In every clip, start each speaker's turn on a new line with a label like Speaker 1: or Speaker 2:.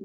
Speaker 1: I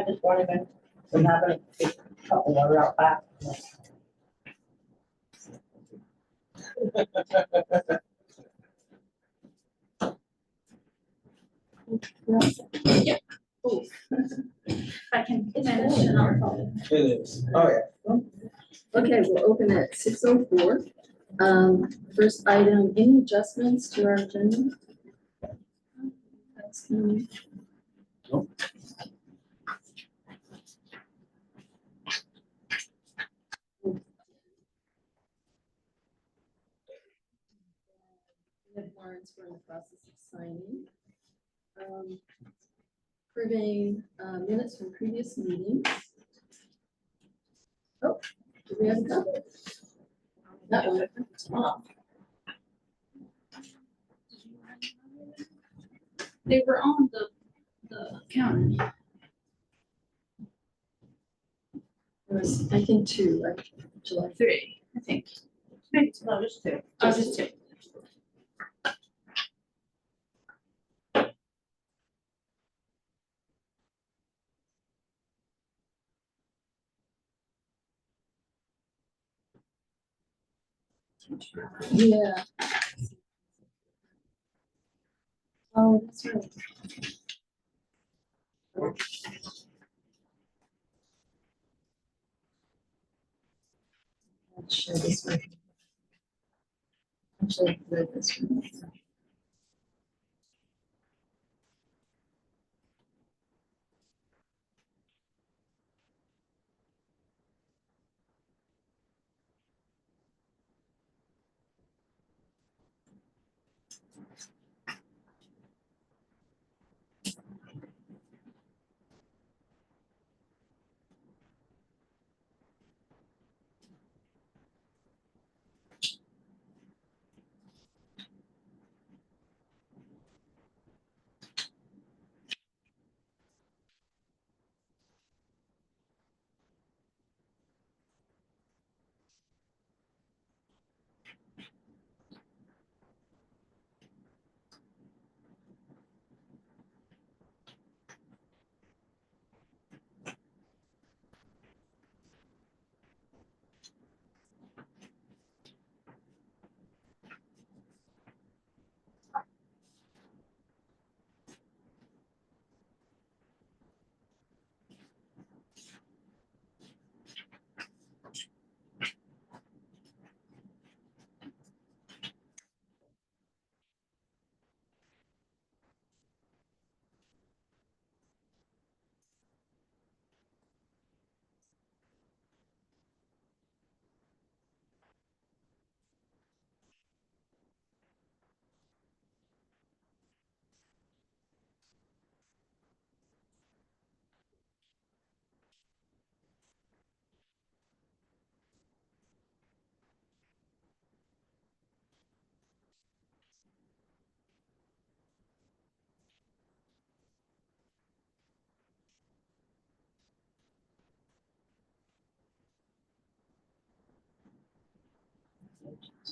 Speaker 1: just wanted to have a couple that are out back.
Speaker 2: Yeah. Oh. I can manage it on phone.
Speaker 3: It is. Oh, yeah.
Speaker 4: Okay, we'll open at 6:04. First item, any adjustments to our agenda? That's,
Speaker 3: Nope.
Speaker 4: We have warrants we're in the process of signing. Approving minutes from previous meetings. Oh, do we have that? That one. Oh,
Speaker 2: They were on the counter.
Speaker 4: there was, I think, 2, right? July
Speaker 2: 3, I think. Maybe two.
Speaker 1: No, just two.
Speaker 2: Oh, just 2.
Speaker 4: Yeah. Oh, that's right. I'll share this one. Actually, I read this one.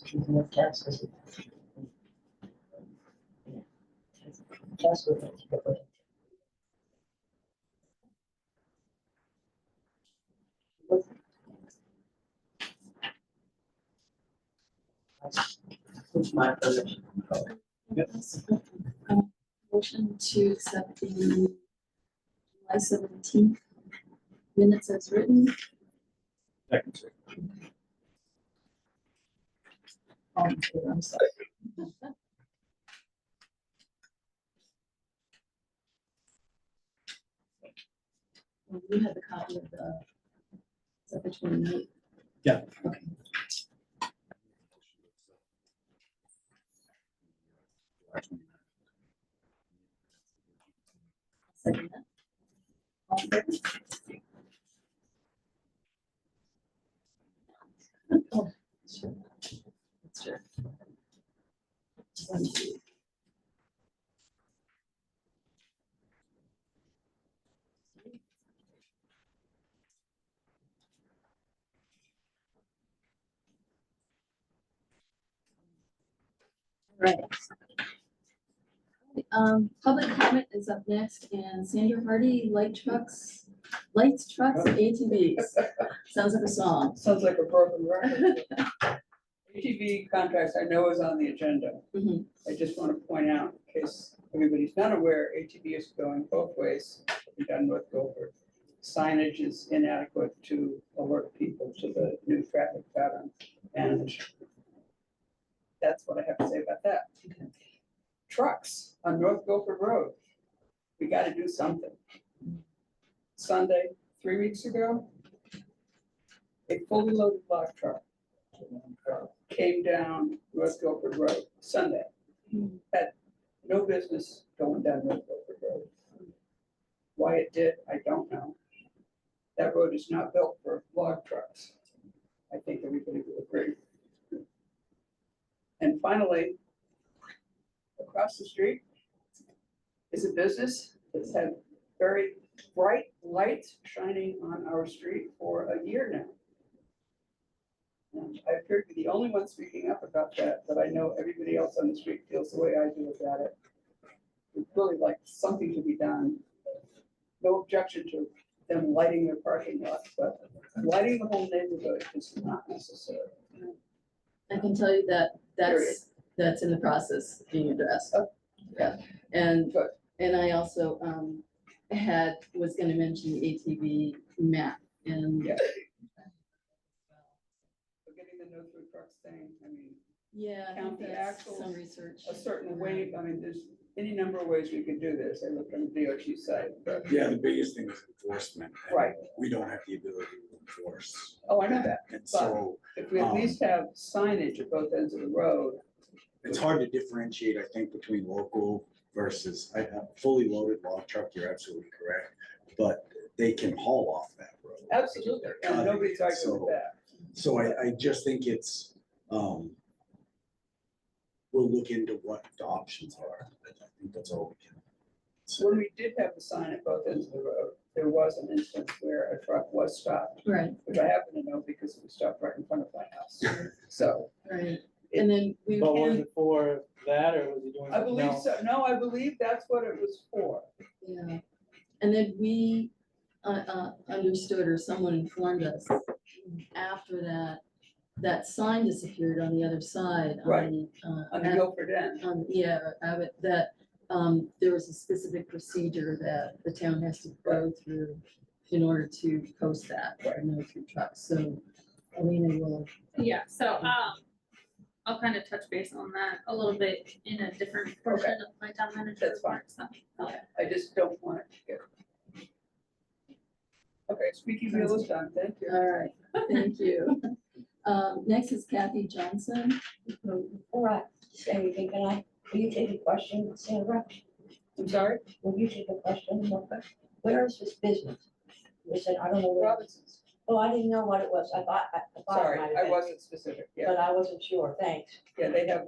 Speaker 1: Choosing the test is- Test with it. That's my permission.
Speaker 4: Motion to accept the July 17th minutes as written.
Speaker 3: Second.
Speaker 4: All in favor, I'm sorry. Well, you have the copy of the, is that the 29th?
Speaker 3: Yeah.
Speaker 4: Okay. Second that. All in favor? Oh, sure. That's sure. One, two. Right. Public comment is up next, and Sandra Hardy, lights, trucks, and ATVs. Sounds like a song.
Speaker 3: Sounds like a broken record. ATV contracts I know is on the agenda.
Speaker 4: Mhm.
Speaker 3: I just want to point out, in case everybody's not aware, ATV is going both ways, down North Guilford. Signage is inadequate to alert people to the new traffic pattern, and that's what I have to say about that. Trucks on North Guilford Road, we got to do something. Sunday, 3 weeks ago, a fully loaded block truck came down North Guilford Road Sunday. Had no business going down North Guilford Road. Why it did, I don't know. That road is not built for log trucks. I think everybody will agree. And finally, across the street is a business that's had very bright lights shining on our street for a year now. And I appear to be the only one speaking up about that, but I know everybody else on the street feels the way I do about it. We'd really like something to be done. No objection to them lighting their parking lots, but lighting the whole neighborhood is not necessary.
Speaker 4: I can tell you that that's in the process of being addressed.
Speaker 3: Oh.
Speaker 4: Yeah, and
Speaker 3: Good.
Speaker 4: and I also was gonna mention the ATV map and.
Speaker 3: Yeah. Getting the no-through trucks thing, I mean,
Speaker 4: Yeah, I
Speaker 3: count
Speaker 4: think
Speaker 3: the
Speaker 4: that's
Speaker 3: axles,
Speaker 4: some research.
Speaker 3: a certain way, I mean, there's any number of ways we could do this. I looked on the DOT site, but,
Speaker 5: Yeah, the biggest thing is enforcement. and
Speaker 3: Right.
Speaker 5: We don't have the ability to enforce.
Speaker 3: oh, I know that.
Speaker 5: And so
Speaker 3: If we at least have signage at both ends of the road,
Speaker 5: it's hard to differentiate, I think, between local versus a fully loaded log truck. You're absolutely correct. But they can haul off that road.
Speaker 3: absolutely, and nobody's arguing with that.
Speaker 5: So I just think it's, we'll look into what the options are. I think that's all we can.
Speaker 3: When we did have the sign at both ends of the road, there was an instance where a truck was stopped,
Speaker 4: Right,
Speaker 3: which I happen to know because it was stopped right in front of my house. So
Speaker 4: right. And then we
Speaker 6: But was
Speaker 4: can,
Speaker 6: it for that or was he doing
Speaker 3: I
Speaker 6: something
Speaker 3: believe
Speaker 6: else?
Speaker 3: so, no, I believe that's what it was for.
Speaker 4: yeah. And then we understood, or someone informed us after that sign disappeared on the other side.
Speaker 3: Right.
Speaker 4: On
Speaker 3: On the Guilford end.
Speaker 4: yeah, Abbott, that there was a specific procedure that the town has to go through in order to post that, for no through trucks. So Alina will,
Speaker 2: Yeah, so, I'll kind of touch base on that a little bit in a different portion of my town manager.
Speaker 3: That's fine.
Speaker 2: report, so.
Speaker 3: I just don't want it to get. Okay, squeaky wheel is done, thank you.
Speaker 4: all right, thank you. Next is Kathy Johnson.
Speaker 1: All right, say anything, will you take a question, Sandra?
Speaker 3: I'm sorry,
Speaker 1: Will you take a question? Where is this business? You said, I don't know where.
Speaker 3: Robinson's,
Speaker 1: Oh, I didn't know what it was. I thought it
Speaker 3: sorry,
Speaker 1: might have
Speaker 3: I
Speaker 1: been,
Speaker 3: wasn't specific, yeah,
Speaker 1: but I wasn't sure. Thanks.
Speaker 3: yeah, they have,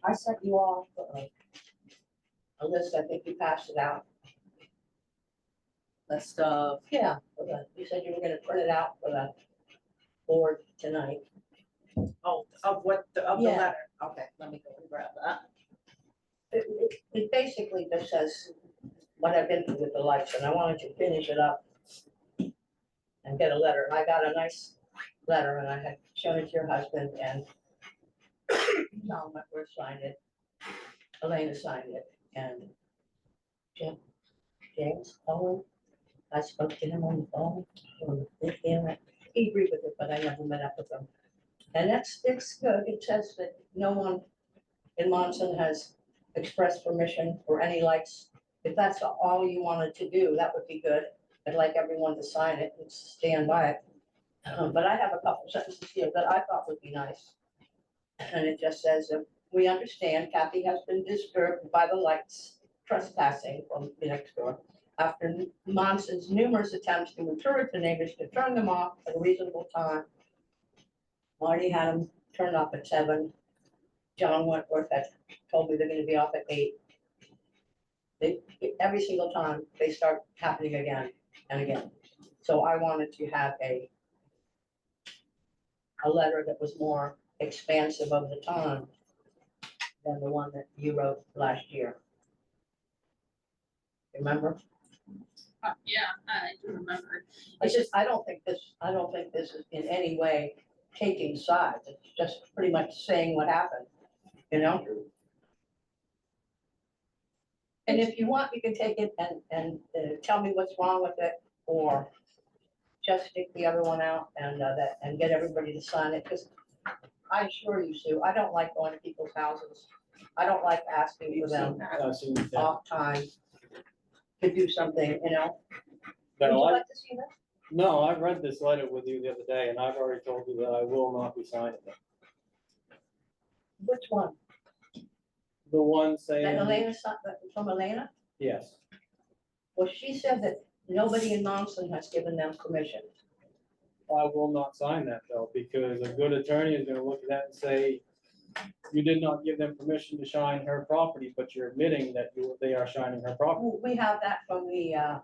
Speaker 1: I sent you off a list. I think you passed it out.
Speaker 4: List of.
Speaker 1: Yeah, you said you were gonna print it out for the board tonight.
Speaker 7: Oh, of what, of the
Speaker 1: Yeah.
Speaker 7: letter, okay, let me go and grab that.
Speaker 1: It basically just says what I've been through with the lights, and I wanted to finish it up and get a letter. And I got a nice letter, and I had shown it to your husband, and Tom first signed it, Elena signed it, and James Owen, I spoke to him on the phone, on the camera. he agreed with it, but I never met up with him. And it's good. It says that no one in Monson has expressed permission for any lights. If that's all you wanted to do, that would be good. I'd like everyone to sign it and stand by it. But I have a couple sentences here that I thought would be nice. And it just says, we understand Kathy has been disturbed by the lights trespassing from the next door. After Monson's numerous attempts to encourage the neighbors to turn them off at a reasonable time. Marty had them turned off at 7. John Wentworth had told me they're gonna be off at 8. Every single time, they start happening again and again. So I wanted to have a letter that was more expansive of the time than the one that you wrote last year. Remember?
Speaker 2: Yeah, I do remember.
Speaker 1: I don't think this is in any way taking sides. It's just pretty much saying what happened, you know? And if you want, you can take it and tell me what's wrong with it, or just stick the other one out and get everybody to sign it, because I assure you, Sue, I don't like going to people's houses. I don't like asking for them
Speaker 6: I've seen that.
Speaker 1: off time to do something, you know? Would you
Speaker 6: No,
Speaker 1: like to see that?
Speaker 6: no, I read this letter with you the other day, and I've already told you that I will not be signing it.
Speaker 1: Which one?
Speaker 6: The one
Speaker 1: That
Speaker 6: saying,
Speaker 1: Elena, from Elena?
Speaker 6: yes,
Speaker 1: Well, she said that nobody in Monson has given them permission.
Speaker 6: I will not sign that though, because a good attorney is gonna look at that and say, you did not give them permission to shine her property, but you're admitting that they are shining her property.
Speaker 1: We have that from the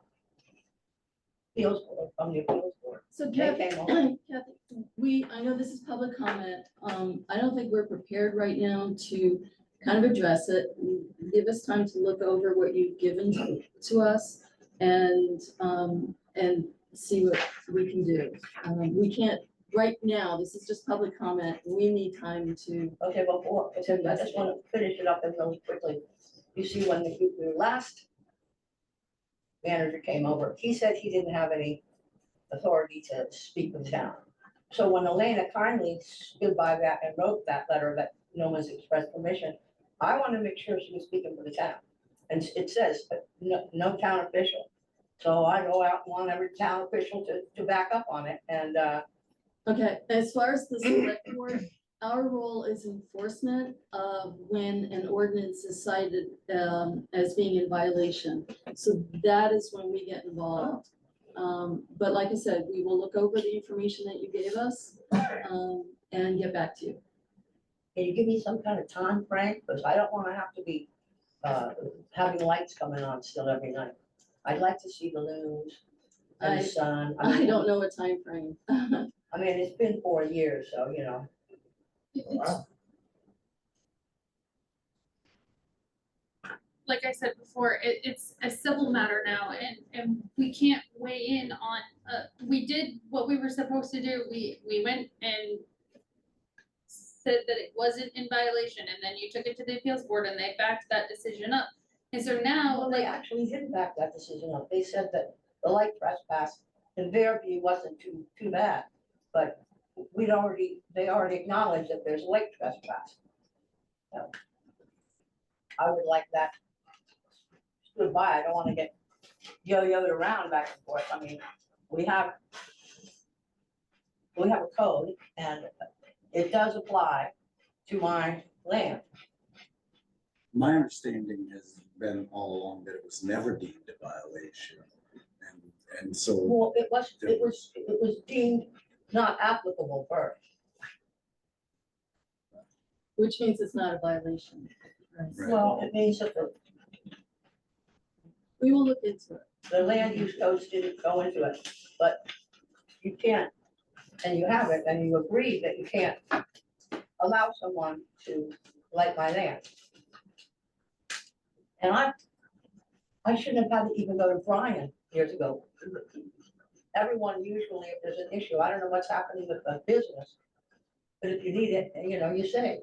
Speaker 1: appeals board, from the appeals board.
Speaker 4: So
Speaker 1: They
Speaker 4: Kathy,
Speaker 1: came over.
Speaker 4: Kathy, I know this is public comment. I don't think we're prepared right now to kind of address it. Give us time to look over what you've given to us and see what we can do. We can't, right now, this is just public comment. We need time to,
Speaker 1: Okay, well, I just want to finish it up and really quickly. You see, when the last manager came over, he said he didn't have any authority to speak with the town. So when Elena kindly stood by that and wrote that letter that no one's expressed permission, I want to make sure she was speaking for the town. And it says, no town official. So I go out and want every town official to back up on it, and,
Speaker 4: okay, as far as the select board, our role is enforcement of when an ordinance is cited as being in violation. So that is when we get involved. But like I said, we will look over the information that you gave us and get back to you.
Speaker 1: can you give me some kind of time frame? Because I don't want to have to be having lights coming on still every night. I'd like to see the loons and the sun.
Speaker 4: I don't know a time frame.
Speaker 1: I mean, it's been 4 years, so, you know.
Speaker 5: Wow.
Speaker 2: Like I said before, it's a civil matter now, and we can't weigh in on, we did what we were supposed to do. We went and said that it wasn't in violation, and then you took it to the appeals board and they backed that decision up. And so now,
Speaker 1: Well, they actually didn't back that decision up. They said that the light trespass, in their view, wasn't too bad. But they already acknowledged that there's light trespass. So I would like that stood by. I don't want to get yo-yoed around back and forth. I mean, we have a code, and it does apply to my land.
Speaker 5: My understanding has been all along that it was never deemed a violation. And so,
Speaker 1: Well, it was deemed not applicable first.
Speaker 4: Which means it's not a violation. Right.
Speaker 5: Right.
Speaker 1: Well, it means that
Speaker 4: We will look into it.
Speaker 1: the land use codes didn't go into it, but you can't, and you have it, and you agree that you can't allow someone to light my land. And I shouldn't have had to even go to Brian years ago. Everyone usually, if there's an issue, I don't know what's happening with the business, but if you need it, you know, you say.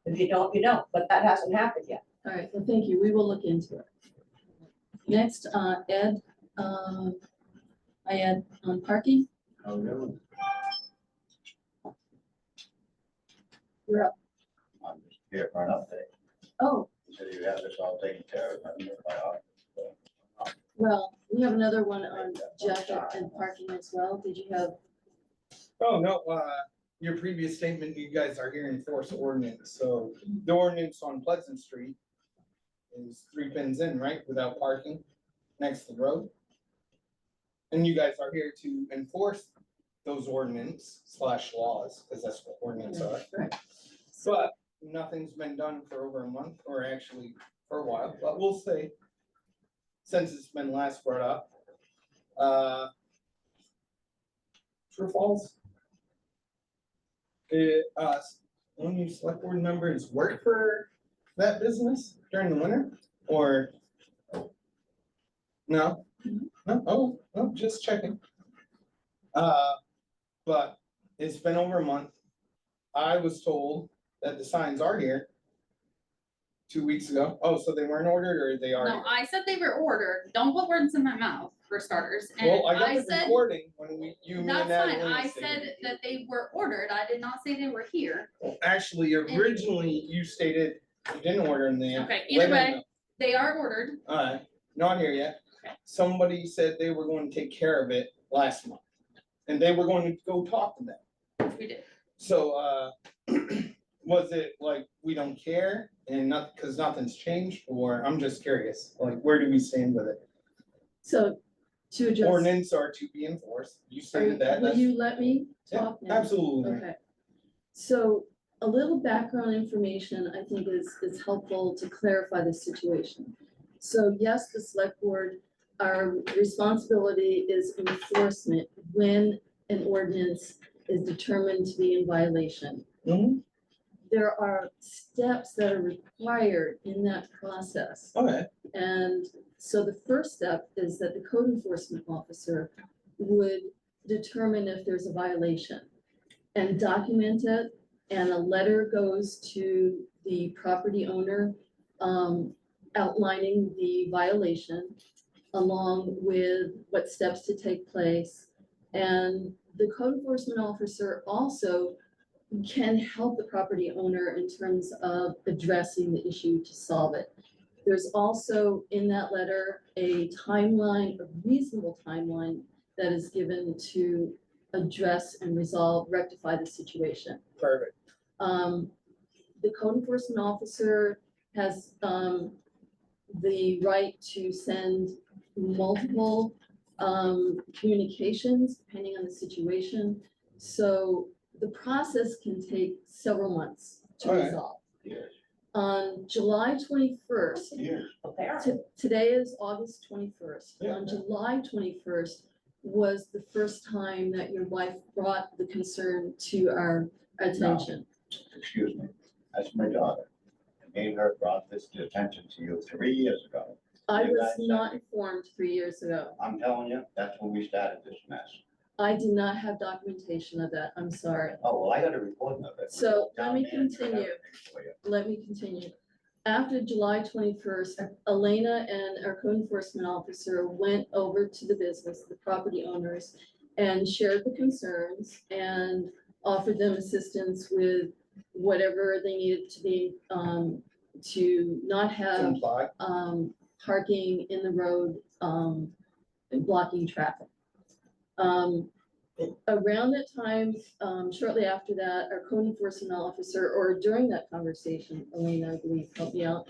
Speaker 1: If you don't, you don't, but that hasn't happened yet.
Speaker 4: All right, well, thank you. We will look into it. Next, Ed, I had on parking.
Speaker 8: Oh, really?
Speaker 4: You're up.
Speaker 8: I'm just here for an update.
Speaker 4: Oh,
Speaker 8: You said you have this all taken care of. I don't know if I ought to.
Speaker 4: well, we have another one on jacket and parking as well. Did you have?
Speaker 9: Oh, no, your previous statement, you guys are here to enforce ordinance, so the ordinance on Pleasant Street is 3 pins in, right, without parking next to the road? And you guys are here to enforce those ordinance / laws, because that's what ordinance are.
Speaker 4: Right.
Speaker 9: But nothing's been done for over a month, or actually for a while, but we'll see. Since it's been last brought up. True or false? One of you select board members work for that business during the winter, or? No? No, oh, no, just checking. But it's been over a month. I was told that the signs are here 2 weeks ago. Oh, so they weren't ordered, or they are?
Speaker 2: No, I said they were ordered. Don't put words in my mouth, for starters. And
Speaker 9: Well, I got
Speaker 2: I
Speaker 9: the
Speaker 2: said,
Speaker 9: recording when you, me
Speaker 2: that's
Speaker 9: and
Speaker 2: fine.
Speaker 9: Natalie.
Speaker 2: I
Speaker 9: stated
Speaker 2: said
Speaker 9: it.
Speaker 2: that they were ordered. I did not say they were here.
Speaker 9: Well, actually, originally you stated you didn't order them then.
Speaker 2: Okay, either
Speaker 9: Later
Speaker 2: way,
Speaker 9: on-
Speaker 2: they are ordered.
Speaker 9: Alright, not here yet.
Speaker 2: Okay.
Speaker 9: Somebody said they were going to take care of it last month. And they were going to go talk to them.
Speaker 2: We did.
Speaker 9: So, was it like, we don't care and not, cause nothing's changed, or I'm just curious, like, where do we stand with it?
Speaker 4: So to address.
Speaker 9: Ordinance are to be enforced. You stated that.
Speaker 4: Will
Speaker 9: That's-
Speaker 4: you let me
Speaker 9: Yeah,
Speaker 4: talk now?
Speaker 9: absolutely.
Speaker 4: Okay. So a little background information I think is helpful to clarify the situation. So yes, the select board, our responsibility is enforcement when an ordinance is determined to be in violation.
Speaker 9: Mhm.
Speaker 4: There are steps that are required in that process.
Speaker 9: Okay,
Speaker 4: And so the first step is that the code enforcement officer would determine if there's a violation and document it, and a letter goes to the property owner outlining the violation along with what steps to take place. And the code enforcement officer also can help the property owner in terms of addressing the issue to solve it. There's also in that letter a timeline, a reasonable timeline that is given to address and resolve, rectify the situation.
Speaker 9: perfect.
Speaker 4: The code enforcement officer has the right to send multiple communications depending on the situation. So the process can take several months to
Speaker 9: All right.
Speaker 4: resolve.
Speaker 8: Yes,
Speaker 4: On July 21st,
Speaker 8: yes.
Speaker 1: Apparently.
Speaker 4: today is August 21st.
Speaker 9: Yeah.
Speaker 4: On July 21st was the first time that your wife brought the concern to our attention.
Speaker 8: Excuse me, that's my daughter. And me and her brought this to attention to you 3 years ago.
Speaker 4: I
Speaker 8: You
Speaker 4: was
Speaker 8: guys
Speaker 4: not
Speaker 8: have-
Speaker 4: informed 3 years ago.
Speaker 8: I'm telling you, that's when we started this mess.
Speaker 4: I do not have documentation of that. I'm sorry.
Speaker 8: Oh, well, I got a recording of it.
Speaker 4: So, let
Speaker 8: Town
Speaker 4: me
Speaker 8: manager and
Speaker 4: continue.
Speaker 8: everything for you.
Speaker 4: Let me continue. After July 21st, Elena and our code enforcement officer went over to the business, the property owners, and shared the concerns and offered them assistance with whatever they needed to be, to not have
Speaker 9: Comply.
Speaker 4: parking in the road, and blocking traffic. Around that time, shortly after that, our code enforcement officer, or during that conversation, Elena, I believe, helped me out,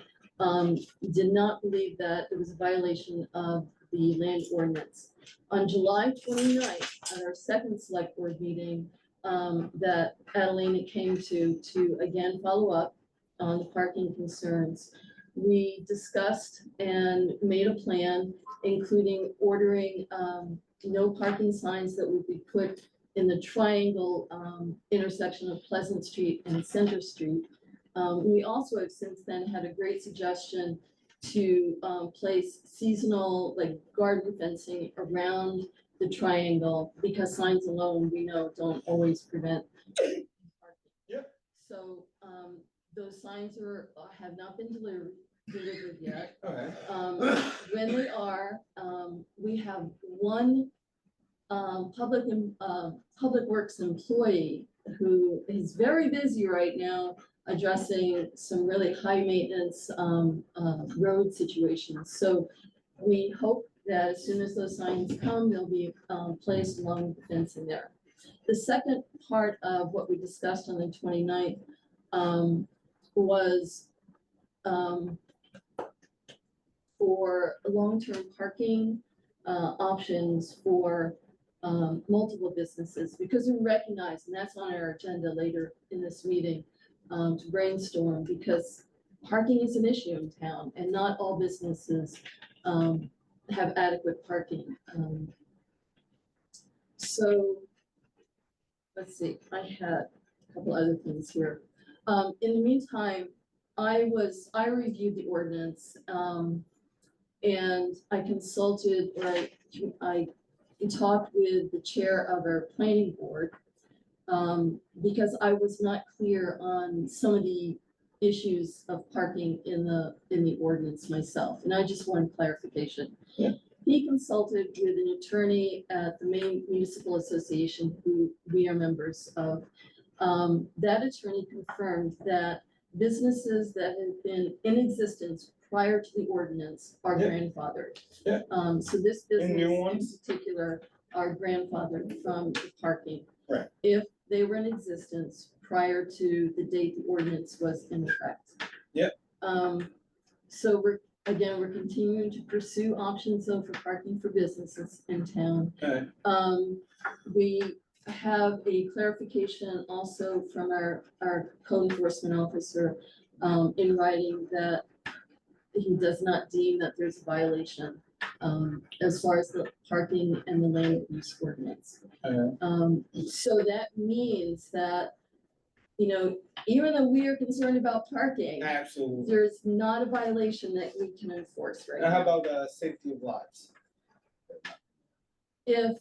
Speaker 4: did not believe that it was a violation of the land ordinance. On July 29th, at our second select board meeting, that Adelina came to again follow up on the parking concerns, we discussed and made a plan, including ordering no parking signs that would be put in the triangle intersection of Pleasant Street and Center Street. We also have since then had a great suggestion to place seasonal, like garden fencing around the triangle, because signs alone, we know, don't always prevent parking.
Speaker 9: Yep.
Speaker 4: So those signs have not been delivered yet.
Speaker 9: Okay.
Speaker 4: When they are, we have one public works employee who is very busy right now addressing some really high maintenance, road situations. So we hope that as soon as those signs come, they'll be, placed along the fence in there. The second part of what we discussed on the 29th, was, for long-term parking, options for, multiple businesses, because we recognize, and that's on our agenda later in this meeting, to brainstorm, because parking is an issue in town, and not all businesses, have adequate parking. So, let's see, I had a couple other things here. In the meantime, I reviewed the ordinance, and I consulted, or I talked with the chair of our planning board, because I was not clear on some of the issues of parking in the ordinance myself, and I just wanted clarification.
Speaker 9: Yeah.
Speaker 4: He consulted with an attorney at the Maine Municipal Association, who we are members of. That attorney confirmed that businesses that have been in existence prior to the ordinance are
Speaker 9: Yeah.
Speaker 4: grandfathered.
Speaker 9: Yeah.
Speaker 4: So this
Speaker 9: And new
Speaker 4: business in
Speaker 9: ones?
Speaker 4: particular are grandfathered from the parking.
Speaker 9: Right.
Speaker 4: If they were in existence prior to the date the ordinance was in effect.
Speaker 9: Yep.
Speaker 4: So we're continuing to pursue options though for parking for businesses in town.
Speaker 9: Okay.
Speaker 4: We have a clarification also from our code enforcement officer, in writing that he does not deem that there's a violation, as far as the parking and the land use ordinance. So that means that, even though we are concerned about parking,
Speaker 9: Absolutely.
Speaker 4: there's not a violation that we can enforce right
Speaker 9: Now, how
Speaker 4: now.
Speaker 9: about safety of lives?
Speaker 4: If,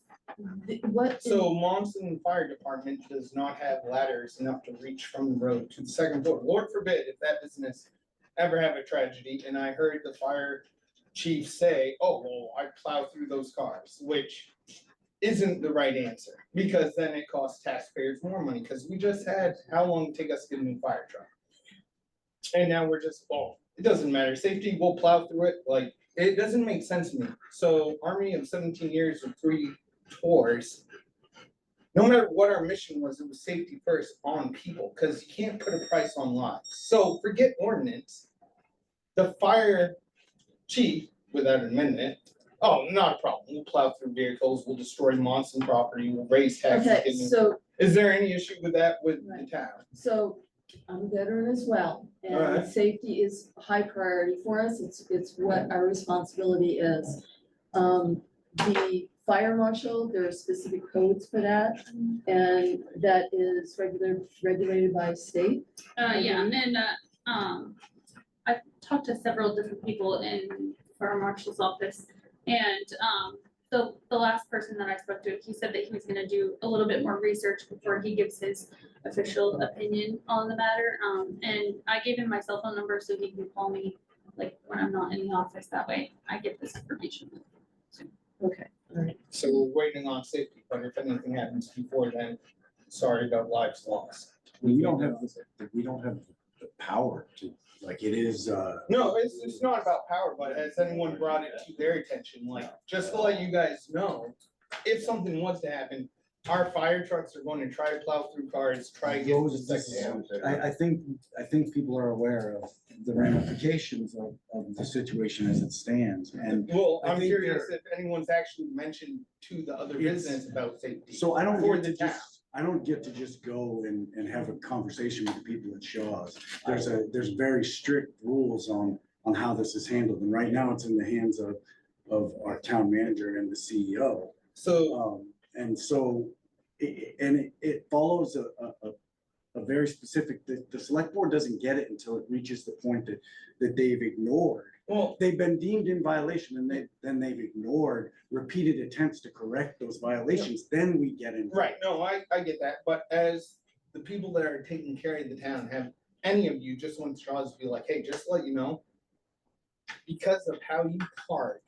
Speaker 4: what?
Speaker 9: So Monson Fire Department does not have ladders enough to reach from the road to the second floor. Lord forbid if that business ever have a tragedy. And I heard the fire chief say, "Oh, well, I plow through those cars," which isn't the right answer, because then it costs taxpayers more money, because we just had, how long did it take us to get a new fire truck? And now we're just, it doesn't matter, safety, we'll plow through it, like, it doesn't make sense to me. So Army of 17 years with 3 tours, no matter what our mission was, it was safety first on people, because you can't put a price on lives. So forget ordinance. The fire chief, without admitting it, "Oh, not a problem, we'll plow through vehicles, we'll destroy Monson property, we'll raise taxes."
Speaker 4: Okay, so,
Speaker 9: Is there any issue with that with the
Speaker 4: Right.
Speaker 9: town?
Speaker 4: so I'm a veteran as well, and
Speaker 9: Alright.
Speaker 4: safety is a high priority for us. It's what our responsibility is. The fire marshal, there are specific codes for that, and that is regulated by state.
Speaker 2: Yeah, and, I've talked to several different people in fire marshal's office, and, the last person that I spoke to, he said that he was gonna do a little bit more research before he gives his official opinion on the matter, and I gave him my cell phone number so he can call me, like, when I'm not in the office, that way I get this information.
Speaker 4: Okay, all right.
Speaker 9: So we're waiting on safety, but if anything happens before then, sorry about lives lost.
Speaker 5: We don't have the power to, like, it is,
Speaker 9: No, it's not about power, but has anyone brought it to their attention, like, just to let you guys know, if something was to happen, our fire trucks are going to try to plow through cars, try to get to the second floor.
Speaker 5: I think people are aware of the ramifications of the situation as it stands, and
Speaker 9: Well,
Speaker 5: I
Speaker 9: I'm
Speaker 5: think
Speaker 9: curious if anyone's actually mentioned to the other
Speaker 5: It's-
Speaker 9: business about safety.
Speaker 5: so I don't
Speaker 9: For
Speaker 5: get
Speaker 9: the
Speaker 5: to
Speaker 9: town.
Speaker 5: I don't get to just go and have a conversation with the people at Shaw's. There's very strict rules on how this is handled, and right now it's in the hands of our town manager and the CEO.
Speaker 9: So,
Speaker 5: And so, it follows a very specific, the select board doesn't get it until it reaches the point that they've ignored.
Speaker 9: well,
Speaker 5: They've been deemed in violation, and they've ignored repeated attempts to correct those violations, then we get into.
Speaker 9: right, no, I get that, but as the people that are taking care of the town, have any of you just want Straws to be like, hey, just to let you know, because of how you park,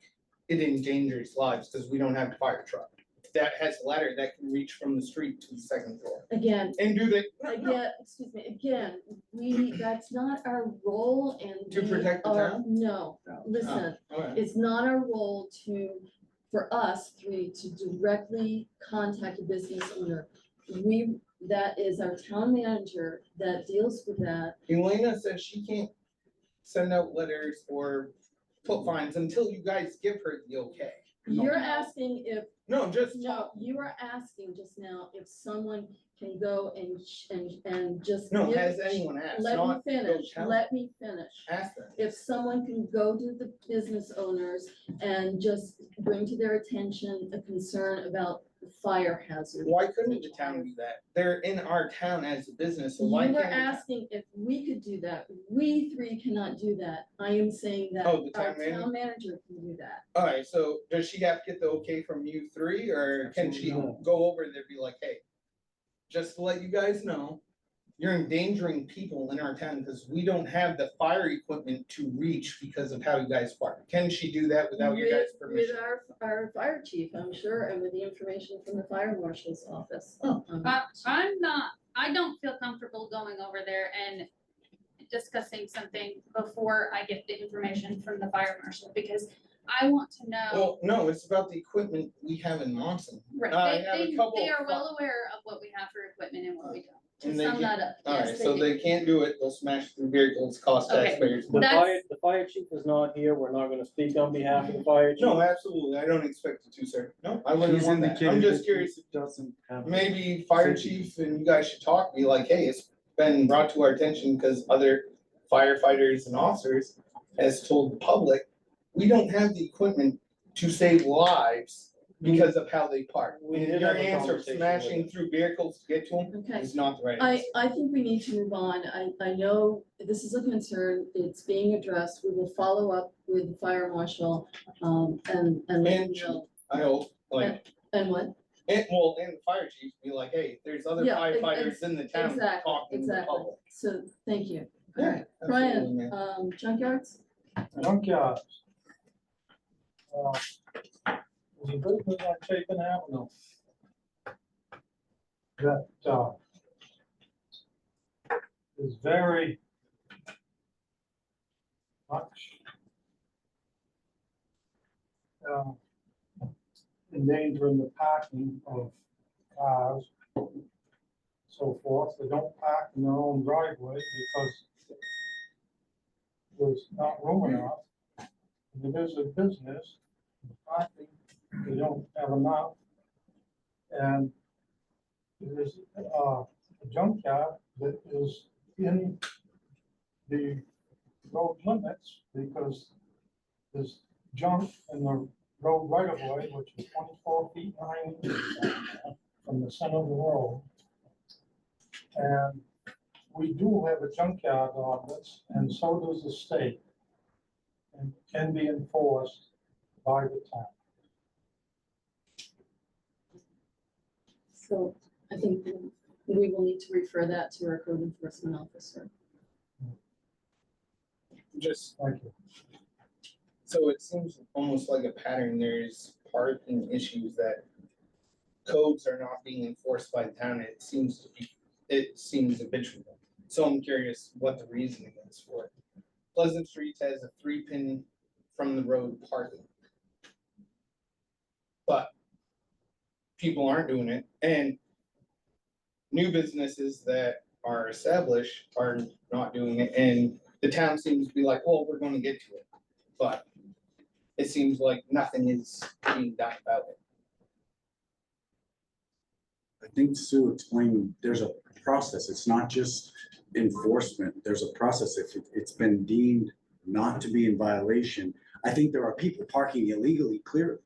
Speaker 9: it endangers lives, because we don't have a fire truck. that has a ladder that can reach from the street to the second floor.
Speaker 4: Again,
Speaker 9: And do they? No, no.
Speaker 4: again, excuse me, again, that's not our role and.
Speaker 9: To
Speaker 4: we
Speaker 9: protect the
Speaker 4: are-
Speaker 9: town?
Speaker 4: No,
Speaker 5: No.
Speaker 4: listen,
Speaker 9: Okay.
Speaker 4: it's not our role for us three to directly contact a business owner. That is our town manager that deals with that.
Speaker 9: Elena says she can't send out letters or put fines until you guys give her the okay.
Speaker 4: You're asking if,
Speaker 9: No, just
Speaker 4: no,
Speaker 9: talk.
Speaker 4: you were asking just now if someone can go and just.
Speaker 9: No,
Speaker 4: give-
Speaker 9: has anyone asked?
Speaker 4: Let me
Speaker 9: Not
Speaker 4: finish,
Speaker 9: tell.
Speaker 4: let me finish.
Speaker 9: Ask them.
Speaker 4: If someone can go to the business owners and just bring to their attention a concern about the fire hazard.
Speaker 9: Why couldn't the town do that? They're in our town as a business, so why
Speaker 4: You
Speaker 9: can't
Speaker 4: were
Speaker 9: the town?
Speaker 4: asking if we could do that. We three cannot do that. I am saying that
Speaker 9: Oh, the
Speaker 4: our
Speaker 9: town manager?
Speaker 4: town manager can do that.
Speaker 9: Alright, so does she have to get the okay from you three, or can she
Speaker 6: Absolutely not.
Speaker 9: go over there and be like, hey, just to let you guys know, you're endangering people in our town because we don't have the fire equipment to reach because of how you guys park. Can she do that without your guys' permission?
Speaker 4: With our fire chief, I'm sure, and with the information from the fire marshal's office.
Speaker 9: Oh.
Speaker 2: I don't feel comfortable going over there and discussing something before I get the information from the fire marshal, because I want to know.
Speaker 9: Well, no, it's about the equipment we have in Monson.
Speaker 2: Right,
Speaker 9: I have a couple
Speaker 2: they
Speaker 9: of
Speaker 2: are well aware of what we have for equipment and what we don't.
Speaker 4: To
Speaker 9: And they
Speaker 4: sum
Speaker 9: can-
Speaker 4: that up.
Speaker 9: Alright,
Speaker 4: yes,
Speaker 9: so
Speaker 4: do.
Speaker 9: they can't do it, they'll smash through vehicles, cost
Speaker 2: Okay.
Speaker 9: taxpayers.
Speaker 6: The fire chief is not here, we're not gonna speak on behalf of the fire chief.
Speaker 9: No, absolutely, I don't expect you to, sir. No, I wouldn't
Speaker 5: He's
Speaker 9: want that. I'm
Speaker 5: indicated
Speaker 9: just
Speaker 5: that
Speaker 9: curious,
Speaker 5: he doesn't have.
Speaker 9: maybe fire chief and you guys should talk, be like, hey, it's been brought to our attention because other firefighters and officers has told the public, we don't have the equipment to save lives because of how they park.
Speaker 6: We
Speaker 9: And
Speaker 6: did
Speaker 9: your
Speaker 6: have a
Speaker 9: answer,
Speaker 6: conversation
Speaker 9: smashing
Speaker 6: with
Speaker 9: through vehicles to get to them
Speaker 4: Okay.
Speaker 9: is not the right answer.
Speaker 4: I think we need to move on. I know this is a concern. It's being addressed. We will follow up with the fire marshal, and let you know.
Speaker 9: I hope, like,
Speaker 4: And what?
Speaker 9: and the fire chief be like, hey, there's other
Speaker 4: Yeah,
Speaker 9: firefighters in the town
Speaker 4: Exactly,
Speaker 9: talking to the
Speaker 4: exactly.
Speaker 9: public.
Speaker 4: So, thank you. All
Speaker 9: Yeah,
Speaker 4: right,
Speaker 9: absolutely,
Speaker 4: Brian,
Speaker 9: man.
Speaker 4: junkyards?
Speaker 10: Junkyards. There's a business on Chapin Avenue. That, is very much endangering the parking of cars, so forth. They don't park in their own driveway because there's not room enough. If it is a business, the parking, they don't have enough. And it is a junkyard that is in the road limits because there's junk in the road right of way, which is 24 feet 9 inches from the center of the road. And we do have a junkyard ordinance, and so does the state, and can be enforced by the town.
Speaker 4: So I think we will need to refer that to our code enforcement officer.
Speaker 9: Just,
Speaker 10: Thank you.
Speaker 9: so it seems almost like a pattern, there's parking issues that codes are not being enforced by the town, it seems habitual. So I'm curious what the reasoning is for it. Pleasant Street has a 3-pin from the road parking. But people aren't doing it, and new businesses that are established are not doing it, and the town seems to be like, well, we're gonna get to it. But it seems like nothing is being done about it.
Speaker 5: I think Sue explained, there's a process, it's not just enforcement, there's a process. If it's been deemed not to be in violation, I think there are people parking illegally, clearly.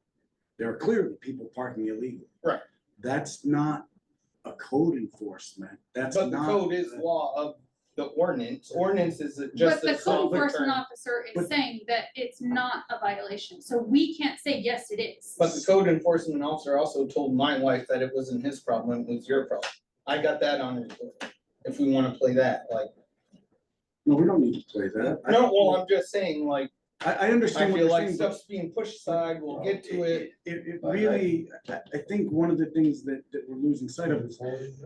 Speaker 5: There are clearly people parking illegally.
Speaker 9: Right.
Speaker 5: That's not a code enforcement, that's
Speaker 9: But the
Speaker 5: not.
Speaker 9: code is law of the ordinance. Ordinance is just
Speaker 2: But
Speaker 9: a
Speaker 2: the code
Speaker 9: solid
Speaker 2: enforcement
Speaker 9: term.
Speaker 2: officer is
Speaker 5: But-
Speaker 2: saying that it's not a violation, so we can't say, yes, it is.
Speaker 9: But the code enforcement officer also told my wife that it wasn't his problem, it was your problem. I got that on record. If we wanna play that, like,
Speaker 5: No, we don't need to play that.
Speaker 9: no, well, I'm just saying, like,
Speaker 5: I
Speaker 9: I
Speaker 5: understand what
Speaker 9: feel
Speaker 5: you're
Speaker 9: like
Speaker 5: saying, but
Speaker 9: stuff's being pushed aside, we'll get to it.
Speaker 5: It really, I think one of the things that we're losing sight of is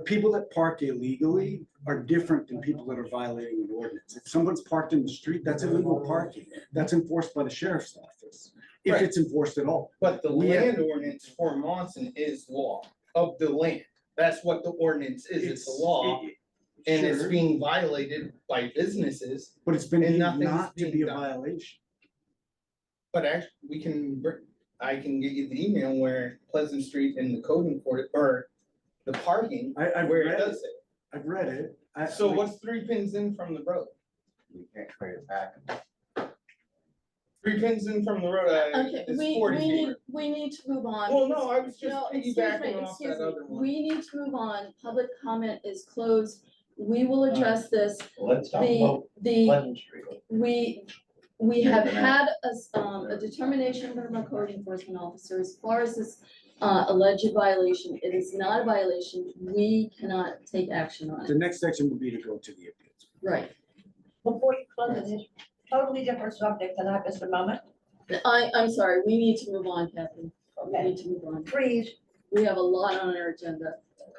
Speaker 5: people that park illegally are different than people that are violating an ordinance. If someone's parked in the street, that's illegal parking. That's enforced by the sheriff's office, if
Speaker 9: Right.
Speaker 5: it's enforced at all.
Speaker 9: But the
Speaker 5: We have-
Speaker 9: land ordinance for Monson is law of the land. That's what the ordinance is, it's a law, and it's
Speaker 5: Sure,
Speaker 9: being violated by businesses.
Speaker 5: but it's been
Speaker 9: and
Speaker 5: deemed
Speaker 9: nothing's
Speaker 5: not to be
Speaker 9: being
Speaker 5: a
Speaker 9: done.
Speaker 5: violation.
Speaker 9: But actually, I can get you the email where Pleasant Street and the code enforcement, or the parking,
Speaker 5: I've
Speaker 9: where it
Speaker 5: read
Speaker 9: does
Speaker 5: it,
Speaker 9: it.
Speaker 5: I've read it.
Speaker 9: So
Speaker 5: like,
Speaker 9: what's 3 pins in from the road?
Speaker 8: You can't create a pack.
Speaker 9: 3 pins in from the road,
Speaker 4: Okay,
Speaker 9: is
Speaker 4: we
Speaker 9: 40 feet.
Speaker 4: need, we need to move on.
Speaker 9: Well, no, I was just
Speaker 4: No, excuse
Speaker 9: piggybacking
Speaker 4: me,
Speaker 9: off
Speaker 4: excuse
Speaker 9: that
Speaker 4: me.
Speaker 9: other one.
Speaker 4: We need to move on. Public comment is closed. We will address this.
Speaker 8: Well, let's talk
Speaker 4: The,
Speaker 8: about
Speaker 4: the,
Speaker 8: Pleasant Street.
Speaker 4: we have had a determination from our code enforcement officer as far as this alleged violation. It is not a violation. We cannot take action on
Speaker 5: The
Speaker 4: it.
Speaker 5: next section would be to go to the appeals.
Speaker 4: Right.
Speaker 1: Before you close it, it's totally different subject, can I have just a moment?
Speaker 4: I'm sorry. We need to move on, Kathy. We
Speaker 1: Okay,
Speaker 4: need to move on.
Speaker 1: freeze.
Speaker 4: We have a lot on our agenda. All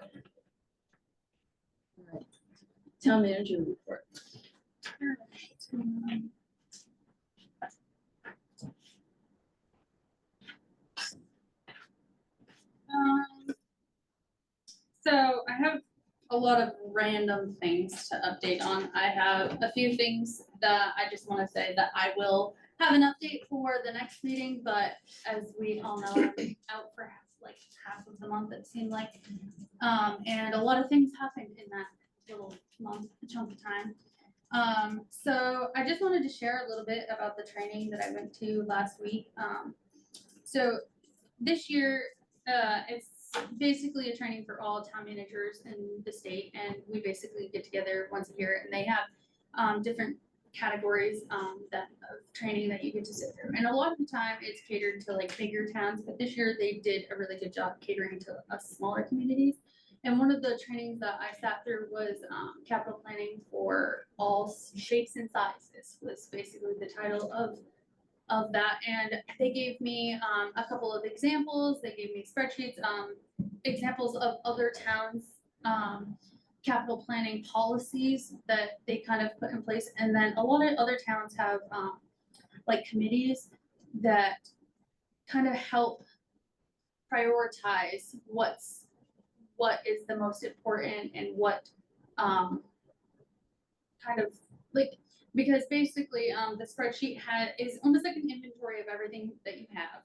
Speaker 4: right. Town manager report.
Speaker 2: So I have a lot of random things to update on. I have a few things that I just want to say that I will have an update for the next meeting, but as we all know, I'm out for like half of the month, it seemed like. And a lot of things happened in that little month, chunk of time. So I just wanted to share a little bit about the training that I went to last week. So this year, it's basically a training for all town managers in the state, and we basically get together once a year, and they have different categories that of training that you get to sit through. And a lot of the time, it's catered to like bigger towns, but this year they did a really good job catering to us smaller communities. And one of the trainings that I sat through was capital planning for all shapes and sizes was basically the title of that. And they gave me a couple of examples. They gave me spreadsheets, examples of other towns' capital planning policies that they kind of put in place. And then a lot of other towns have like committees that kind of help prioritize what is the most important and what kind of like, because basically the spreadsheet is almost like an inventory of everything that you have.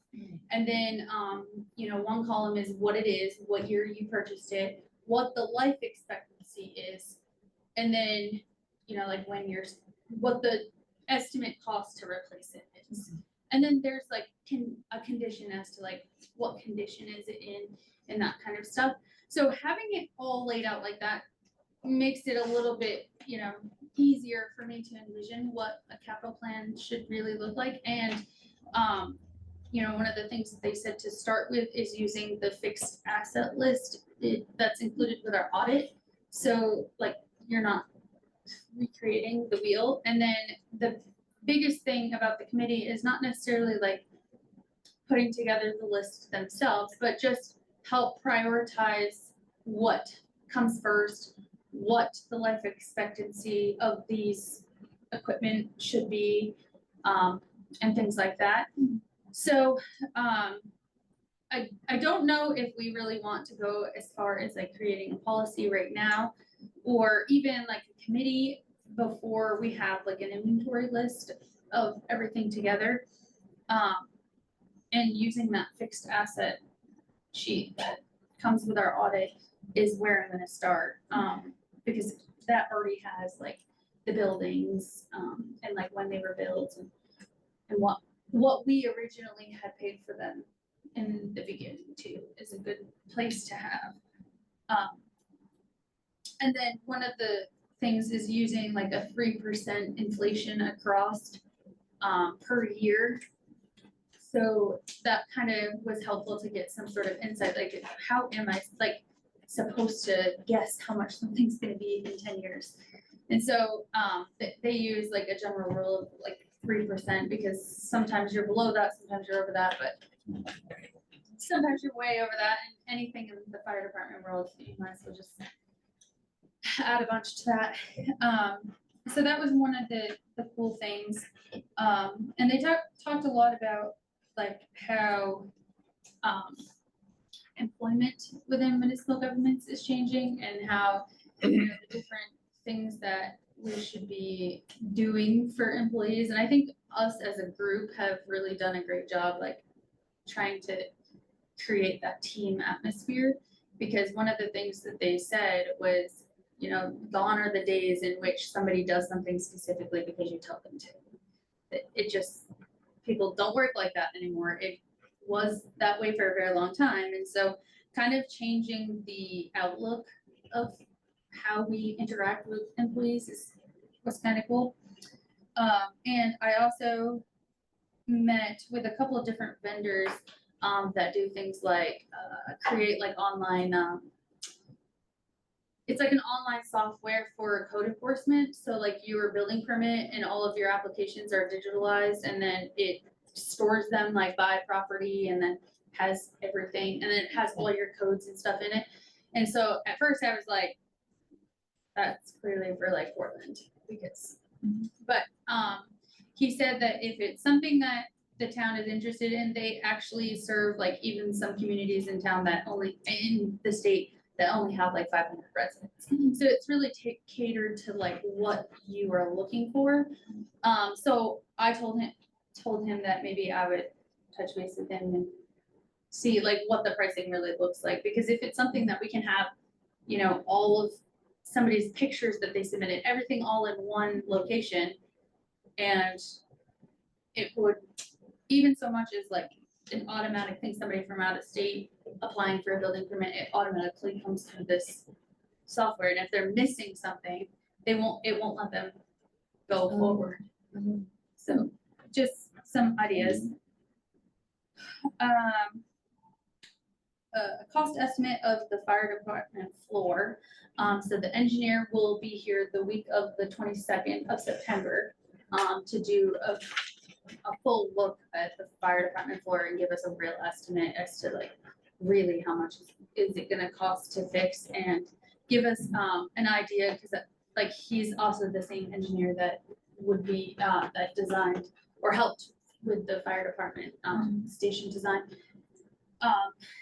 Speaker 2: And then you know, one column is what it is, what year you purchased it, what the life expectancy is, and then you know, like what the estimate cost to replace it is. And then there's like a condition as to like what condition is it in and that kind of stuff. So having it all laid out like that makes it a little bit, you know, easier for me to envision what a capital plan should really look like. And you know, one of the things that they said to start with is using the fixed asset list that's included with our audit. So like you're not recreating the wheel. And then the biggest thing about the committee is not necessarily like putting together the list themselves, but just help prioritize what comes first, what the life expectancy of these equipment should be, and things like that. So I don't know if we really want to go as far as like creating a policy right now, or even like a committee before we have like an inventory list of everything together. And using that fixed asset sheet that comes with our audit is where I'm gonna start. Because that already has like the buildings, and like when they were built and what we originally had paid for them in the beginning too, is a good place to have. And then one of the things is using like a 3% inflation across per year. So that kind of was helpful to get some sort of insight, like how am I like supposed to guess how much something's gonna be in 10 years? And so they use like a general rule of like 3%, because sometimes you're below that, sometimes you're over that, but sometimes you're way over that, and anything in the fire department world, you might as well just add a bunch to that. So that was one of the cool things. And they talked a lot about like how employment within municipal governments is changing, and how the different things that we should be doing for employees. And I think us as a group have really done a great job, like trying to create that team atmosphere. Because one of the things that they said was, you know, gone are the days in which somebody does something specifically because you tell them to. It just, people don't work like that anymore. It was that way for a very long time. And so kind of changing the outlook of how we interact with employees was kind of cool. And I also met with a couple of different vendors that do things like create like online, it's like an online software for code enforcement. So like your building permit and all of your applications are digitalized, and then it stores them like by property, and then has everything, and then it has all your codes and stuff in it. And so at first I was like, that's clearly for like Portland, because, but he said that if it's something that the town is interested in, they actually serve like even some communities in town that only, in the state, that only have like 500 residents. So it's really catered to like what you are looking for. So I told him that maybe I would touch base with him and see like what the pricing really looks like. Because if it's something that we can have, you know, all of somebody's pictures that they submitted, everything all in one location, and it would, even so much as like an automatic thing, somebody from out of state applying for a building permit, it automatically comes through this software. And if they're missing something, it won't let them go forward. So just some ideas. A cost estimate of the fire department floor. So the engineer will be here the week of the 22nd of September to do a full look at the fire department floor and give us a real estimate as to like really how much is it gonna cost to fix, and give us an idea, because like he's also the same engineer that would be that designed or helped with the fire department station design.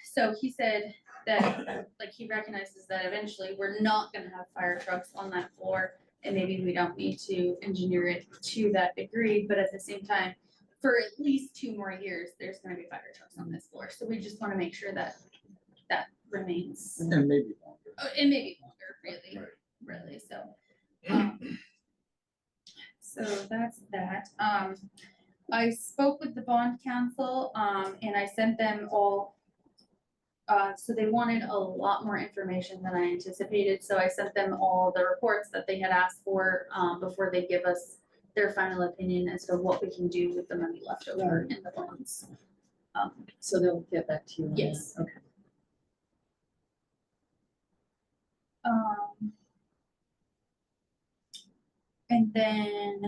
Speaker 2: So he said that like he recognizes that eventually we're not gonna have fire trucks on that floor, and maybe we don't need to engineer it to that degree, but at the same time, for at least 2 more years, there's gonna be fire trucks on this floor. So we just wanna make sure that that remains.
Speaker 5: And maybe longer.
Speaker 2: Oh, it may be longer, really, so. So that's that. I spoke with the bond council, and I sent them all, so they wanted a lot more information than I anticipated, so I sent them all the reports that they had asked for, before they give us their final opinion as to what we can do with the money left over in the bonds.
Speaker 4: So they'll get back to you on that.
Speaker 2: Yes.
Speaker 4: Okay.
Speaker 2: And then,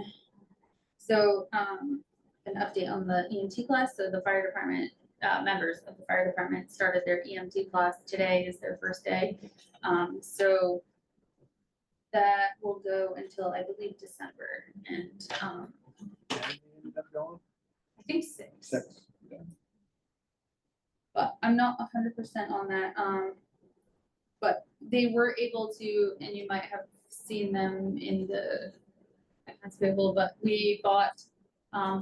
Speaker 2: so, an update on the EMT class. So the fire department, members of the fire department started their EMT class. Today is their first day. So that will go until, I believe, December, and, I think 6. But I'm not 100% on that. But they were able to, and you might have seen them in the accounts payable, but we bought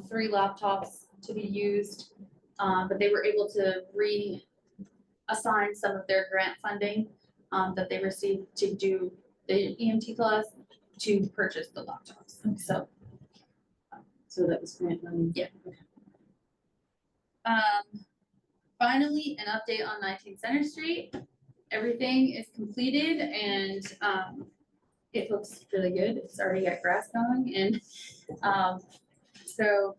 Speaker 2: 3 laptops to be used. But they were able to reassign some of their grant funding that they received to do the EMT class to purchase the laptops.
Speaker 4: So that was grant money.
Speaker 2: Yeah. Finally, an update on 19th Center Street. Everything is completed, and it looks really good. It's already got grass going, and so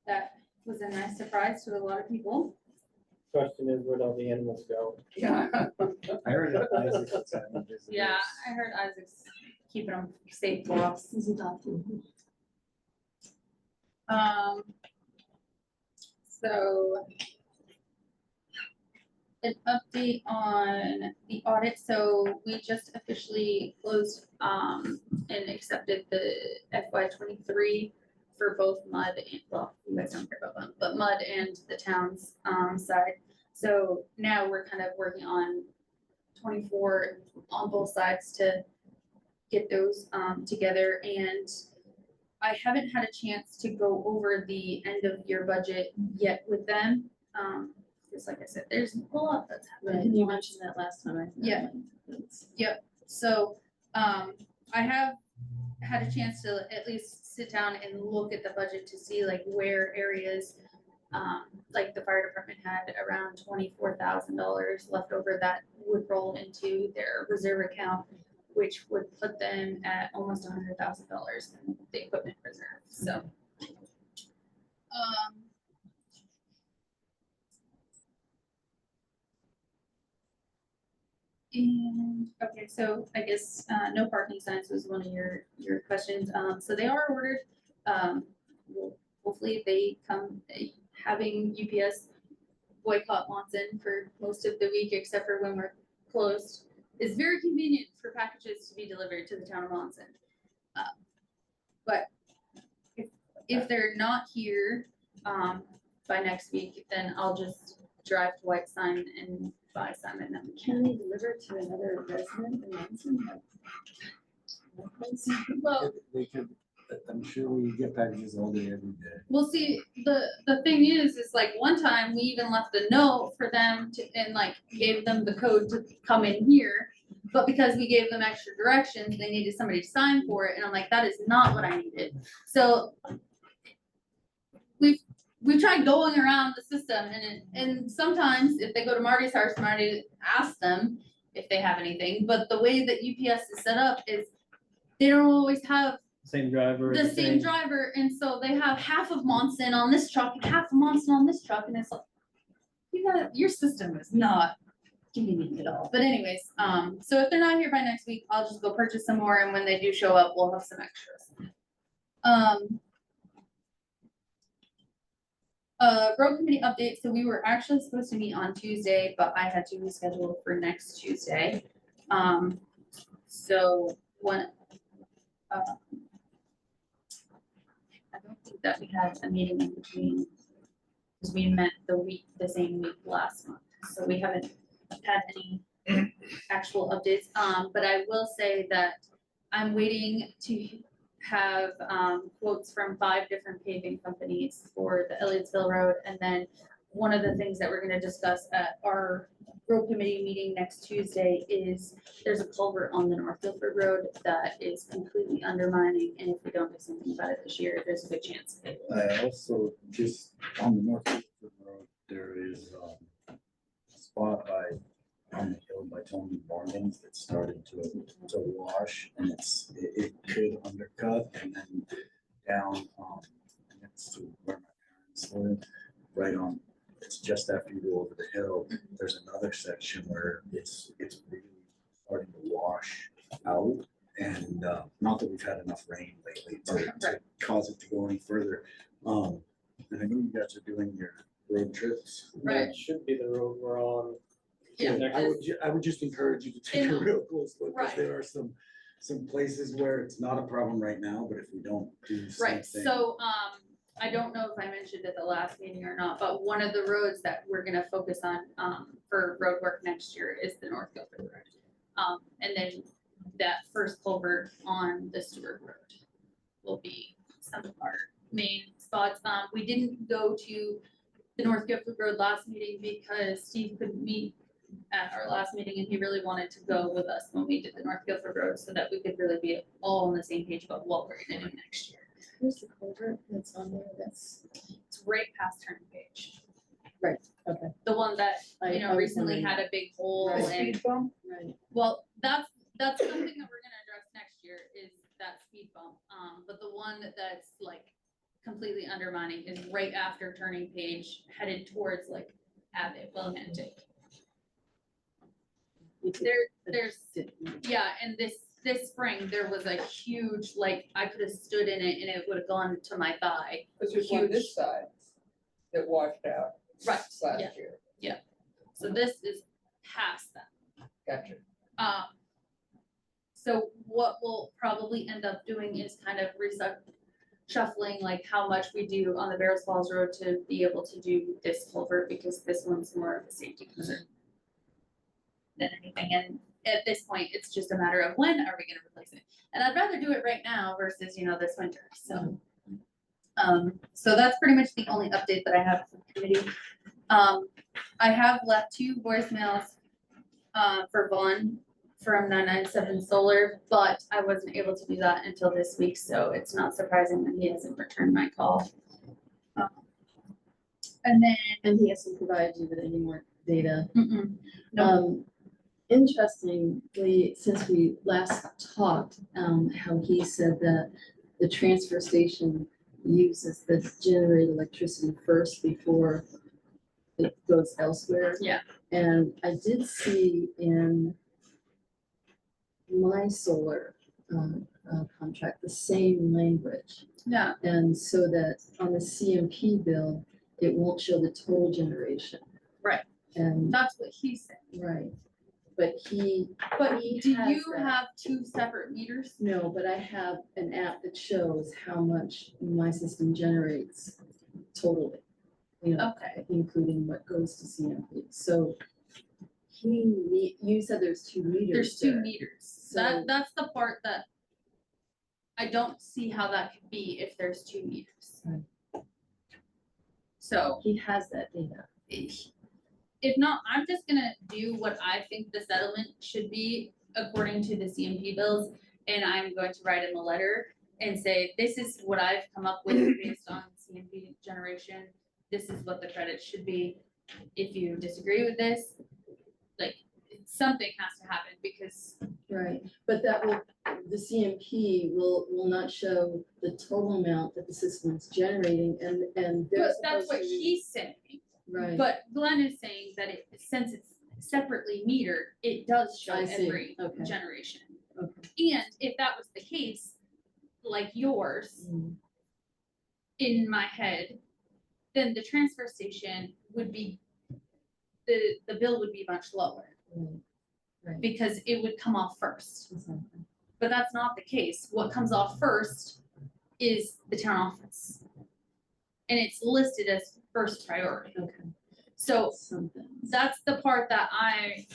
Speaker 2: that was a nice surprise to a lot of people.
Speaker 6: Question is, where'd all the animals go?
Speaker 5: I heard that Isaac's having visitors.
Speaker 2: Yeah, I heard Isaac's keeping them safe for us.
Speaker 4: He's adopted.
Speaker 2: So an update on the audit. So we just officially closed, and accepted the FY 23 for both MUD and, well, you guys don't care about them, but MUD and the town's, side. So now we're kind of working on 24 on both sides to get those, together. And I haven't had a chance to go over the end of year budget yet with them. Because like I said, there's a lot that's
Speaker 4: Right,
Speaker 2: happening.
Speaker 4: and you mentioned that last time, I think.
Speaker 2: Yeah. So, I have had a chance to at least sit down and look at the budget to see like where areas, like the fire department had around $24,000 left over that would roll into their reserve account, which would put them at almost $100,000 in the equipment reserve, so. And, okay, so I guess, no parking signs was one of your questions, so they are ordered. Well, hopefully they come, having UPS boycott Monson for most of the week, except for when we're closed, is very convenient for packages to be delivered to the town of Monson. But if they're not here, by next week, then I'll just drive to White Sign and buy some, and then we can.
Speaker 4: Can they deliver to another resident in Monson?
Speaker 2: Well,
Speaker 5: They could, I'm sure we get packages all day, every day.
Speaker 2: well, see, the thing is like one time we even left a note for them to, and like gave them the code to come in here. But because we gave them extra directions, they needed somebody to sign for it, and I'm like, that is not what I needed. So we've tried going around the system, and sometimes if they go to Marty's house, Marty asks them if they have anything, but the way that UPS is set up is they don't always have
Speaker 6: Same driver.
Speaker 2: the same driver, and so they have half of Monson on this truck and half of Monson on this truck, and it's like, your system is not convenient at all. But anyways, so if they're not here by next week, I'll just go purchase some more, and when they do show up, we'll have some extras. Road committee update, so we were actually supposed to meet on Tuesday, but I had to reschedule for next Tuesday. So when, I don't think that we had a meeting in between, because we met the same week last month, so we haven't had any actual updates, but I will say that I'm waiting to have, quotes from 5 different paving companies for the Elliotsville Road, and then one of the things that we're gonna discuss at our road committee meeting next Tuesday is there's a culvert on the North Guilford Road that is completely undermining, and if we don't do something about it this year, there's a good chance.
Speaker 5: I also, just on the North Guilford Road, there is a spot on the hill by Tony Barnes that started to wash, and it could undercut, and then down, next to where my parents live, right on, it's just after you go over the hill, there's another section where it's really starting to wash out, and not that we've had enough rain lately to cause it to go any further. And I know you guys are doing your road trips.
Speaker 2: Right.
Speaker 6: That should be the road we're on.
Speaker 2: Yeah.
Speaker 5: I would just encourage you to take a real close look, because
Speaker 2: Right.
Speaker 5: there are some places where it's not a problem right now, but if we don't do something.
Speaker 2: Right, so, I don't know if I mentioned at the last meeting or not, but one of the roads that we're gonna focus on, for road work next year is the North Guilford Road. And then that first culvert on the Stewart Road will be some of our main spots. We didn't go to the North Guilford Road last meeting because Steve couldn't meet at our last meeting, and he really wanted to go with us when we did the North Guilford Road, so that we could really be all on the same page about what we're gonna do next year.
Speaker 4: Where's the culvert that's on there? That's,
Speaker 2: It's right past Turning Page.
Speaker 4: okay,
Speaker 2: The one that,
Speaker 4: I was
Speaker 2: recently
Speaker 4: wondering.
Speaker 2: had a big hole,
Speaker 4: Right.
Speaker 2: and,
Speaker 4: right.
Speaker 2: well, that's something that we're gonna address next year, is that speed bump. But the one that's like completely undermining is right after Turning Page, headed towards like Abbott, Willimantic. There's, yeah, and this this spring, there was a huge, like, I could have stood in it and it would have gone to my thigh.
Speaker 3: Cause there's one this side that washed out
Speaker 2: Right,
Speaker 3: last
Speaker 2: yeah.
Speaker 3: year.
Speaker 2: So this is past that.
Speaker 3: Gotcha.
Speaker 2: So what we'll probably end up doing is kind of shuffling like how much we do on the Barrows Falls Road to be able to do this culvert, because this one's more of a safety concern than anything. And at this point, it's just a matter of when are we gonna replace it? And I'd rather do it right now versus, this winter, so. So that's pretty much the only update that I have for the committee. I have left 2 voicemails, for Vaughn from 997 Solar, but I wasn't able to do that until this week, so it's not surprising that he hasn't returned my call. And then,
Speaker 4: And he hasn't provided you with any more data.
Speaker 2: no,
Speaker 4: Interestingly, since we last talked, how he said that the transfer station uses the generated electricity first before it goes elsewhere.
Speaker 2: Yeah.
Speaker 4: And I did see in my solar contract, the same language.
Speaker 2: yeah,
Speaker 4: And so that on the CMP bill, it won't show the total generation.
Speaker 2: Right.
Speaker 4: And,
Speaker 2: that's what he said.
Speaker 4: right, but
Speaker 2: But
Speaker 4: he
Speaker 2: do
Speaker 4: has
Speaker 2: you
Speaker 4: that.
Speaker 2: have 2 separate meters?
Speaker 4: No, but I have an app that shows how much my system generates totally.
Speaker 2: Okay,
Speaker 4: Including what goes to CMP. So you said there's 2 meters.
Speaker 2: there's 2
Speaker 4: there.
Speaker 2: meters.
Speaker 4: So-
Speaker 2: That's the part that I don't see how that could be if there's 2 meters.
Speaker 4: Right.
Speaker 2: So
Speaker 4: He has that data.
Speaker 2: if not, I'm just gonna do what I think the settlement should be according to the CMP bills. And I'm going to write in the letter and say, this is what I've come up with based on CMP generation. This is what the credit should be. If you disagree with this, like, something has to happen because,
Speaker 4: Right, but the CMP will not show the total amount that the system is generating and they're
Speaker 2: but that's
Speaker 4: supposed
Speaker 2: what
Speaker 4: to.
Speaker 2: he's saying.
Speaker 4: Right.
Speaker 2: But Glenn is saying that since it's separately metered, it does show
Speaker 4: I see.
Speaker 2: every
Speaker 4: Okay.
Speaker 2: generation.
Speaker 4: Okay.
Speaker 2: And if that was the case, like yours,
Speaker 4: Mm.
Speaker 2: in my head, then the transfer station would be, the bill would be much lower
Speaker 4: Right.
Speaker 2: because it would come off first.
Speaker 4: Exactly.
Speaker 2: But that's not the case. What comes off first is the town office. And it's listed as first priority.
Speaker 4: Okay.
Speaker 2: So
Speaker 4: Something.
Speaker 2: that's the part that I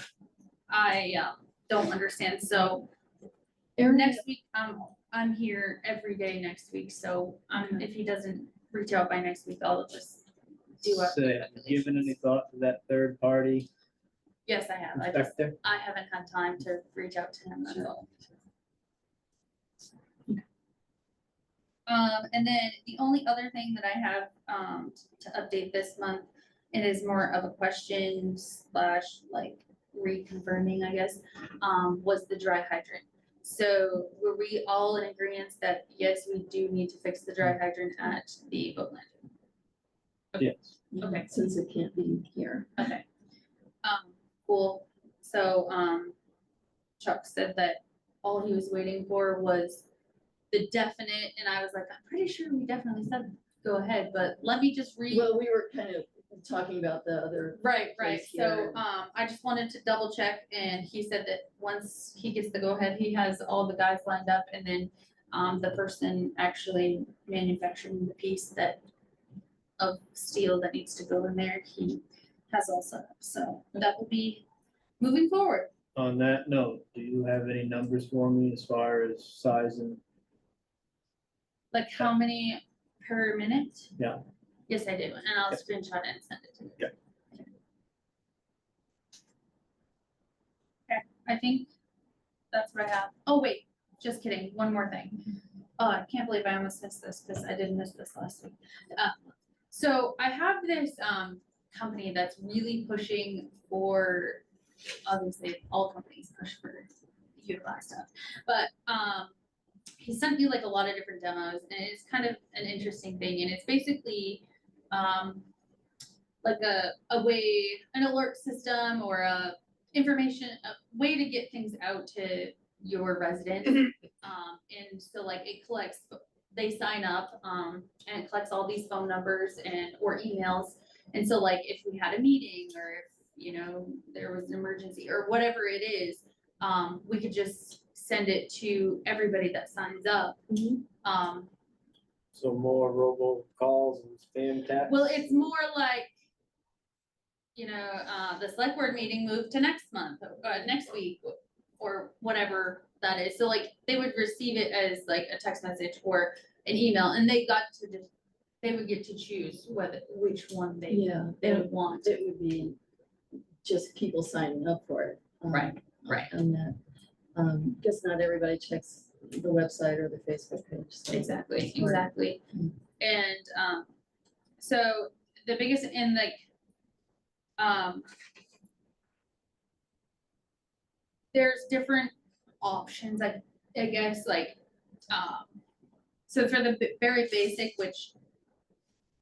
Speaker 2: don't understand. So next week, I'm here every day next week, so if he doesn't reach out by next week, I'll just do a.
Speaker 6: Say, have you given any thought to that third party
Speaker 2: Yes, I have.
Speaker 6: inspector?
Speaker 2: I haven't had time to reach out to him, that's all. And then the only other thing that I have, to update this month, it is more of a question slash like reconfirming, I guess, was the dry hydrant. So were we all in agreement that yes, we do need to fix the dry hydrant at the boat landing?
Speaker 6: Yes.
Speaker 2: Okay.
Speaker 4: Since it can't be here.
Speaker 2: Okay. Cool. So, Chuck said that all he was waiting for was the definite, and I was like, I'm pretty sure we definitely said go ahead, but let me just read.
Speaker 4: Well, we were kind of talking about the other.
Speaker 2: Right,
Speaker 4: place
Speaker 2: so,
Speaker 4: here.
Speaker 2: I just wanted to double check, and he said that once he gets the go ahead, he has all the guys lined up, and then, the person actually manufacturing the piece of steel that needs to go in there, he has all set up, so that will be moving forward.
Speaker 6: On that note, do you have any numbers for me as far as size and?
Speaker 2: Like how many per minute?
Speaker 6: Yeah.
Speaker 2: Yes, I do, and I'll screenshot it and send it to you.
Speaker 6: Yeah.
Speaker 2: Okay, I think that's what I have. Oh, wait, just kidding, one more thing. Oh, I can't believe I almost missed this, because I did miss this last week. So I have this, company that's really pushing for, obviously, all companies push for utilize stuff, but, he sent me like a lot of different demos, and it's kind of an interesting thing, and it's basically like a way, an alert system or a information, a way to get things out to your resident. And so like it collects, they sign up, and it collects all these phone numbers and, or emails. And so like if we had a meeting or if, you know, there was an emergency or whatever it is, we could just send it to everybody that signs up.
Speaker 6: So more robocalls and spam texts.
Speaker 2: Well, it's more like, you know, the select board meeting moved to next month, next week, or whatever that is. So like, they would receive it as like a text message or an email, and they got to just, they would get to choose which one they
Speaker 4: Yeah,
Speaker 2: would want.
Speaker 4: it would be just people signing up for it.
Speaker 2: Right, right.
Speaker 4: And that, guess not everybody checks the website or the Facebook page. So
Speaker 2: Exactly,
Speaker 4: it's hard.
Speaker 2: exactly. And, so the biggest, and like, there's different options, I guess, like, so for the very basic, which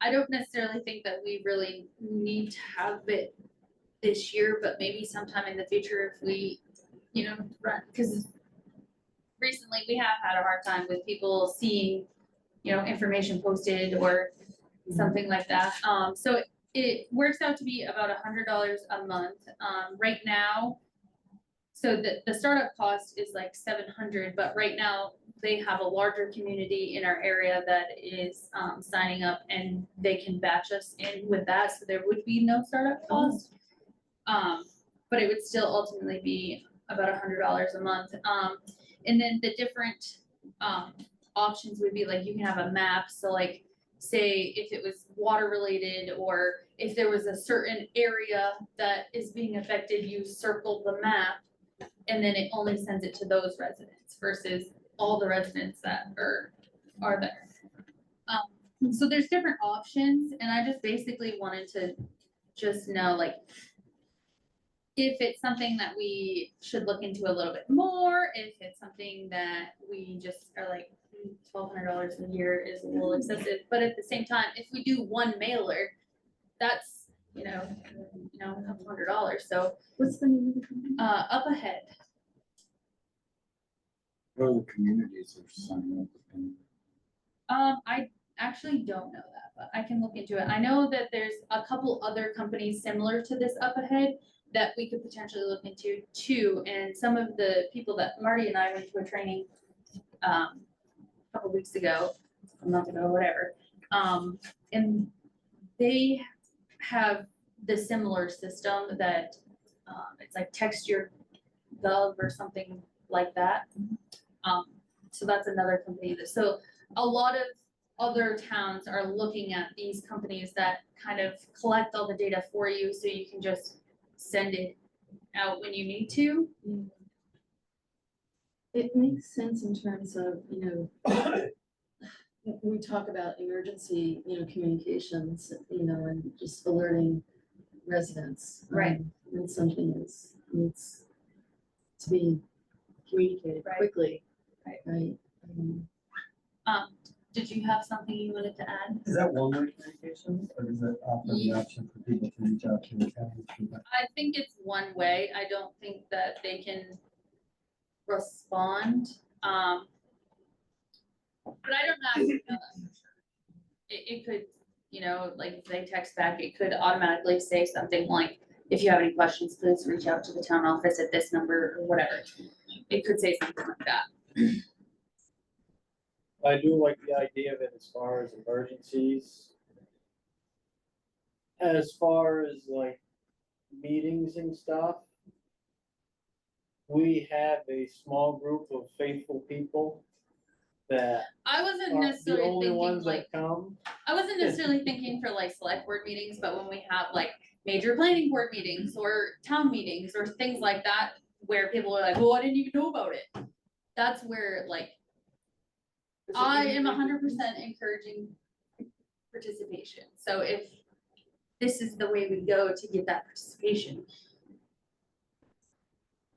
Speaker 2: I don't necessarily think that we really need to have it this year, but maybe sometime in the future if we, you know, run, because recently we have had a hard time with people seeing, you know, information posted or something like that. So it works out to be about $100 a month. Right now, so the startup cost is like 700, but right now they have a larger community in our area that is signing up, and they can batch us in with that, so there would be no startup cost. But it would still ultimately be about $100 a month. And then the different options would be like, you can have a map, so like, say if it was water related, or if there was a certain area that is being affected, you circle the map, and then it only sends it to those residents versus all the residents that are there. So there's different options, and I just basically wanted to just know, like, if it's something that we should look into a little bit more, if it's something that we just are like, $1,200 a year is a little excessive, but at the same time, if we do one mailer, that's, you know, a couple $100, so,
Speaker 4: What's the name of the company?
Speaker 2: up ahead.
Speaker 5: What other communities are signing up?
Speaker 2: I actually don't know that, but I can look into it. I know that there's a couple other companies similar to this up ahead that we could potentially look into too. And some of the people that Marty and I went to a training, a couple weeks ago, a month ago, whatever. And they have the similar system that, it's like text your gov or something like that. So that's another company that, so a lot of other towns are looking at these companies that kind of collect all the data for you, so you can just send it out when you need to.
Speaker 4: It makes sense in terms of, you know, we talk about emergency, you know, communications, you know, and just alerting residents.
Speaker 2: Right.
Speaker 4: When something needs to be communicated
Speaker 2: Right.
Speaker 4: quickly.
Speaker 2: Right.
Speaker 4: Right.
Speaker 2: Did you have something you wanted to add?
Speaker 11: Is that one-way communication, or does it offer the option for people to reach out to the county?
Speaker 2: I think it's one way. I don't think that they can respond. But I don't know. It could, you know, like if they text back, it could automatically say something like, if you have any questions, please reach out to the town office at this number or whatever. It could say something like that.
Speaker 6: I do like the idea of it as far as emergencies. As far as like meetings and stuff, we have a small group of faithful people that
Speaker 2: I wasn't
Speaker 6: are the
Speaker 2: necessarily
Speaker 6: only
Speaker 2: thinking
Speaker 6: ones
Speaker 2: like,
Speaker 6: that come.
Speaker 2: I wasn't necessarily thinking for like select board meetings, but when we have like major planning board meetings or town meetings or things like that, where people are like, well, I didn't even know about it. That's where like, I am 100% encouraging participation. So if this is the way we go to get that participation,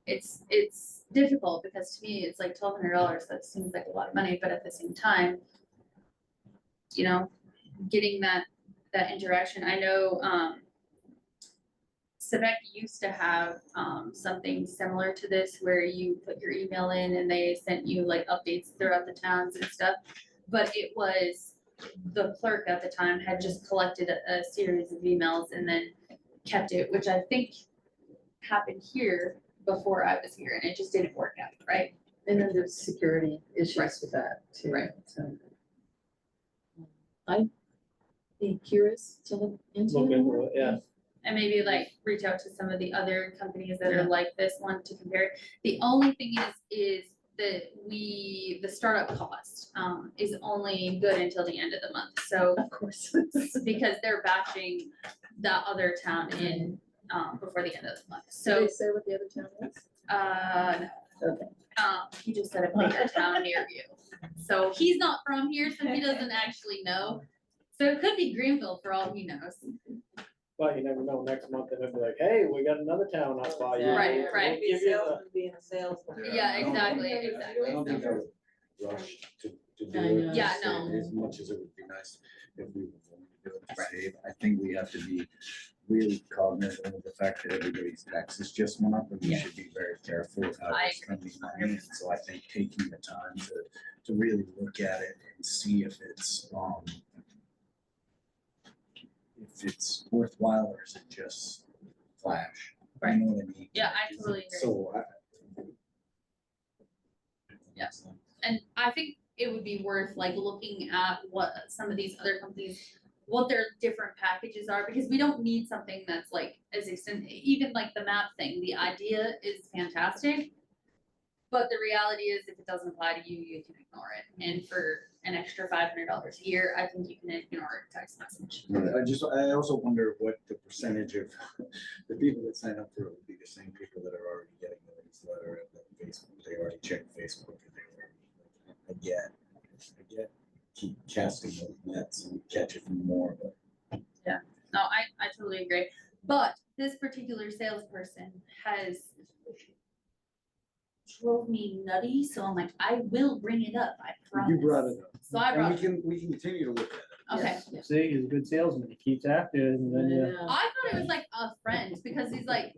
Speaker 2: it's difficult, because to me, it's like $1,200, that seems like a lot of money, but at the same time, you know, getting that interaction. I know, Quebec used to have something similar to this where you put your email in and they sent you like updates throughout the towns and stuff. But it was, the clerk at the time had just collected a series of emails and then kept it, which I think happened here before I was here and it just didn't work out, right?
Speaker 4: And then there's security issues
Speaker 2: Right.
Speaker 4: with that too.
Speaker 2: Right.
Speaker 4: So I'd be curious to look into
Speaker 6: Look
Speaker 4: it
Speaker 6: into
Speaker 4: more.
Speaker 6: it, yeah.
Speaker 2: And maybe like reach out to some of the other companies that
Speaker 4: Yeah.
Speaker 2: are like this one to compare. The only thing is that the startup cost is only good until the end of the month. So
Speaker 4: Of course.
Speaker 2: because they're batching that other town in before the end of the month.
Speaker 4: Did
Speaker 2: So
Speaker 4: they say what the other town is?
Speaker 2: no.
Speaker 4: Okay.
Speaker 2: He just said a bigger town near you. So he's not from here, so he doesn't actually know. So it could be Greenville for all he knows.
Speaker 6: But you never know, next month they'll be like, hey, we got another town up by you.
Speaker 2: Right,
Speaker 6: We'll
Speaker 2: right.
Speaker 6: give you the-
Speaker 7: Being a salesman.
Speaker 2: Yeah,
Speaker 5: I don't-
Speaker 2: exactly,
Speaker 5: I
Speaker 2: exactly.
Speaker 5: don't think I would rush to do
Speaker 4: I
Speaker 5: it.
Speaker 4: know.
Speaker 2: Yeah,
Speaker 5: as-
Speaker 2: no.
Speaker 5: As much as it would be nice if we were willing to do it to save. I think we have to be really cognizant of the fact that everybody's taxes just went up and we
Speaker 2: Yeah.
Speaker 5: should be very careful of how
Speaker 2: I
Speaker 5: we're spending money. And so I think taking the time to really look at it and see if it's worthwhile or is it just flash? You know what I mean?
Speaker 2: Yeah, I totally agree.
Speaker 5: So
Speaker 2: Yes. And I think it would be worth like looking at what some of these other companies, what their different packages are, because we don't need something that's like as extensive, even like the map thing, the idea is fantastic. But the reality is if it doesn't apply to you, you can ignore it. And for an extra $500 a year, I think you can ignore a text message.
Speaker 5: I also wonder what the percentage of the people that sign up for it would be the same people that are already getting the newsletter and the Facebook, they already checked Facebook and they were, again, keep casting those nets and catch it from more, but.
Speaker 2: No, I totally agree. But this particular salesperson has drove me nutty, so I'm like, I will bring it up, I promise.
Speaker 5: You brought it up.
Speaker 2: So I brought
Speaker 5: And we can continue to look at it.
Speaker 2: Okay.
Speaker 4: Yeah.
Speaker 6: See, he's a good salesman, he keeps after it and then, yeah.
Speaker 4: Yeah.
Speaker 2: I thought it was like a friend because he's like,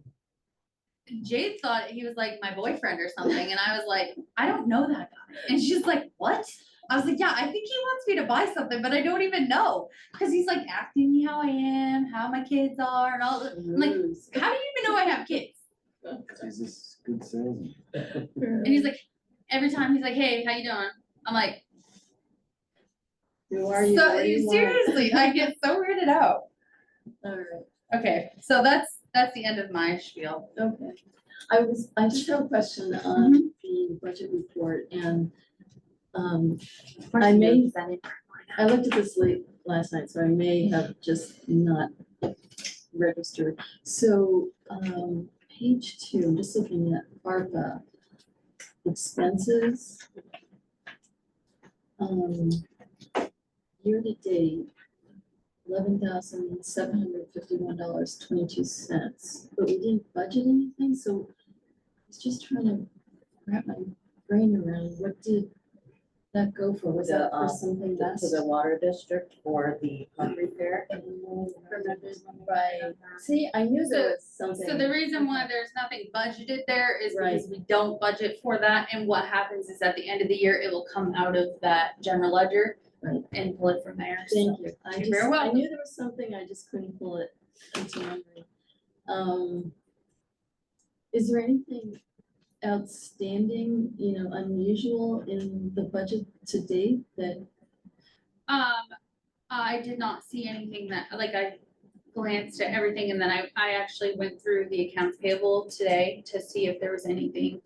Speaker 2: Jade thought he was like my boyfriend or something, and I was like, I don't know that guy. And she's like, what? I was like, yeah, I think he wants me to buy something, but I don't even know. Cause he's like asking me how I am, how my kids are, and all that. I'm like, how do you even know I have kids?
Speaker 5: He's this good salesman.
Speaker 2: And he's like, every time he's like, hey, how you doing? I'm like,
Speaker 4: Who are you?
Speaker 2: so
Speaker 4: What do you want?
Speaker 2: seriously, I get so weirded out.
Speaker 4: All right.
Speaker 2: Okay, so that's the end of my spiel.
Speaker 4: Okay. I just have a question on the budget report and, I looked at this late last night, so I may have just not registered. So, page 2, I'm just looking at ARPA expenses. Year to date, $11,751.22, but we didn't budget anything, so I was just trying to wrap my brain around, what did that go for? Was that for something
Speaker 1: To
Speaker 4: less?
Speaker 1: the water district for the pump repair.
Speaker 4: Right, see, I knew there was something.
Speaker 2: So the reason why there's nothing budgeted there is
Speaker 4: Right.
Speaker 2: because we don't budget for that, and what happens is at the end of the year, it will come out of that general ledger.
Speaker 4: Right.
Speaker 2: And pull it from there.
Speaker 4: Thank
Speaker 2: So
Speaker 4: you, I
Speaker 2: You're
Speaker 4: just,
Speaker 2: very
Speaker 4: I
Speaker 2: welcome.
Speaker 4: knew there was something, I just couldn't pull it into memory. Is there anything outstanding, unusual in the budget to date that?
Speaker 2: I did not see anything that, like, I glanced at everything and then I actually went through the accounts payable today to see if there was anything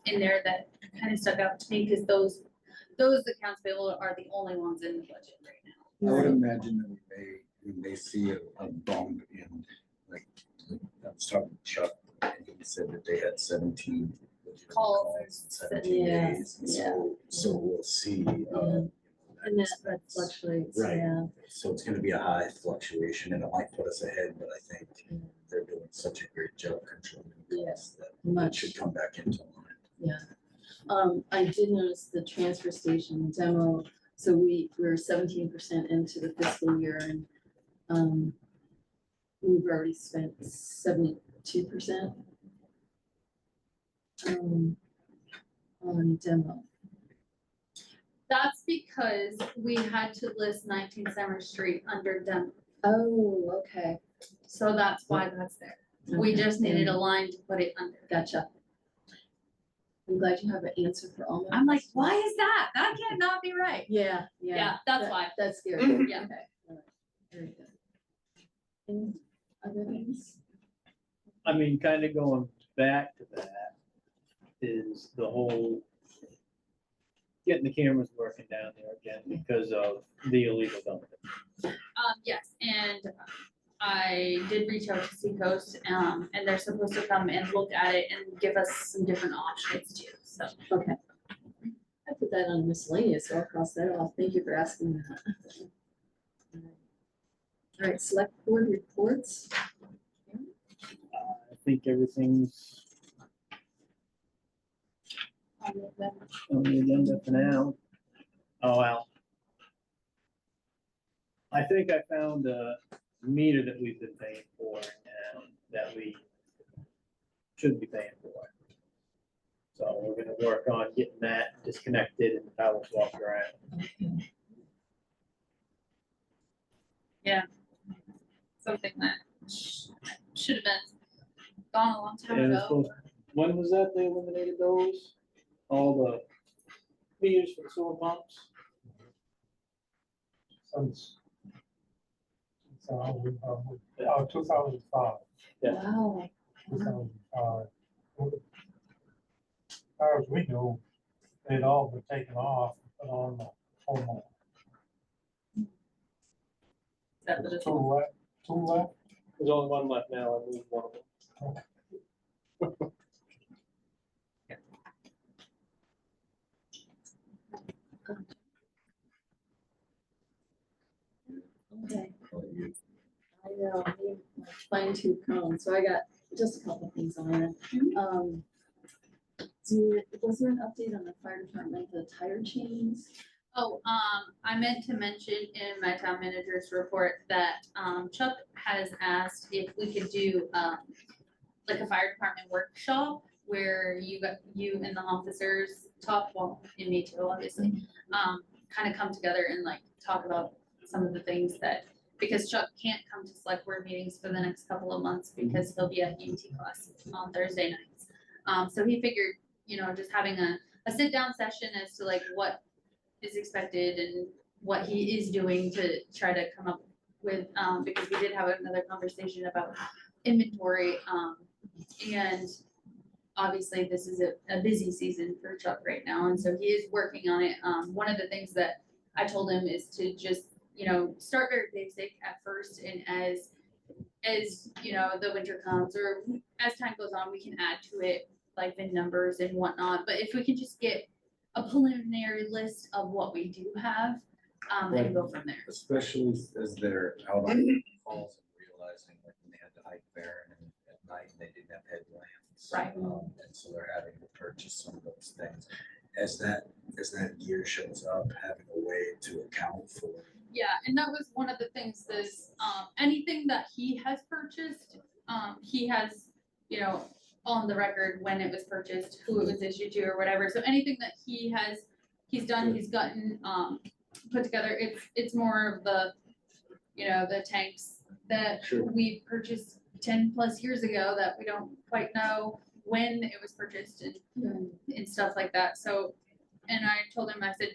Speaker 2: in there that kind of stuck out to me, because those accounts payable are the only ones in the budget right now.
Speaker 5: I would imagine that we may see a bump in, like, I was talking to Chuck, and he said that they had 17
Speaker 2: Calls.
Speaker 5: in 17
Speaker 4: Yeah,
Speaker 5: days. And so we'll see.
Speaker 4: And that fluctuates,
Speaker 5: Right.
Speaker 4: yeah.
Speaker 5: So it's gonna be a high fluctuation and it might put us ahead, but I think they're doing such a great job controlling costs that it
Speaker 4: Much.
Speaker 5: should come back into line.
Speaker 4: I did notice the transfer station demo, so we're 17% into the fiscal year and we've already spent 72%. On demo.
Speaker 2: That's because we had to list 19 Summer Street under demo,
Speaker 4: Oh, okay.
Speaker 2: so that's why that's there. We
Speaker 4: Okay.
Speaker 2: just needed a line to put it under.
Speaker 4: Gotcha. I'm glad you have an answer for all my
Speaker 2: I'm like,
Speaker 4: questions.
Speaker 2: why is that? That cannot be right.
Speaker 4: Yeah, yeah.
Speaker 2: Yeah, that's
Speaker 4: That-
Speaker 2: why.
Speaker 4: That's scary.
Speaker 2: Yeah.
Speaker 4: Okay, all right, very good. Any other things?
Speaker 6: I mean, kind of going back to that is the whole getting the cameras working down there again because of the illegal dumping.
Speaker 2: Yes, and I did reach out to Seacoast, and they're supposed to come and look at it and give us some different options too, so.
Speaker 4: Okay. I put that on miscellaneous, so I'll cross that off. Thank you for asking that. All right, select board reports.
Speaker 6: I think everything's on the agenda for now. Oh, well. I think I found a meter that we've been paying for now that we should be paying for. So we're gonna work on getting that disconnected and power swapped around.
Speaker 2: Something that should have been gone a long time
Speaker 6: And it's
Speaker 2: ago.
Speaker 6: supposed- when was that they eliminated those? All the meters for the sewer pumps?
Speaker 10: Since 2005,
Speaker 6: Yeah.
Speaker 4: Wow.
Speaker 10: 2005. As far as we know, they'd all been taken off, and put on the homeowner.
Speaker 2: That was
Speaker 10: Two left, two left.
Speaker 6: There's only one left now, I moved one of them.
Speaker 4: Okay. I know, fine tooth comb, so I got just a couple things on it. Was there an update on the fire department, the tire chains?
Speaker 2: Oh, I meant to mention in my town manager's report that, Chuck has asked if we could do, like a fire department workshop where you and the officers talk, well, and me too, obviously, kind of come together and like talk about some of the things that, because Chuck can't come to select board meetings for the next couple of months because he'll be at EMT class on Thursday nights. So he figured, just having a sit down session as to like what is expected and what he is doing to try to come up with, because we did have another conversation about inventory, and obviously this is a busy season for Chuck right now, and so he is working on it. One of the things that I told him is to just, start very basic at first, and as the winter comes or as time goes on, we can add to it like VIN numbers and whatnot, but if we can just get a preliminary list of what we do have, and go from there.
Speaker 12: Especially as they're out on the falls and realizing like when they had to hike there and at night they didn't have headlamps.
Speaker 2: Right.
Speaker 12: And so they're having to purchase some of those things. As that gear shows up, having a way to account for.
Speaker 2: Yeah, and that was one of the things is, anything that he has purchased, he has, on the record when it was purchased, who it was issued to or whatever. So anything that he's done, he's gotten, put together. It's more of the, the tanks that
Speaker 12: Sure.
Speaker 2: we purchased 10+ years ago that we don't quite know when it was purchased and stuff like that. So, and I told him, I said,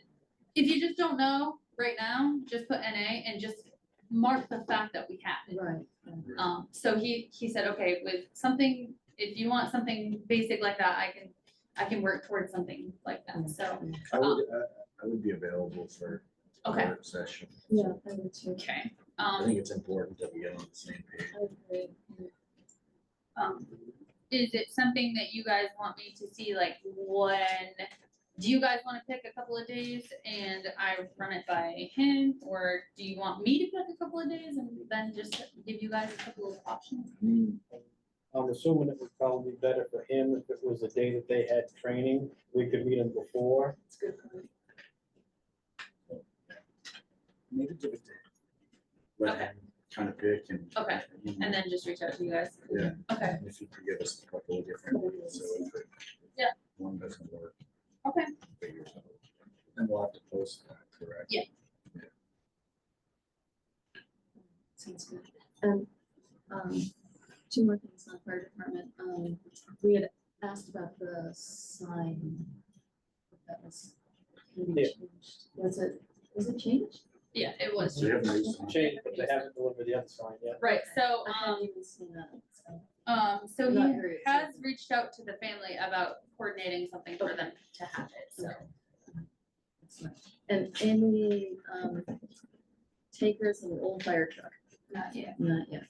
Speaker 2: if you just don't know right now, just put NA and just mark the fact that we have it.
Speaker 4: Right.
Speaker 2: So he said, okay, with something, if you want something basic like that, I can work towards something like that, so.
Speaker 12: I would be available for a
Speaker 2: Okay.
Speaker 12: work session.
Speaker 4: Yeah, I would too.
Speaker 2: Okay,
Speaker 12: I think it's important that we get on the same page.
Speaker 4: I agree.
Speaker 2: is it something that you guys want me to see, like, do you guys wanna pick a couple of days and I run it by him, or do you want me to pick a couple of days and then just give you guys a couple of options?
Speaker 6: I'm assuming it would probably be better for him if it was the day that they had training, we could meet him before.
Speaker 4: It's a good point.
Speaker 12: Maybe give it to him. Let
Speaker 2: Okay.
Speaker 12: him
Speaker 5: kind of pick and.
Speaker 2: Okay.
Speaker 5: you know,
Speaker 2: And then just reach out to you guys.
Speaker 5: Yeah.
Speaker 2: Okay,
Speaker 5: If you could give us a couple of different, so if it.
Speaker 2: Yeah.
Speaker 5: One doesn't work.
Speaker 2: okay.
Speaker 5: Figure it out. Then we'll have to post that, correct?
Speaker 2: Yeah.
Speaker 4: Sounds good. And, two more things on fire department. We had asked about the sign. That was gonna be
Speaker 6: Yeah.
Speaker 4: changed. Was it changed?
Speaker 2: Yeah, it was.
Speaker 5: We have no sign.
Speaker 6: Change, but they haven't delivered the other sign yet.
Speaker 2: Right, so,
Speaker 4: I haven't even seen that, so.
Speaker 2: so
Speaker 4: Not
Speaker 2: he
Speaker 4: very
Speaker 2: has
Speaker 4: exciting.
Speaker 2: reached out to the family about coordinating something for them to have it, so.
Speaker 4: That's nice. And any, takers of an old fire truck?
Speaker 2: Not yet.
Speaker 4: Not yet.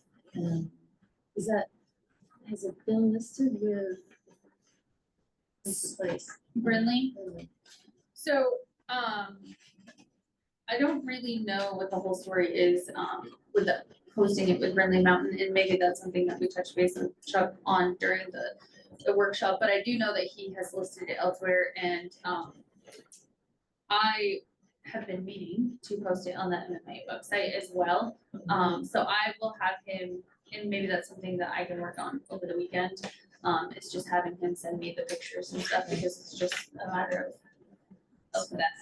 Speaker 4: Has it been listed with? What's the place?
Speaker 2: Brinley, so, I don't really know what the whole story is, with the posting it with Brinley Mountain, and maybe that's something that we touched base with Chuck on during the workshop, but I do know that he has listed it elsewhere, and, I have been meaning to post it on the MMA website as well. So I will have him, and maybe that's something that I can work on over the weekend. It's just having him send me the pictures and stuff, because it's just a matter of that.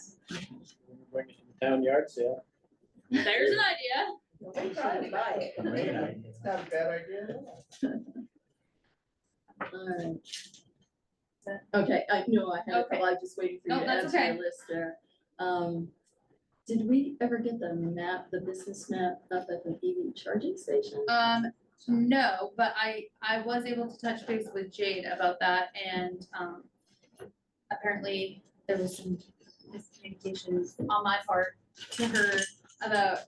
Speaker 6: Bring it to the town yard sale.
Speaker 2: There's an idea.
Speaker 1: Don't try to buy it.
Speaker 3: It's not a bad idea.
Speaker 4: Alright. Okay, I know I had a couple, I'm just waiting for
Speaker 2: No,
Speaker 4: you to
Speaker 2: that's
Speaker 4: add to your
Speaker 2: okay.
Speaker 4: list there. Did we ever get the map, the business map up at the EV charging station?
Speaker 2: No, but I was able to touch base with Jade about that, and, apparently there was some miscommunications on my part to her about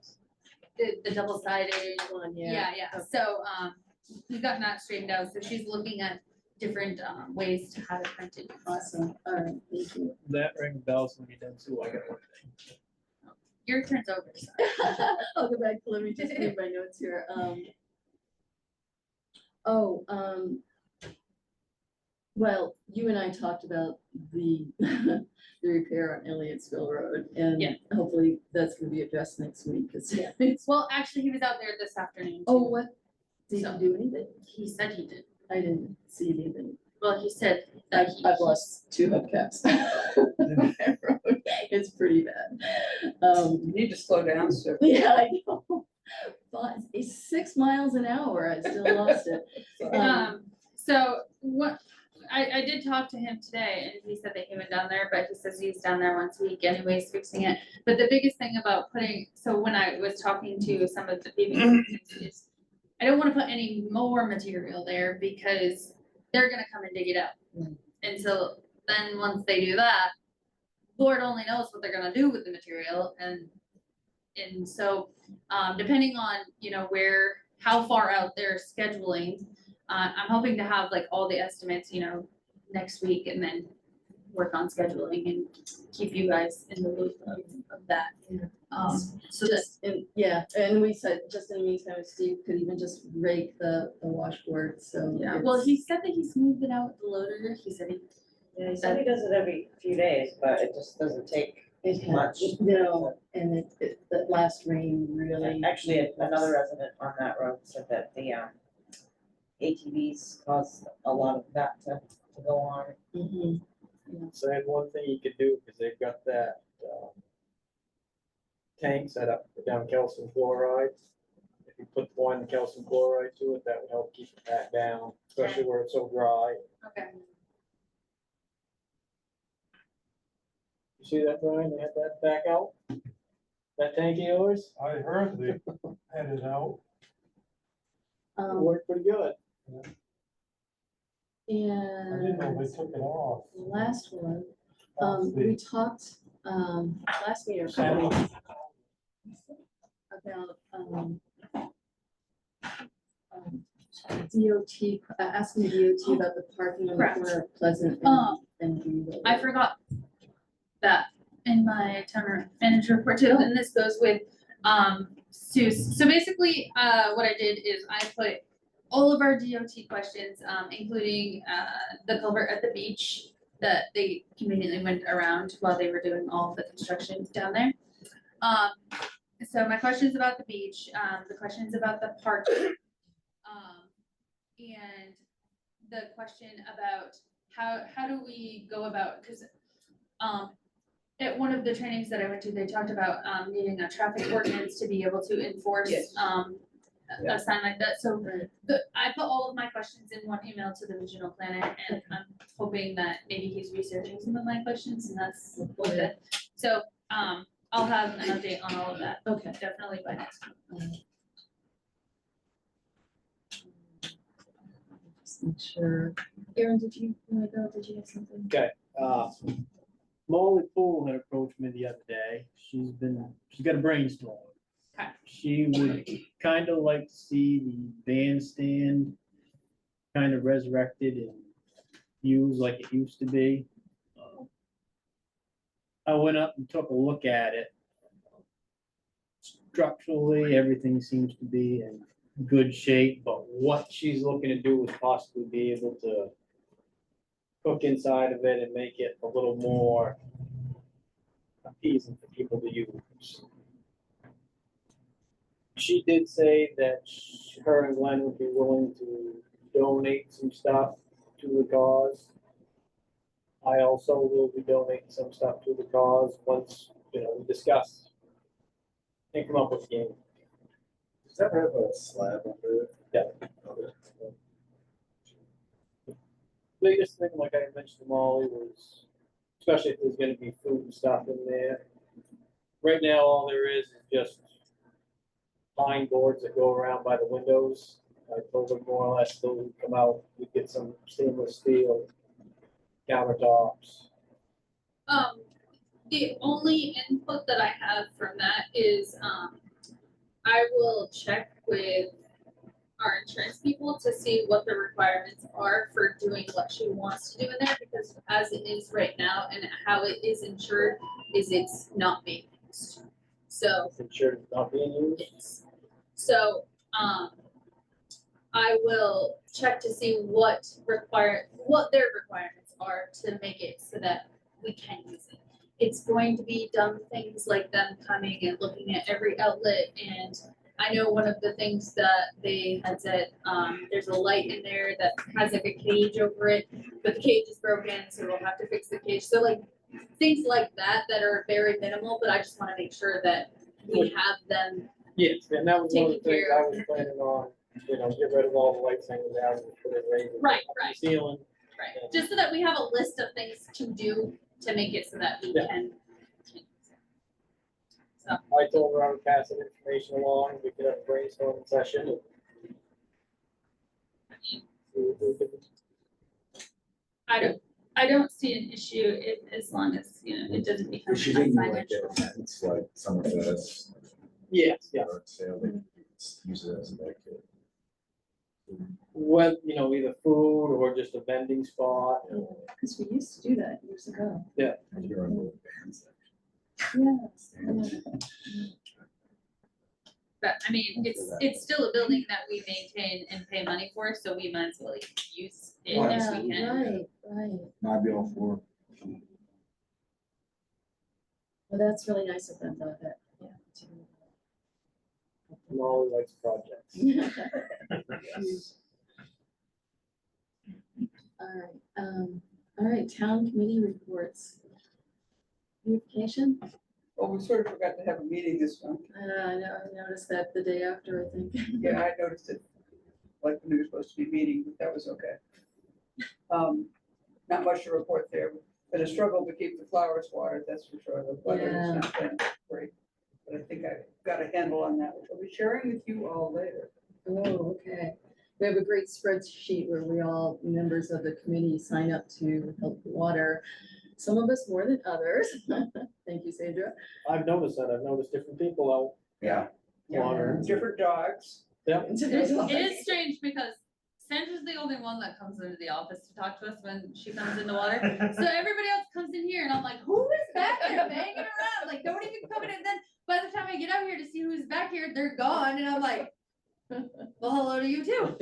Speaker 2: the double-sided.
Speaker 4: One,
Speaker 2: Yeah, so, we've gotten that straightened out, so she's looking at different, ways to have it printed.
Speaker 4: Awesome, alright, thank you.
Speaker 6: That ring bells when you're done too, I got one thing.
Speaker 2: Your turn's over, so.
Speaker 4: I'll go back, let me just read my notes here. Well, you and I talked about the, the repair on Elliotsville Road, and
Speaker 2: Yeah.
Speaker 4: hopefully that's gonna be addressed next week, cause
Speaker 2: Yeah.
Speaker 4: it's,
Speaker 2: Well, actually, he was out there this afternoon.
Speaker 4: oh,
Speaker 2: too.
Speaker 4: what? Did
Speaker 2: So-
Speaker 4: you do anything?
Speaker 2: He said he did.
Speaker 4: I didn't see anything.
Speaker 2: Well, he said that he.
Speaker 4: I've lost 2 hubcaps. on that road. It's pretty bad.
Speaker 3: You need to slow down, so.
Speaker 4: Yeah, I know. But it's 6 miles an hour, I still lost it.
Speaker 2: So what, I did talk to him today, and he said that he went down there, but he says he's down there once a week anyways fixing it. But the biggest thing about so when I was talking to some of the paving companies is, I don't wanna put any more material there, because they're gonna come and dig it up. And so then once they do that, Lord only knows what they're gonna do with the material, and so, depending on, how far out they're scheduling, I'm hoping to have like all the estimates, next week, and then work on scheduling and keep you guys in the loop of that. So that,
Speaker 4: And we said, just in the meantime, if Steve could even just rake the washboard, so.
Speaker 2: yeah, well, he said that he smoothed it out with the loader, he said he.
Speaker 7: Yeah, he said he does it every few days, but it just doesn't take
Speaker 4: It had,
Speaker 7: much.
Speaker 4: no, and that last rain really.
Speaker 7: Actually, another resident on that road said that the ATVs caused a lot of that to go on.
Speaker 4: Mhm.
Speaker 6: So I had one thing you could do, because they've got that, tank set up down calcium chloride. If you put one calcium chloride to it, that would help keep it back down, especially where it's so dry.
Speaker 2: Okay.
Speaker 6: You see that, Brian? They had that back out? That tank of yours?
Speaker 10: I heard they had it out.
Speaker 6: It worked pretty good.
Speaker 10: I didn't know
Speaker 4: And
Speaker 10: they took it off.
Speaker 4: the last one,
Speaker 10: Off
Speaker 4: we
Speaker 10: the
Speaker 4: talked, last meeting,
Speaker 10: Santa-
Speaker 4: about, DOT, asking the DOT about the parking on the
Speaker 2: Correct.
Speaker 4: corner of Pleasant
Speaker 2: Um,
Speaker 4: and Greenville.
Speaker 2: I forgot that in my town manager report too, and this goes with, Sue's. So basically, what I did is I put all of our DOT questions, including, the culvert at the beach that they conveniently went around while they were doing all the construction down there. so my question's about the beach, the question's about the park. And the question about how do we go about, cause, at one of the trainings that I went to, they talked about, needing a traffic ordinance to be able to enforce,
Speaker 3: Yes.
Speaker 2: a sign like that, so I put all of my questions in one email to the regional planner, and I'm hoping that maybe he's researching some of my questions, and that's good. So, I'll have an update on all of that,
Speaker 4: Okay.
Speaker 2: definitely by next week.
Speaker 4: Just make sure. Aaron, did you want to go? Did you have something?
Speaker 6: Okay, Molly Poole had approached me the other day. She's got a brainstorm.
Speaker 2: Okay.
Speaker 6: She would kind of like to see the bandstand kind of resurrected and used like it used to be. I went up and took a look at it. Structurally, everything seems to be in good shape, but what she's looking to do is possibly be able to cook inside of it and make it a little more appeasing for people to use. She did say that her and Glenn would be willing to donate some stuff to the cause. I also will be donating some stuff to the cause once, we discuss and come up with a game.
Speaker 12: Does that have a slab under it?
Speaker 6: Yeah.
Speaker 12: Okay.
Speaker 6: Biggest thing, like I mentioned to Molly, was especially if there's gonna be food and stuff in there. Right now, all there is just pine boards that go around by the windows. I told them more or less those would come out, we get some stainless steel countertops.
Speaker 2: The only input that I have from that is, I will check with our insurance people to see what the requirements are for doing what she wants to do in there, because as it is right now and how it is insured, is it's not being used. So,
Speaker 6: Insurance not being used.
Speaker 2: yes. So, I will check to see what their requirements are to make it so that we can use it. It's going to be dumb things like them coming and looking at every outlet, and I know one of the things that they had said, there's a light in there that has like a cage over it, but the cage is broken, so we'll have to fix the cage. So like things like that are very minimal, but I just wanna make sure that we have them.
Speaker 6: Yes, and that was one of the
Speaker 2: Taking
Speaker 6: things
Speaker 2: care
Speaker 6: I was planning on, get rid of all the lights hanging down and put it right in
Speaker 2: Right,
Speaker 6: the
Speaker 2: right.
Speaker 6: ceiling.
Speaker 2: Right, just so that we have a list of things to do to make it so that we
Speaker 6: Yeah.
Speaker 2: can. So,
Speaker 6: I told her I would pass that information along, we could have a brainstorming session. And see what we can-
Speaker 2: I don't see an issue as long as, it doesn't become a
Speaker 12: She didn't like
Speaker 2: financial.
Speaker 12: that, it's like some of us.
Speaker 6: Yes, yeah.
Speaker 12: Sale, they use it as a backyard.
Speaker 6: With, either food or just a vending spot.
Speaker 4: Because we used to do that years ago.
Speaker 12: And you're on the bands.
Speaker 4: Yes.
Speaker 2: But I mean, it's still a building that we maintain and pay money for, so we might as well use it if we can.
Speaker 4: Right.
Speaker 5: I'd be all for
Speaker 4: Well, that's really nice of them, though, that,
Speaker 6: Molly likes projects.
Speaker 4: yeah. All right, town committee reports. Beautification?
Speaker 3: Well, we sort of forgot to have a meeting this month.
Speaker 4: I know, I noticed that the day after, I think.
Speaker 3: Yeah, I noticed it, like when we were supposed to be meeting, but that was okay. Not much to report there. Been a struggle to keep the flowers watered, that's for sure. The weather has not been great. But I think I've got a handle on that, which I'll be sharing with you all later.
Speaker 4: Oh, okay. We have a great spreadsheet where we all, members of the committee, sign up to help water. Some of us more than others. Thank you, Sandra.
Speaker 6: I've noticed that, I've noticed different people out watering.
Speaker 3: Different dogs.
Speaker 6: Yeah.
Speaker 2: It is strange because Sandra's the only one that comes into the office to talk to us when she comes into water. So everybody else comes in here and I'm like, who is back there banging around? Like, nobody can come in. And then by the time I get out here to see who's back here, they're gone. And I'm like, well, hello to you too.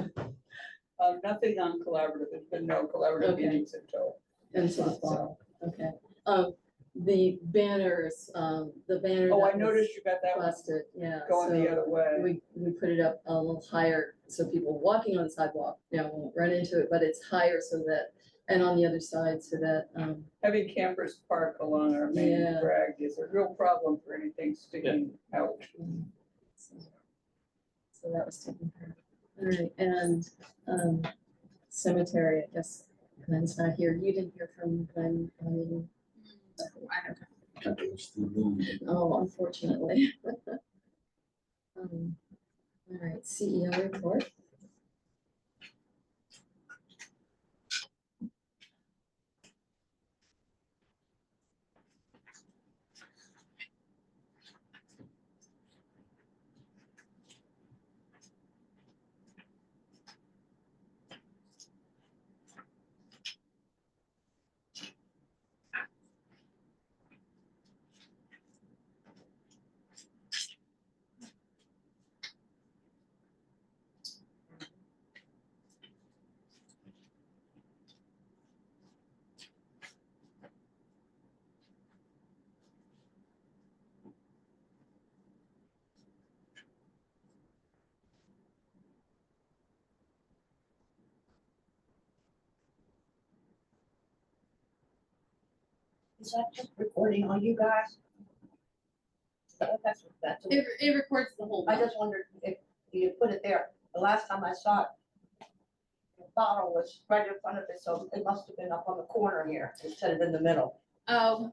Speaker 3: Nothing on collaborative. There's been no collaborative
Speaker 4: Okay.
Speaker 3: meetings until.
Speaker 4: Until the fall, okay. the banners, the banner.
Speaker 3: Oh, I
Speaker 4: that was
Speaker 3: noticed you got that one
Speaker 4: busted, yeah.
Speaker 3: going the
Speaker 4: so
Speaker 3: other way.
Speaker 4: We put it up a little higher, so people walking on the sidewalk, won't run into it, but it's higher so that, and on the other side, so that,
Speaker 3: Having campers park along our main
Speaker 4: Yeah.
Speaker 3: drag is a real problem for anything sticking out.
Speaker 4: so that was taken care of. All right, and, cemetery, I guess Glenn's not here. You didn't hear from Glenn,
Speaker 2: I don't
Speaker 4: oh, unfortunately. All right, CEO report.
Speaker 1: Is that just recording on you guys? That's.
Speaker 2: It records the whole.
Speaker 1: I
Speaker 2: one.
Speaker 1: just wondered if you put it there. The last time I saw it, the bottle was right in front of it, so it must have been up on the corner here instead of in the middle.
Speaker 2: Oh,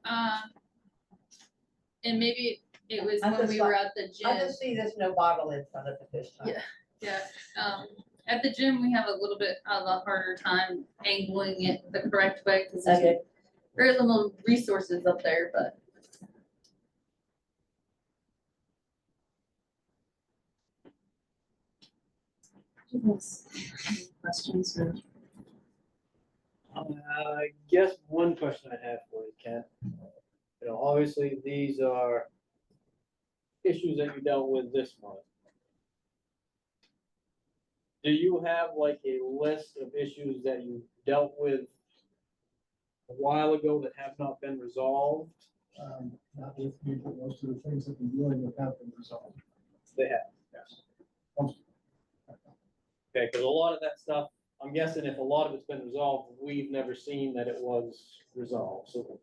Speaker 2: and maybe it was
Speaker 1: I
Speaker 2: when
Speaker 1: just
Speaker 2: we
Speaker 1: thought-
Speaker 2: were at the
Speaker 1: I
Speaker 2: gym.
Speaker 1: just see there's no bottle in front of it this time.
Speaker 2: Yeah. Yeah, at the gym, we have a little bit of a harder time angling it the correct way, because there's
Speaker 1: Okay.
Speaker 2: very little resources up there, but.
Speaker 4: Questions or?
Speaker 6: I guess one question I have for you, Ken. Obviously, these are issues that you dealt with this month. Do you have like a list of issues that you dealt with a while ago that have not been resolved?
Speaker 11: Not with me, but most of the things that we're dealing with have been resolved.
Speaker 6: They have.
Speaker 11: Yes. Most-
Speaker 6: Okay, because a lot of that stuff, I'm guessing if a lot of it's been resolved, we've never seen that it was resolved. So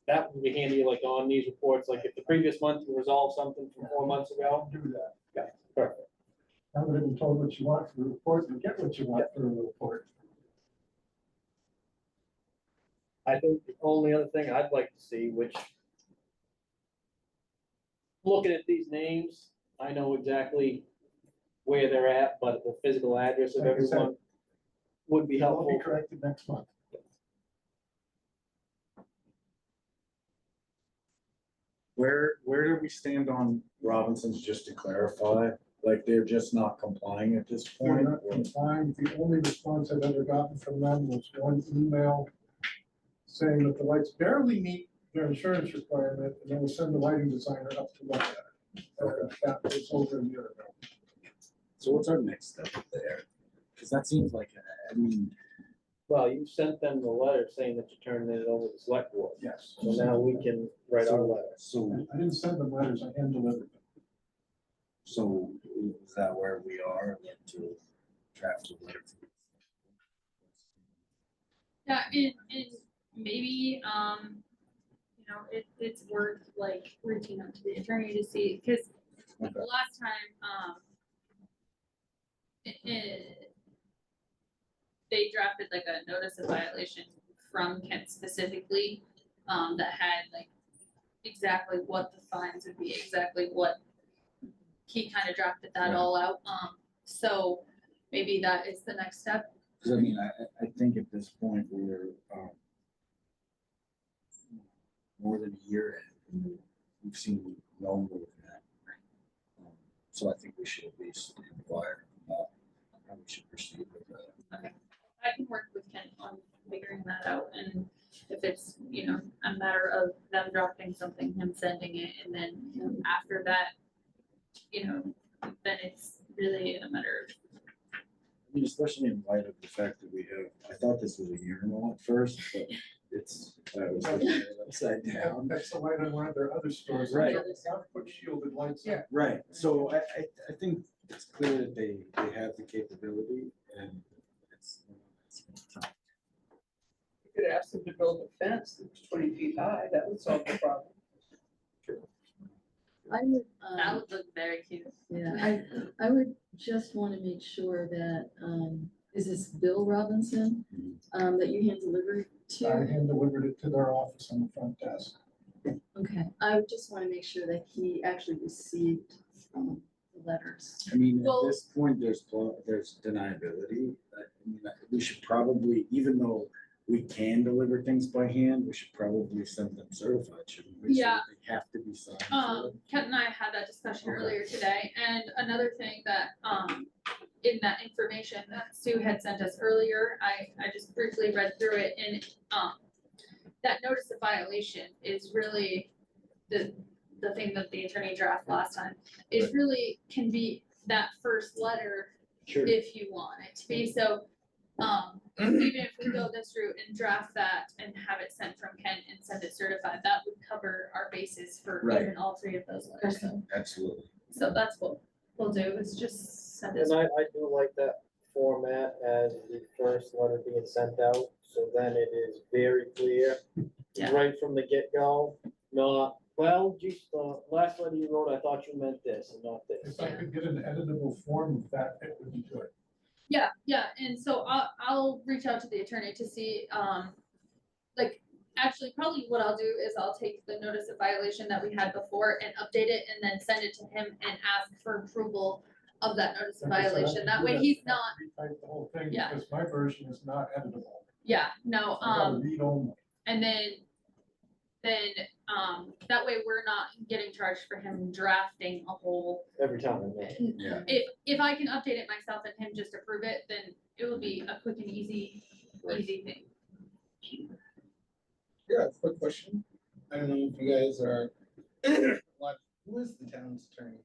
Speaker 6: that would be handy, like on these reports, like if the previous month you resolved something from 4 months ago.
Speaker 11: Do that.
Speaker 6: Okay, perfect.
Speaker 11: Now that I've been told what you want for the report, you get what you want for the report.
Speaker 6: I think the only other thing I'd like to see, which, looking at these names, I know exactly where they're at, but the physical address of
Speaker 11: Like I said,
Speaker 6: everyone would be
Speaker 11: It'll
Speaker 6: helpful.
Speaker 11: be corrected next month.
Speaker 5: Where do we stand on Robinsons, just to clarify? Like, they're just not complying at this
Speaker 11: They're
Speaker 5: point?
Speaker 11: not complying. The only response I've ever gotten from them was one email saying that the lights barely meet their insurance requirement, and then we'll send the lighting designer up to look at it. That was over a year ago.
Speaker 5: So what's our next step there? Because that seems like, I mean,
Speaker 6: Well, you sent them the letter saying that you turned it over to the select board.
Speaker 11: Yes.
Speaker 6: So now we can write our letter.
Speaker 5: so,
Speaker 11: I didn't send them letters, I hand delivered them.
Speaker 5: so is that where we are, then to draft a letter?
Speaker 2: Yeah, and maybe, it's worth like reaching out to the attorney to see, because the
Speaker 5: Okay.
Speaker 2: last time, they drafted like a notice of violation from Kent specifically, that had like exactly what the fines would be, exactly what he kind of drafted that
Speaker 5: Right.
Speaker 2: all out, so maybe that is the next step.
Speaker 5: Because I mean, I think at this point, we're more than a year in, we've seen no movement. So I think we should at least inquire about how we should proceed with that.
Speaker 2: I can work with Kent on figuring that out, and if it's, a matter of them drafting something, him sending it, and then after that, then it's really a matter of.
Speaker 5: I mean, especially in light of the fact that we have, I thought this was a urinal at first, but it's I was looking at it upside down.
Speaker 11: That's the light on one of their other stores.
Speaker 5: Right.
Speaker 11: They have put shielded lights on.
Speaker 3: Yeah.
Speaker 5: Right, so I think it's clear that they have the capability and it's.
Speaker 3: You could ask them to build a fence that's 20 feet high, that would solve the problem.
Speaker 4: I would,
Speaker 2: That would look very cute.
Speaker 4: yeah, I would just want to make sure that, is this Bill Robinson, that you hand delivered
Speaker 11: I
Speaker 4: to?
Speaker 11: hand delivered it to their office on the front desk.
Speaker 4: Okay, I would just want to make sure that he actually received, the letters.
Speaker 5: I mean, at
Speaker 2: Well-
Speaker 5: this point, there's deniability. I mean, we should probably, even though we can deliver things by hand, we should probably send them certified, shouldn't we? So
Speaker 2: Yeah.
Speaker 5: They have to be signed.
Speaker 2: Kent and I had that discussion
Speaker 5: Okay.
Speaker 2: earlier today, and another thing that, in that information that Sue had sent us earlier, I just briefly read through it, and, that notice of violation is really the thing that the attorney drafted last time, is really can be that first letter
Speaker 6: Sure.
Speaker 2: if you want it to be, so, even if we go this route and draft that and have it sent from Kent and send it certified, that would cover our bases for
Speaker 5: Right.
Speaker 2: even all three of those letters, so.
Speaker 5: Absolutely.
Speaker 2: So that's what we'll do, is just send it.
Speaker 6: And I do like that format as the first letter being sent out, so then it is very clear.
Speaker 2: Yeah.
Speaker 6: Right from the get-go, not, well, geez, the last letter you wrote, I thought you meant this and not this.
Speaker 11: If I could get an editable form of that, it would be good.
Speaker 2: Yeah, and so I'll reach out to the attorney to see, like, actually, probably what I'll do is I'll take the notice of violation that we had before and update it and then send it to him and ask for approval of that notice of
Speaker 11: Like I said, I
Speaker 2: violation,
Speaker 11: can
Speaker 2: that
Speaker 11: do
Speaker 2: way
Speaker 11: that,
Speaker 2: he's
Speaker 11: have
Speaker 2: not,
Speaker 11: to retype the whole thing,
Speaker 2: Yeah.
Speaker 11: because my version is not editable.
Speaker 2: yeah, no,
Speaker 11: I gotta read only.
Speaker 2: and then, that way we're not getting charged for him drafting a whole.
Speaker 6: Every time, yeah.
Speaker 5: Yeah.
Speaker 2: If I can update it myself and him just approve it, then it will be a quick and easy thing.
Speaker 9: Yeah, quick question. I don't know if you guys are, who is the town's attorney?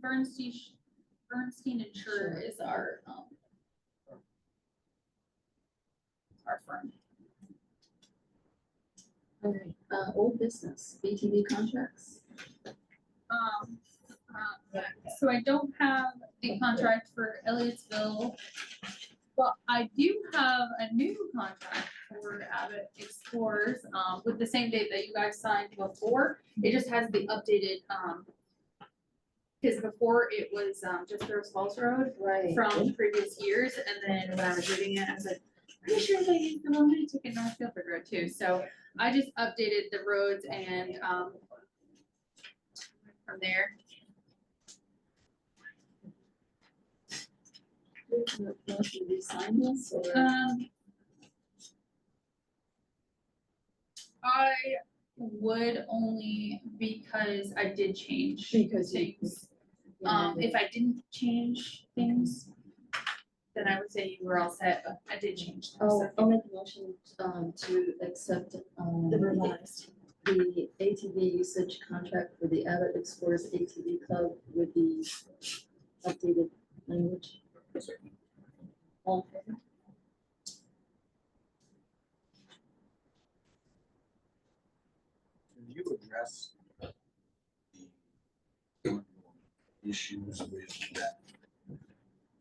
Speaker 2: Bernstein and Schur is our firm.
Speaker 4: All right, old business, BTV contracts.
Speaker 2: So I don't have the contract for Elliottsville, but I do have a new contract for Abbott Explorers, with the same date that you guys signed before. It just has the updated, because before it was, just Rose Falls Road
Speaker 4: Right.
Speaker 2: from previous years, and then when I was reading it, I was like, pretty sure they used the one we took in North Guilford Road too, so I just updated the roads and, from there.
Speaker 4: Should we sign this or?
Speaker 2: I would only because I did change
Speaker 4: Because you-
Speaker 2: things.
Speaker 4: Yeah,
Speaker 2: If I didn't change things, then I would say you were all set, but I did change things.
Speaker 4: I'll make a motion, to accept,
Speaker 2: The revised.
Speaker 4: the ATV usage contract for the Abbott Explorers ATV Club with the updated language. All in favor?
Speaker 5: Can you address the issues with that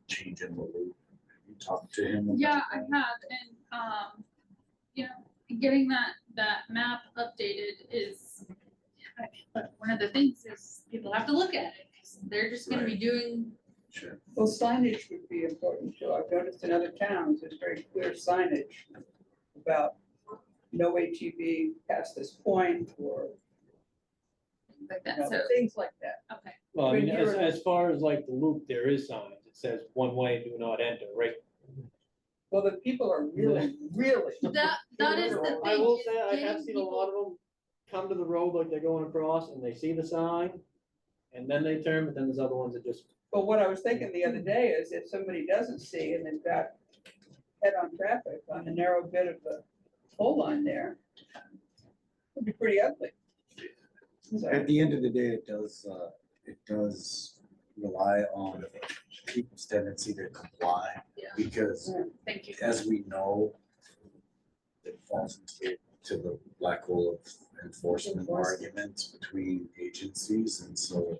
Speaker 5: change in the loop? Have you talked to him? about
Speaker 2: Yeah, I
Speaker 5: that?
Speaker 2: have, and, you know, getting that map updated is, but one of the things is people have to look at it, because they're just gonna be doing.
Speaker 5: Sure.
Speaker 3: Well, signage would be important too. I've noticed in other towns, there's very clear signage about no ATV past this point or,
Speaker 2: things like
Speaker 3: you
Speaker 2: that,
Speaker 3: know,
Speaker 2: so,
Speaker 3: things like that.
Speaker 2: okay,
Speaker 6: Well, I mean,
Speaker 3: When you're-
Speaker 6: as far as like the loop, there is signs. It says one way, do not enter, right?
Speaker 3: Well, the people are really, really.
Speaker 2: that is the thing.
Speaker 6: I will
Speaker 2: is
Speaker 6: say, I have
Speaker 2: getting
Speaker 6: seen a lot
Speaker 2: people-
Speaker 6: of them come to the road like they're going across and they see the sign. And then they turn, but then there's other ones that just,
Speaker 3: But what I was thinking the other day is if somebody doesn't see and they've got head-on traffic on a narrow bit of the pole line there, it'd be pretty ugly. So,
Speaker 5: At the end of the day, it does rely on people's tendency to comply.
Speaker 2: Yeah.
Speaker 5: Because
Speaker 2: Thank you.
Speaker 5: as we know, it falls into the black hole of enforcement
Speaker 4: Enforcement.
Speaker 5: arguments between agencies, and so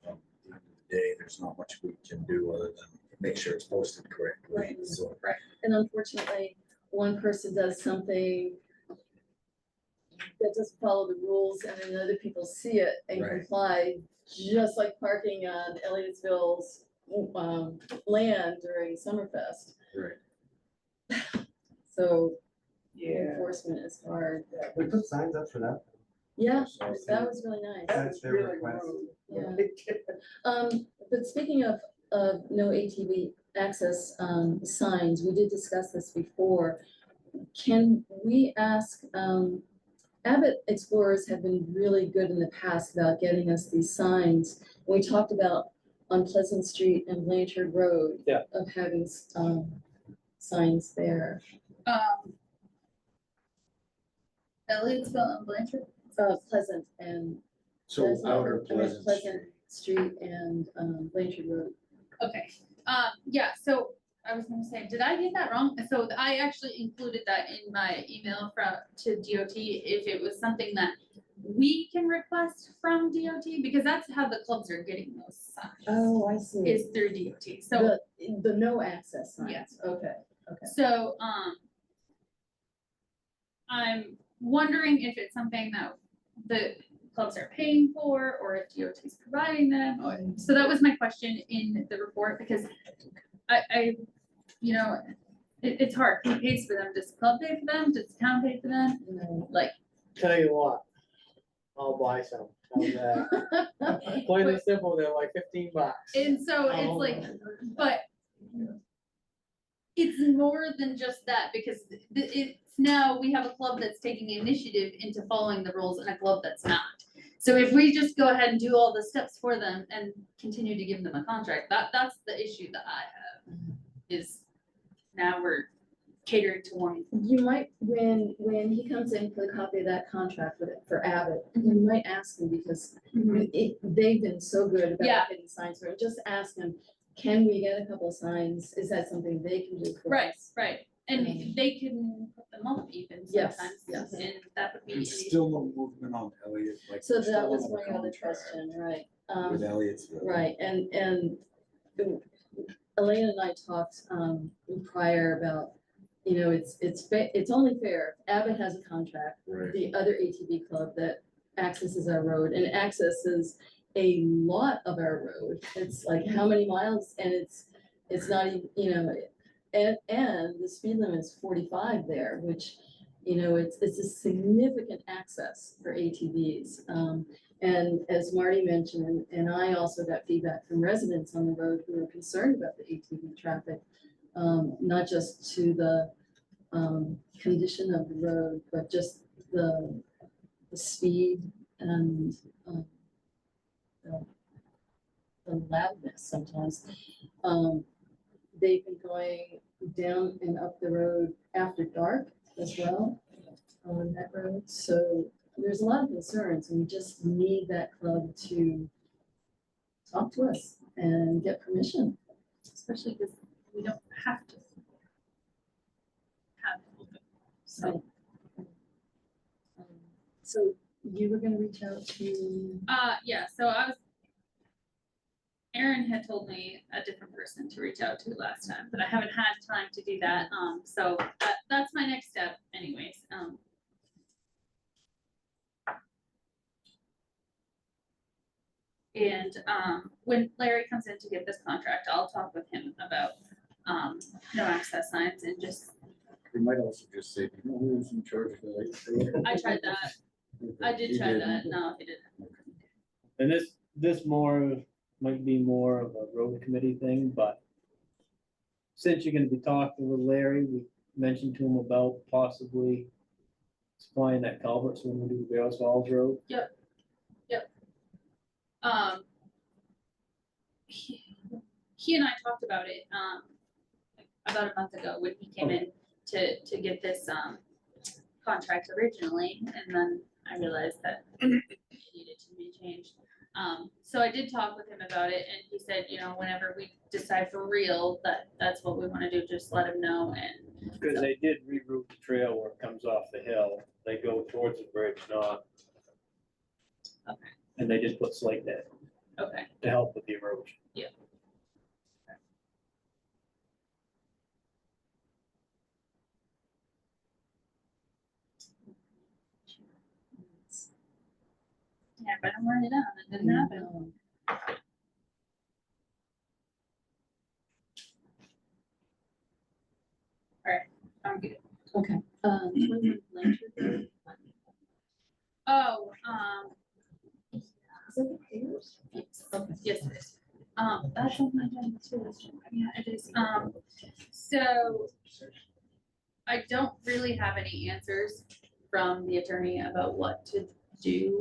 Speaker 5: at the end of the day, there's not much we can do other than make sure it's posted correctly,
Speaker 4: Right.
Speaker 5: so.
Speaker 4: And unfortunately, one person does something that doesn't follow the rules, and then other people see it and
Speaker 5: Right.
Speaker 4: comply, just like parking on Elliottsville's land during Summerfest.
Speaker 5: Right.
Speaker 4: So
Speaker 3: Yeah.
Speaker 4: enforcement is hard.
Speaker 12: We put signs up for that.
Speaker 4: Yeah,
Speaker 12: So
Speaker 4: that was really nice.
Speaker 12: That's their
Speaker 3: Really
Speaker 12: request.
Speaker 3: rude.
Speaker 4: Yeah. But speaking of no ATV access, signs, we did discuss this before. Can we ask, Abbott Explorers have been really good in the past about getting us these signs. We talked about on Pleasant Street and Blanchard Road.
Speaker 6: Yeah.
Speaker 4: Of having, signs there.
Speaker 2: Elliottsville and Blanchard.
Speaker 4: Pleasant and.
Speaker 5: So
Speaker 4: Pleasant-
Speaker 5: outer
Speaker 4: I meant
Speaker 5: Pleasant
Speaker 4: Pleasant
Speaker 5: Street.
Speaker 4: Street and, Blanchard Road.
Speaker 2: Okay, yeah, so I was gonna say, did I get that wrong? So I actually included that in my email to DOT, if it was something that we can request from DOT, because that's how the clubs are getting those signs.
Speaker 4: Oh, I see.
Speaker 2: Is through DOT, so,
Speaker 4: The no access signs.
Speaker 2: Yes.
Speaker 4: Okay.
Speaker 2: so, I'm wondering if it's something that the clubs are paying for, or if DOT is providing them. So that was my question in the report, because I, you know, it's hard. Who pays for them? Does the club pay for them? Does the town pay for them? Like,
Speaker 6: Tell you what, I'll buy some. How's that? Plain and simple, they're like $15.
Speaker 2: and so it's like, but it's more than just that, because it's now we have a club that's taking initiative into following the rules and a club that's not. So if we just go ahead and do all the steps for them and continue to give them a contract, that's the issue that I have, is now we're catering to one.
Speaker 4: You might, when he comes in for the copy of that contract for Abbott, you might ask him, because they've been so good
Speaker 2: Yeah.
Speaker 4: about getting signs for him. Just ask him, can we get a couple signs? Is that something they can do for
Speaker 2: Right,
Speaker 4: us?
Speaker 2: right, and they can put them up even
Speaker 4: Yes,
Speaker 2: sometimes,
Speaker 4: yes.
Speaker 2: and that would be.
Speaker 5: And still no movement on Elliott, like.
Speaker 4: So
Speaker 5: we're still
Speaker 4: that was
Speaker 5: on the
Speaker 4: my other
Speaker 5: contract
Speaker 4: question, right?
Speaker 5: With Elliott'sville.
Speaker 4: Right, and Elena and I talked prior about, you know, it's only fair. Abbott has a contract,
Speaker 5: Right.
Speaker 4: the other ATV club that accesses our road and accesses a lot of our road. It's like how many miles, and it's not even, you know, and the speed limit is 45 there, which, you know, it's a significant access for ATVs. And as Marty mentioned, and I also got feedback from residents on the road who were concerned about the ATV traffic, not just to the condition of the road, but just the speed and the loudness sometimes. They've been going down and up the road after dark as well on that road. So there's a lot of concerns, and we just need that club to talk to us and get permission.
Speaker 2: Especially because we don't have to have it open. So,
Speaker 4: So you were gonna reach out to,
Speaker 2: yeah, so Aaron had told me a different person to reach out to last time, but I haven't had time to do that, so that's my next step anyways, And when Larry comes in to get this contract, I'll talk with him about no access signs and just,
Speaker 5: We might also just say, you know, who's in charge of the light?
Speaker 2: I tried that. I did try that, no, he didn't.
Speaker 6: And this might be more of a road committee thing, but since you're gonna be talking with Larry, we mentioned to him about possibly supplying that culvert so when we do Vales Falls Road.
Speaker 2: He and I talked about it, about a month ago when he came in to get this, contract originally, and then I realized that it needed to be changed. So I did talk with him about it and he said, whenever we decide for real that that's what we wanna do, just let him know and.
Speaker 6: Because they did reroute the trail where it comes off the hill. They go towards the bridge, not.
Speaker 2: Okay.
Speaker 6: And they just put slate there
Speaker 2: Okay,
Speaker 6: to help with the erosion.
Speaker 2: yeah, but I'm writing it down, it didn't happen. I'm good.
Speaker 4: Okay, 21 Blanchard Road.
Speaker 2: Oh,
Speaker 4: Is that the Ayers?
Speaker 2: yes,
Speaker 4: Okay.
Speaker 2: yes, it is. That's on my agenda too, yeah, it is, so I don't really have any answers from the attorney about what to do,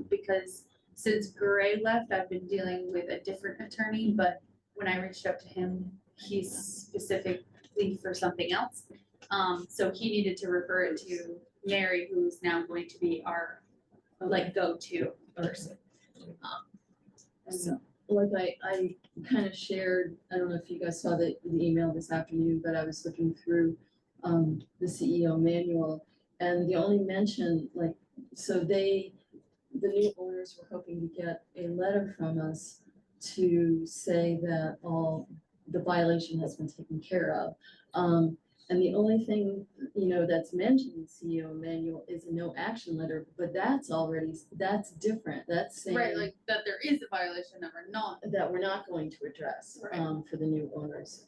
Speaker 2: because since Gray left, I've been dealing with a different attorney, but when I reached out to him, he's specifically for something else. So he needed to refer it to Mary, who's now going to be our, like, go-to person. So,
Speaker 4: Like I kind of shared, I don't know if you guys saw the email this afternoon, but I was looking through the CEO manual, and the only mention, like, so the new owners were hoping to get a letter from us to say that all the violation has been taken care of. And the only thing, that's mentioned in the CEO manual is a no action letter, but that's different. That's saying.
Speaker 2: right, like that there is a violation that we're not.
Speaker 4: That we're not going to address,
Speaker 2: Right.
Speaker 4: for the new owners.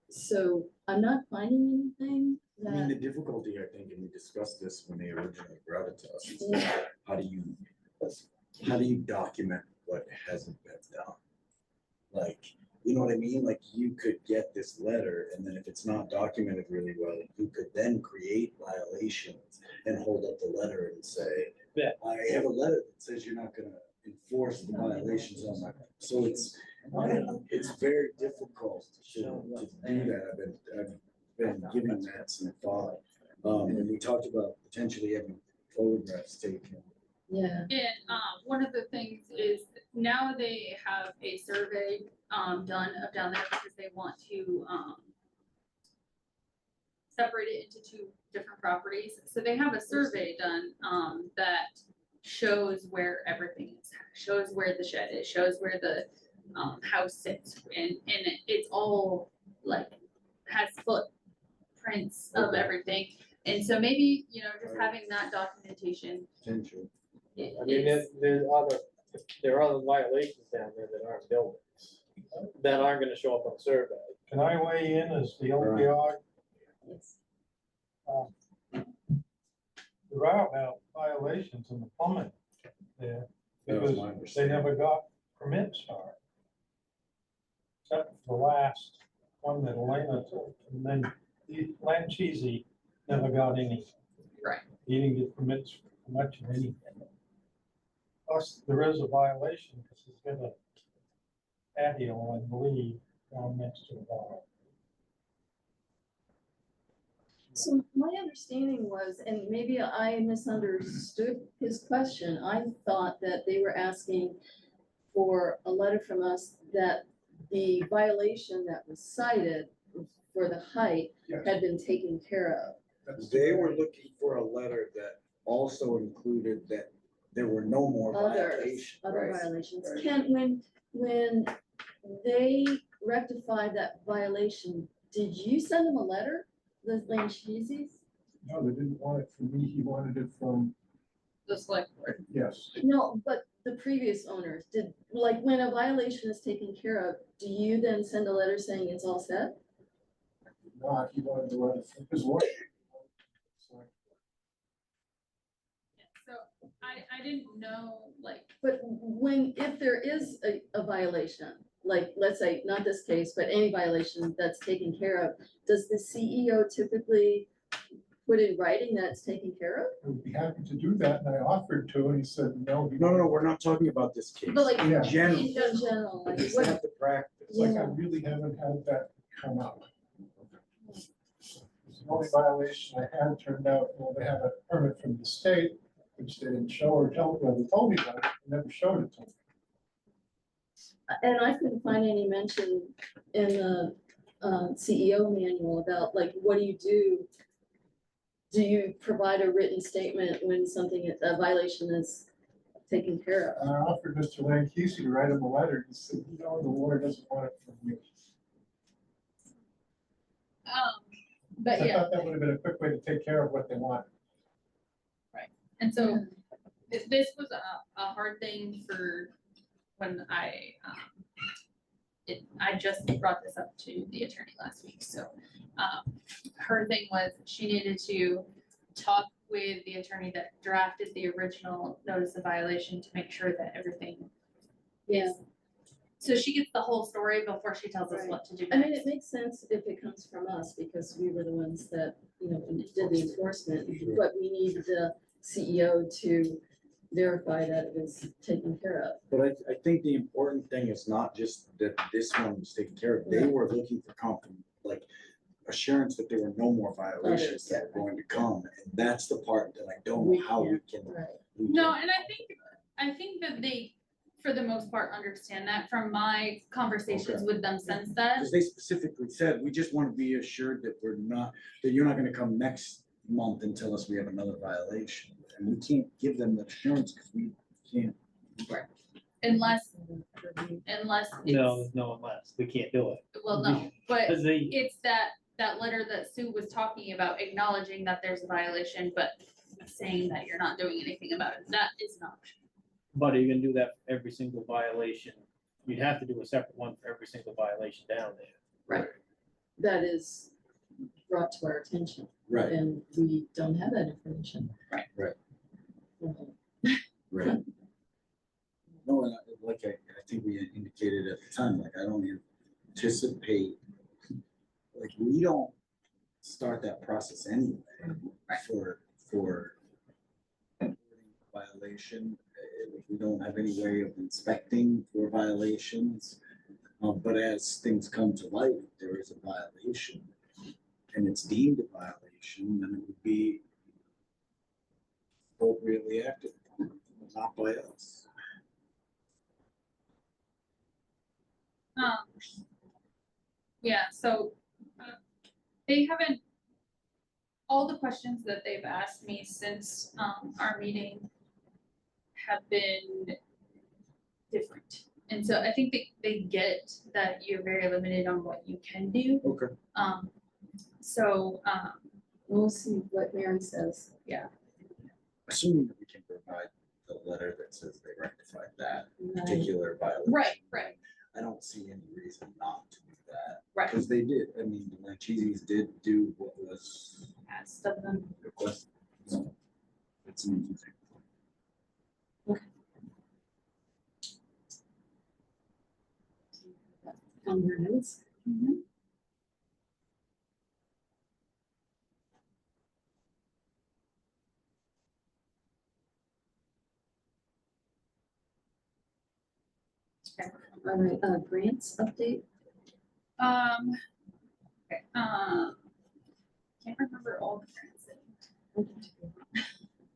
Speaker 4: So I'm not finding anything
Speaker 5: I mean,
Speaker 4: that,
Speaker 5: the difficulty, I think, and we discussed this when they originally brought it to us, is
Speaker 4: Yeah.
Speaker 5: how do you document what hasn't been done? Like, you know what I mean? Like, you could get this letter, and then if it's not documented really well, you could then create violations and hold up the letter and say,
Speaker 6: Yeah.
Speaker 5: I have a letter that says you're not gonna enforce the violations on my, so it's very difficult to do that. I've been giving that some thought. And we talked about potentially having photographs taken.
Speaker 4: yeah,
Speaker 2: And, one of the things is now they have a survey, done of down there because they want to, separate it into two different properties. So they have a survey done, that shows where everything is, shows where the shed is, shows where the, house sits. And it's all like, has footprints of
Speaker 5: Okay.
Speaker 2: everything. And so maybe, just having that documentation.
Speaker 5: Potential.
Speaker 6: I mean, there are other violations down there that aren't buildings, that aren't gonna show up on the survey.
Speaker 10: Can I weigh in as the LPR?
Speaker 4: it's,
Speaker 10: There are now violations in the plumbing there,
Speaker 5: That was
Speaker 10: because
Speaker 5: my
Speaker 10: they
Speaker 5: understanding.
Speaker 10: never got permits for it. Except for the last one that Elena took, and then the Lanchese never got any.
Speaker 2: Right.
Speaker 10: He didn't get permits for much of anything. Plus, there is a violation, because he's got a patio, I believe, down next to the bar.
Speaker 4: so my understanding was, and maybe I misunderstood his question, I thought that they were asking for a letter from us that the violation that was cited for the height
Speaker 11: Yes.
Speaker 4: had been taken care of.
Speaker 11: That's
Speaker 5: They were looking for a letter that also included that there were no more violations.
Speaker 4: Other
Speaker 5: right?
Speaker 4: violations.
Speaker 5: right.
Speaker 4: Ken, when they rectified that violation, did you send them a letter, the Lancheses?
Speaker 11: No, they didn't want it from me, he wanted it from,
Speaker 2: The select board.
Speaker 11: yes.
Speaker 4: No, but the previous owners, like, when a violation is taken care of, do you then send a letter saying it's all set?
Speaker 11: Not, he wanted the letter from his lawyer. So,
Speaker 2: So I didn't know, like,
Speaker 4: But if there is a violation, like, let's say, not this case, but any violation that's taken care of, does the CEO typically put in writing that it's taken care of?
Speaker 11: I would be happy to do that, and I offered to, and he said, no.
Speaker 5: No, we're not talking about this case.
Speaker 4: But like,
Speaker 11: Yeah.
Speaker 5: In general,
Speaker 4: in general, like,
Speaker 5: it's
Speaker 4: what,
Speaker 5: not the practice.
Speaker 11: It's like I
Speaker 4: Yeah.
Speaker 11: really haven't had that come up. The only violation I had turned out, they had a permit from the state, which they didn't show or tell, well, they told me about it, they never showed it to me.
Speaker 4: And I couldn't find any mention in the CEO manual about like, what do you do? Do you provide a written statement when something, a violation is taken care of?
Speaker 11: I offered Mr. Lankesi to write him a letter, he said, no, the lawyer doesn't want it from you.
Speaker 2: But
Speaker 11: I
Speaker 2: yeah,
Speaker 11: thought that would have been a quick way to take care of what they want.
Speaker 2: and so this was a hard thing for when I just brought this up to the attorney last week, so, her thing was she needed to talk with the attorney that drafted the original notice of violation to make sure that everything
Speaker 4: Yeah,
Speaker 2: is. So she gets the whole story before she tells us
Speaker 4: Right.
Speaker 2: what to do
Speaker 4: I mean,
Speaker 2: next.
Speaker 4: it makes sense if it comes from us because we were the ones that, you know, did the enforcement, but we need the CEO to verify that it was taken care of.
Speaker 5: But I think the important thing is not just that this one was taken care of, they were looking for like assurance that there were no more violations that were going to come, and that's the part that I don't know how we can.
Speaker 4: Right.
Speaker 2: No, and I think that they, for the most part, understand that from my conversations with them since then.
Speaker 5: Because they specifically said, we just want to be assured that that you're not gonna come next month and tell us we have another violation. And we can't give them the assurance because we can't.
Speaker 2: Unless
Speaker 6: No,
Speaker 2: it's,
Speaker 6: no, unless, we can't do it.
Speaker 2: well, no, but
Speaker 6: Cause they,
Speaker 2: it's that letter that Sue was talking about, acknowledging that there's a violation, but saying that you're not doing anything about it, that is an option.
Speaker 6: but are you gonna do that for every single violation? You'd have to do a separate one for every single violation down there.
Speaker 4: That is brought to our attention.
Speaker 5: Right.
Speaker 4: And we don't have that information.
Speaker 2: Right.
Speaker 5: Right.
Speaker 4: Mhm.
Speaker 5: Right. No, and like I think we had indicated at the time, like I don't anticipate, like we don't start that process anyway for violation. We don't have any way of inspecting for violations. But as things come to light, if there is a violation and it's deemed a violation, then it would be appropriately acted upon, not by us.
Speaker 2: Yeah, so they haven't, all the questions that they've asked me since our meeting have been different. And so I think they get that you're very limited on what you can do.
Speaker 5: Okay.
Speaker 2: So
Speaker 4: We'll see what Mary says.
Speaker 5: Assuming that we can provide the letter that says they rectified that particular violation.
Speaker 2: Right.
Speaker 5: I don't see any reason not to do that.
Speaker 2: Right.
Speaker 5: Because they did, I mean, the Lancheesies did do what was
Speaker 2: asked of them.
Speaker 5: requested. So it's an easy thing.
Speaker 4: On your notes. All right, grants update.
Speaker 2: Okay, can't remember all the grants.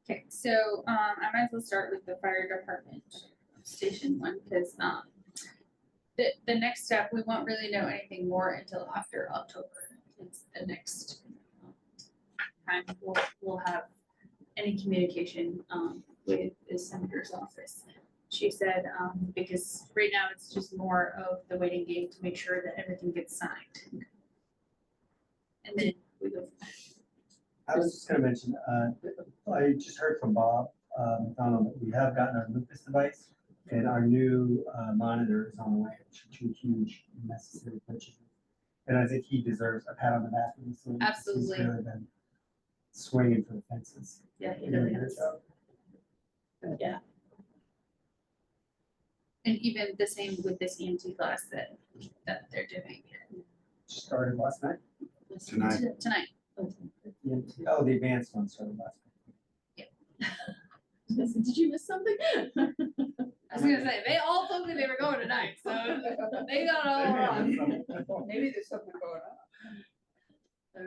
Speaker 2: Okay, so I might as well start with the fire department station one, because the next step, we won't really know anything more until after October. It's the next time we'll have any communication with the senator's office. She said, because right now it's just more of the waiting game to make sure that everything gets signed. And then we go.
Speaker 13: I was just gonna mention, I just heard from Bob McDonald that we have gotten our Lucas device and our new monitor is on the way, which are two huge necessary purchases. And I think he deserves a pat on the back.
Speaker 2: Absolutely.
Speaker 13: He's really been swinging for the fences.
Speaker 2: Yeah, he
Speaker 13: Doing a
Speaker 2: really
Speaker 13: great
Speaker 2: has.
Speaker 13: job.
Speaker 2: Yeah. And even the same with this EMT class that they're doing
Speaker 13: Started last night.
Speaker 5: Tonight.
Speaker 2: tonight.
Speaker 13: Oh, the advanced one started last
Speaker 4: Did you miss something?
Speaker 2: I was gonna say, they all told me they were going tonight, so they got it all wrong.
Speaker 3: Maybe there's something going on.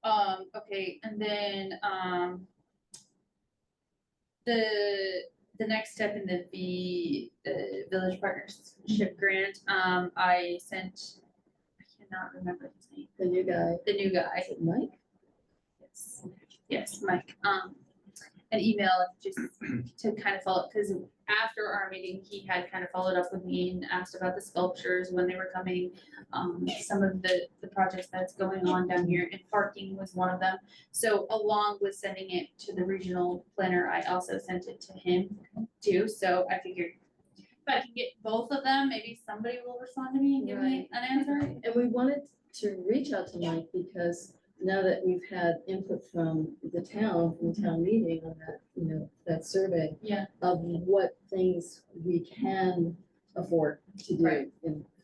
Speaker 4: All right.
Speaker 2: Okay, and then the the next step in the Village Partnership Grant, I sent, I cannot remember his name,
Speaker 4: The new guy,
Speaker 2: the new guy.
Speaker 4: is it Mike?
Speaker 2: Yes, yes, Mike, an email just to kind of follow, because after our meeting, he had kind of followed up with me and asked about the sculptures, when they were coming. Some of the projects that's going on down here, and parking was one of them. So along with sending it to the regional planner, I also sent it to him too, so I figured if I can get both of them, maybe somebody will respond to me and give me an answer.
Speaker 4: And we wanted to reach out to Mike because now that we've had input from the town meeting on that, that survey
Speaker 2: Yeah,
Speaker 4: of what things we can afford to do
Speaker 2: Right.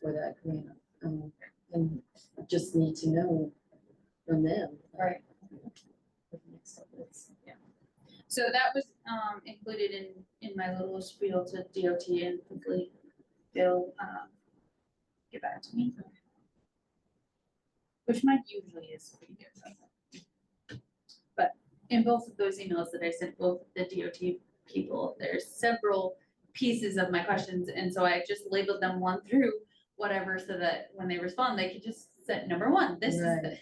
Speaker 4: for that grant. And just need to know from them.
Speaker 2: Right.
Speaker 4: what the next step is.
Speaker 2: so that was included in my little spiel to DOT, and hopefully they'll get back to me. Which Mike usually is pretty good about that. But in both of those emails that I sent both the DOT people, there's several pieces of my questions, and so I just labeled them 1 through whatever, so that when they respond, they could just set number 1. This is the,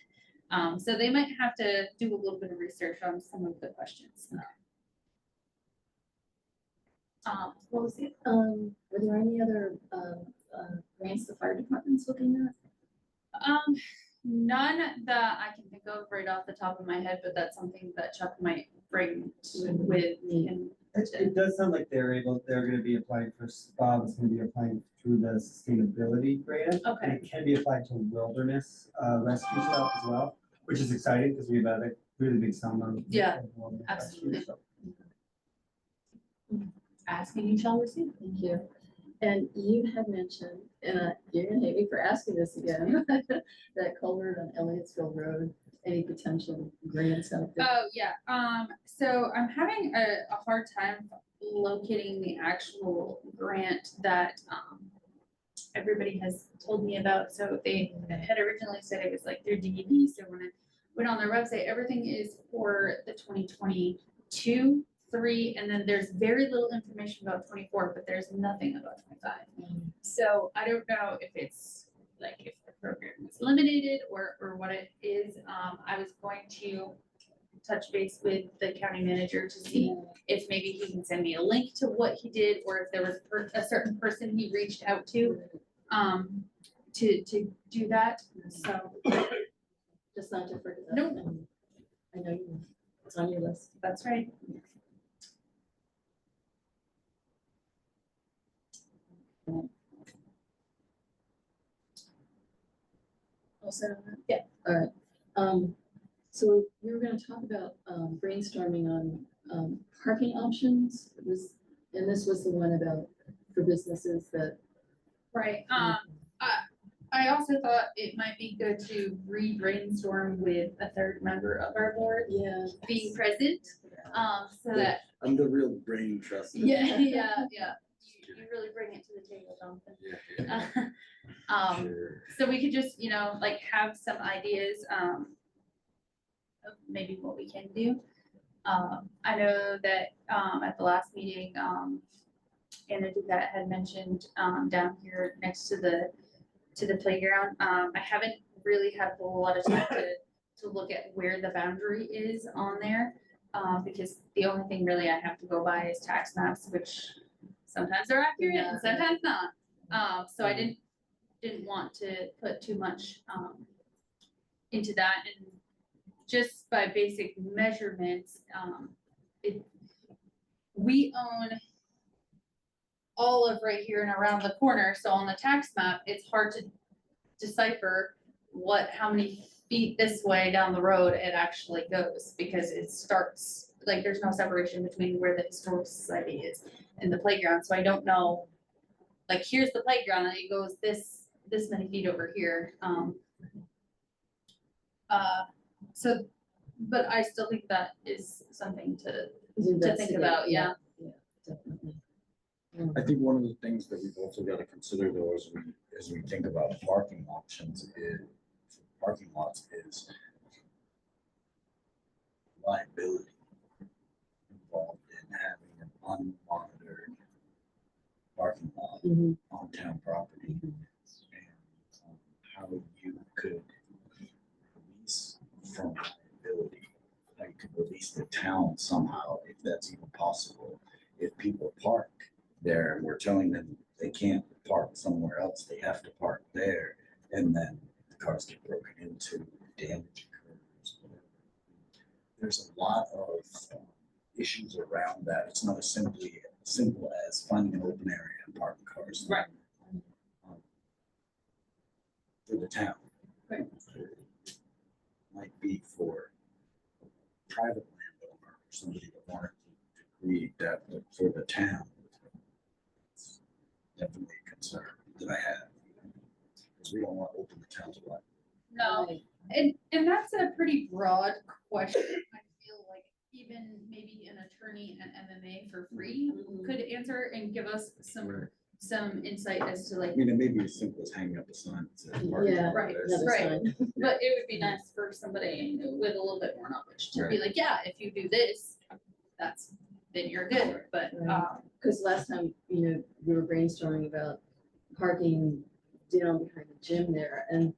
Speaker 2: so they might have to do a little bit of research on some of the questions. What was it?
Speaker 4: Are there any other grants the fire department's looking at?
Speaker 2: None that I can think of right off the top of my head, but that's something that Chuck might bring with him.
Speaker 13: It does sound like they're gonna be applying for, Bob is gonna be applying through the sustainability grant. And
Speaker 2: Okay,
Speaker 13: it can be applied to wilderness rescue stuff as well, which is exciting because we have a really big summer.
Speaker 2: Yeah,
Speaker 13: of wilderness rescue,
Speaker 2: absolutely.
Speaker 13: so.
Speaker 2: ask and you shall receive.
Speaker 4: Thank you. And you had mentioned, and you're gonna hate me for asking this again, that culvert on Elliotsville Road, any potential grants out there?
Speaker 2: Oh, yeah, so I'm having a hard time locating the actual grant that, everybody has told me about. So they had originally said it was like through DEP, so when I went on their website, everything is for the 2022, 3, and then there's very little information about 24, but there's nothing about 25. So I don't know if it's like if the program is limited or what it is. I was going to touch base with the county manager to see if maybe he can send me a link to what he did, or if there was a certain person he reached out to do that. So
Speaker 4: Just not to forget.
Speaker 2: Nope.
Speaker 4: I know it's on your list.
Speaker 2: that's right.
Speaker 4: All set on that?
Speaker 2: Yeah.
Speaker 4: All right. So we were gonna talk about brainstorming on parking options. And this was the one about for businesses that.
Speaker 2: Right, I also thought it might be good to re-brainstorm with a third member of our board
Speaker 4: Yeah.
Speaker 2: being present, so that,
Speaker 5: I'm the real brain trust.
Speaker 2: yeah, you really bring it to the table, Jonathan.
Speaker 5: Yeah. Sure.
Speaker 2: So we could just, like have some ideas, of maybe what we can do. I know that, at the last meeting, Anna Ducat had mentioned, down here next to the playground. I haven't really had a whole lot of time to look at where the boundary is on there. Because the only thing really I have to go by is tax maps, which sometimes are accurate and sometimes not. So I didn't want to put too much, into that, and just by basic measurements, we own all of right here and around the corner, so on the tax map, it's hard to decipher how many feet this way down the road it actually goes, because it starts, like, there's no separation between where the historic society is and the playground, so I don't know, like, here's the playground, and it goes this many feet over here, so, but I still think that is something to think about, yeah.
Speaker 4: Yeah, definitely.
Speaker 12: I think one of the things that we've also got to consider though, as we think about parking options parking lots is liability involved in having an unmonitored parking lot
Speaker 4: Mhm.
Speaker 12: on town property. And how you could release from liability, how you could release the town somehow, if that's even possible. If people park there, we're telling them they can't park somewhere else, they have to park there, and then the cars get broken into, damage occurs. There's a lot of issues around that. It's not as simple as finding an open area and parking cars.
Speaker 2: Right.
Speaker 12: For the town.
Speaker 2: Right.
Speaker 12: Might be for a private landowner or somebody that wanted to create that, but for the town, it's definitely a concern that I have. Because we don't want to open the town to life.
Speaker 2: No,
Speaker 4: Right.
Speaker 2: and that's a pretty broad question. I feel like even maybe an attorney at MMA for free
Speaker 4: Mhm.
Speaker 2: could answer and give us some insight as to like,
Speaker 12: I mean, it may be as simple as hanging up a sign that says parking.
Speaker 4: Yeah,
Speaker 12: lot
Speaker 2: right,
Speaker 12: is-
Speaker 4: another
Speaker 2: Right.
Speaker 4: sign.
Speaker 2: but it would be nice for somebody with a little bit more knowledge to be like, yeah, if you do this, then you're good, but,
Speaker 4: Right. Cause last time, we were brainstorming about parking down behind the gym there and,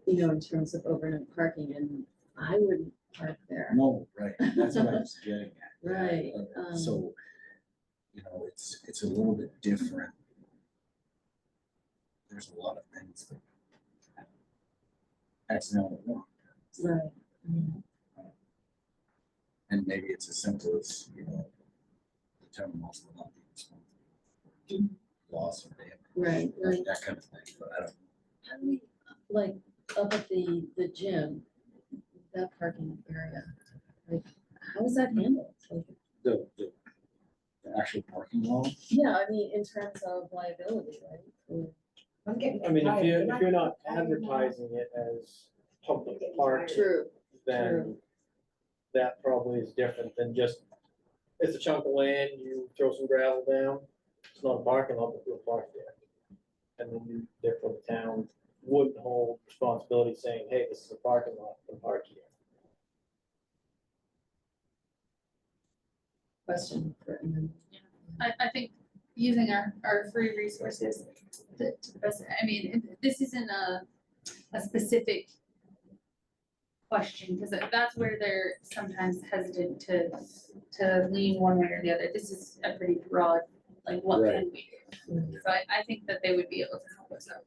Speaker 4: in terms of overnight parking and I wouldn't park there.
Speaker 12: No, right, that's what I was getting at.
Speaker 4: Right,
Speaker 12: So, it's a little bit different. There's a lot of things that accidentally wrong.
Speaker 4: Right.
Speaker 12: And maybe it's as simple as, the town must not be responsible for loss or damage,
Speaker 4: Right, right.
Speaker 12: that kind of thing, but I don't.
Speaker 4: How do we, like, up at the gym, that parking area, like, how is that handled? Like,
Speaker 12: The actual parking lot,
Speaker 4: yeah, I mean, in terms of liability, right? Or-
Speaker 1: I'm getting
Speaker 6: I mean,
Speaker 1: tired.
Speaker 6: if you're not advertising it as public parking,
Speaker 4: True,
Speaker 6: then that probably is different than just, it's a chunk of land, you throw some gravel down, it's not a parking lot, but you'll park there. And then therefore the town wouldn't hold responsibility saying, hey, this is a parking lot, you can park here.
Speaker 4: question for, and then,
Speaker 2: I think using our free resources to the best, I mean, this isn't a specific question, because that's where they're sometimes hesitant to lean one way or the other. This is a pretty broad, like, what can we do? So I think that they would be able to help us out.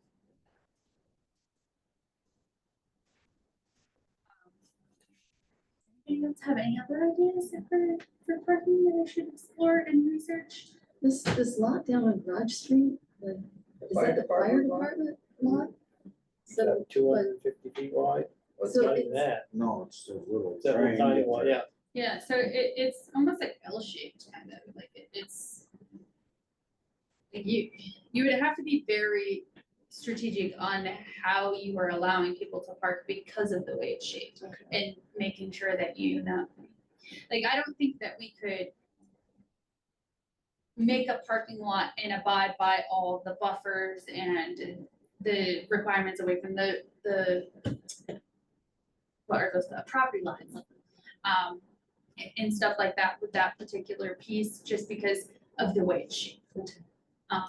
Speaker 2: Anyone else have any other ideas for parking that I should explore and research?
Speaker 4: this lot down on Grudge Street, like, is that the fire department lot? So,
Speaker 6: 250 feet wide,
Speaker 4: So
Speaker 6: not even
Speaker 4: it's-
Speaker 6: that,
Speaker 12: no, it's a little.
Speaker 6: it's a little tiny
Speaker 12: triangular.
Speaker 6: one, yeah.
Speaker 2: Yeah, so it's almost like L-shaped, kind of, like it's. You would have to be very strategic on how you are allowing people to park because of the way it's shaped. And making sure that like, I don't think that we could make a parking lot and abide by all the buffers and the requirements away from the what are those, property lines. And stuff like that with that particular piece, just because of the way it's shaped.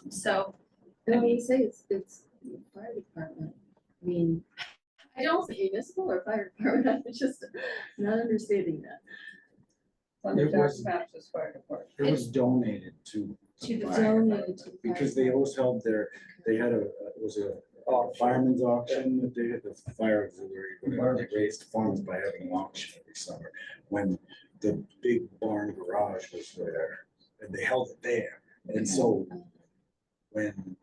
Speaker 2: So,
Speaker 4: and when you say it's fire department, I mean,
Speaker 2: I don't,
Speaker 4: is it municipal or fire department? I'm just not understanding that.
Speaker 3: On the
Speaker 12: It
Speaker 3: tax
Speaker 12: was-
Speaker 3: maps as fire department.
Speaker 12: It was donated to.
Speaker 2: To the
Speaker 12: fire
Speaker 4: Donated to the
Speaker 12: Because
Speaker 4: fire
Speaker 12: they always held they had a fireman's auction, that they had the fire auxiliary, whatever, they raised funds by having an auction every summer. When the big barn garage was there, and they held it there, and so when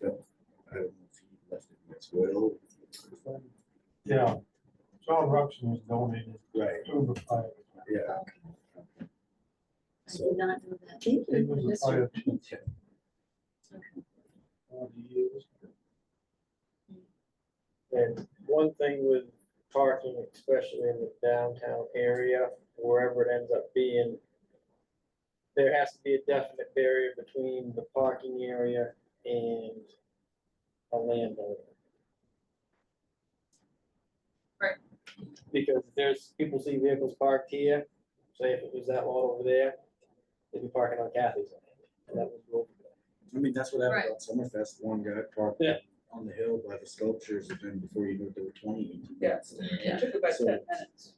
Speaker 12: I don't know if he left it in his will.
Speaker 10: Yeah, John Ruxin was donated
Speaker 12: Right,
Speaker 10: to the fire.
Speaker 12: yeah.
Speaker 4: I did not know that. Thank
Speaker 10: He
Speaker 4: you.
Speaker 10: was a
Speaker 4: Mr.
Speaker 10: fire chief. 40 years.
Speaker 6: And one thing with parking, especially in the downtown area, wherever it ends up being, there has to be a definite barrier between the parking area and a landowner.
Speaker 2: Right.
Speaker 6: Because there's, people see vehicles parked here, say if it was that lot over there, they'd be parking on Kathy's land. That was real good.
Speaker 5: I mean, that's what happened on Summerfest. One guy parked
Speaker 6: Yeah.
Speaker 5: on the hill by the sculptures, and then before you knew it, there were 20.
Speaker 3: Yeah.
Speaker 2: Yeah.
Speaker 3: It took about
Speaker 5: So-
Speaker 3: 10 minutes.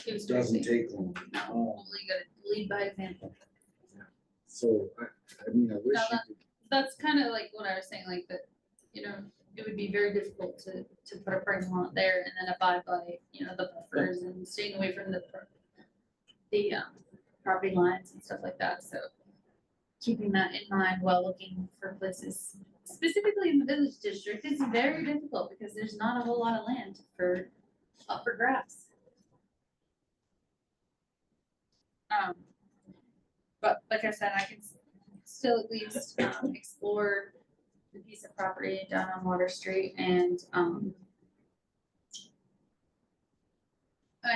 Speaker 2: It was
Speaker 5: doesn't
Speaker 2: crazy.
Speaker 5: take long.
Speaker 2: Only gotta lead by example.
Speaker 5: So, I mean, I wish
Speaker 2: Now
Speaker 5: you could,
Speaker 2: That's kind of like what I was saying, like that, it would be very difficult to put a parking lot there and then abide by, the buffers and staying away from the property lines and stuff like that, so keeping that in mind while looking for places, specifically in the village district, is very difficult because there's not a whole lot of land up for grabs. But like I said, I can still at least explore the piece of property down on Water Street and I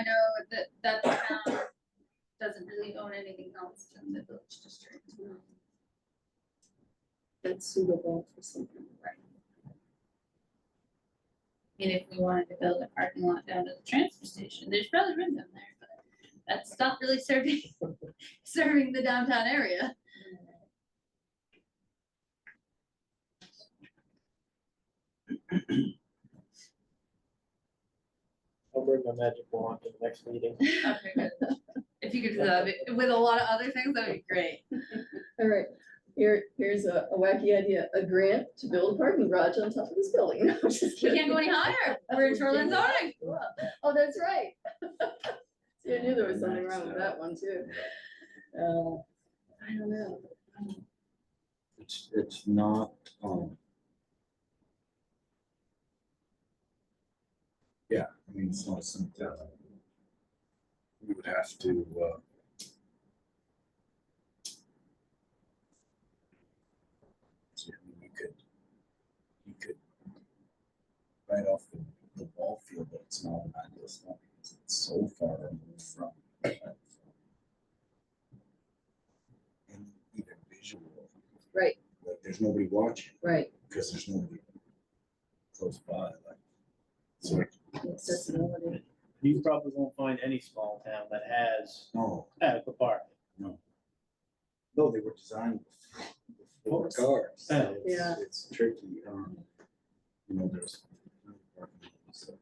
Speaker 2: know that the town doesn't really own anything else in the village district.
Speaker 4: That's suitable for something.
Speaker 2: Right. I mean, if we wanted to build a parking lot down to the transfer station, there's probably room down there, but that's not really serving the downtown area.
Speaker 6: I'll bring my magic wand to the next meeting.
Speaker 2: Okay, good. If you could do that with a lot of other things, that would be great.
Speaker 4: All right, here's a wacky idea, a grant to build a parking garage on top of this building. No, I'm just
Speaker 2: We
Speaker 4: kidding.
Speaker 2: can't go any higher. We're in shoreline zoning.
Speaker 4: Oh, that's right. See, I knew there was something wrong with that one too. I don't know.
Speaker 5: it's not, yeah, I mean, it's not something we would have to, see, I mean, you could right off the ball field, but it's not an ideal spot because it's so far removed from any even visual.
Speaker 4: Right.
Speaker 5: Like, there's nobody watching
Speaker 4: Right,
Speaker 5: because there's nobody close by, like, so,
Speaker 4: accessibility.
Speaker 6: You probably won't find any small town that has
Speaker 5: no,
Speaker 6: adequate parking.
Speaker 5: no, they were designed before cars. So
Speaker 4: Yeah.
Speaker 5: It's tricky, there's. So,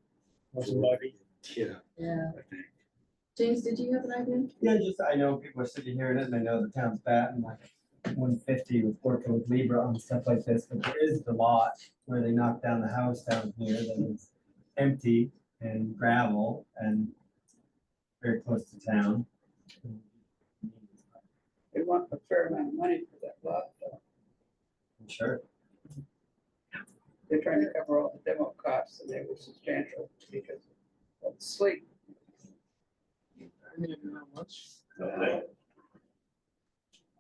Speaker 6: Somebody.
Speaker 5: yeah,
Speaker 4: Yeah.
Speaker 5: I think.
Speaker 4: James, did you have an idea?
Speaker 13: Yeah, just, I know people are sitting here and they know the town's batting like 150 with working with Libra on stuff like this, but there is the lot where they knocked down the house down here that is empty and gravel and very close to town.
Speaker 3: They want a fair amount of money for that lot, though.
Speaker 13: I'm sure.
Speaker 3: They're trying to cover all the demo costs and they were substantial because of the sleep.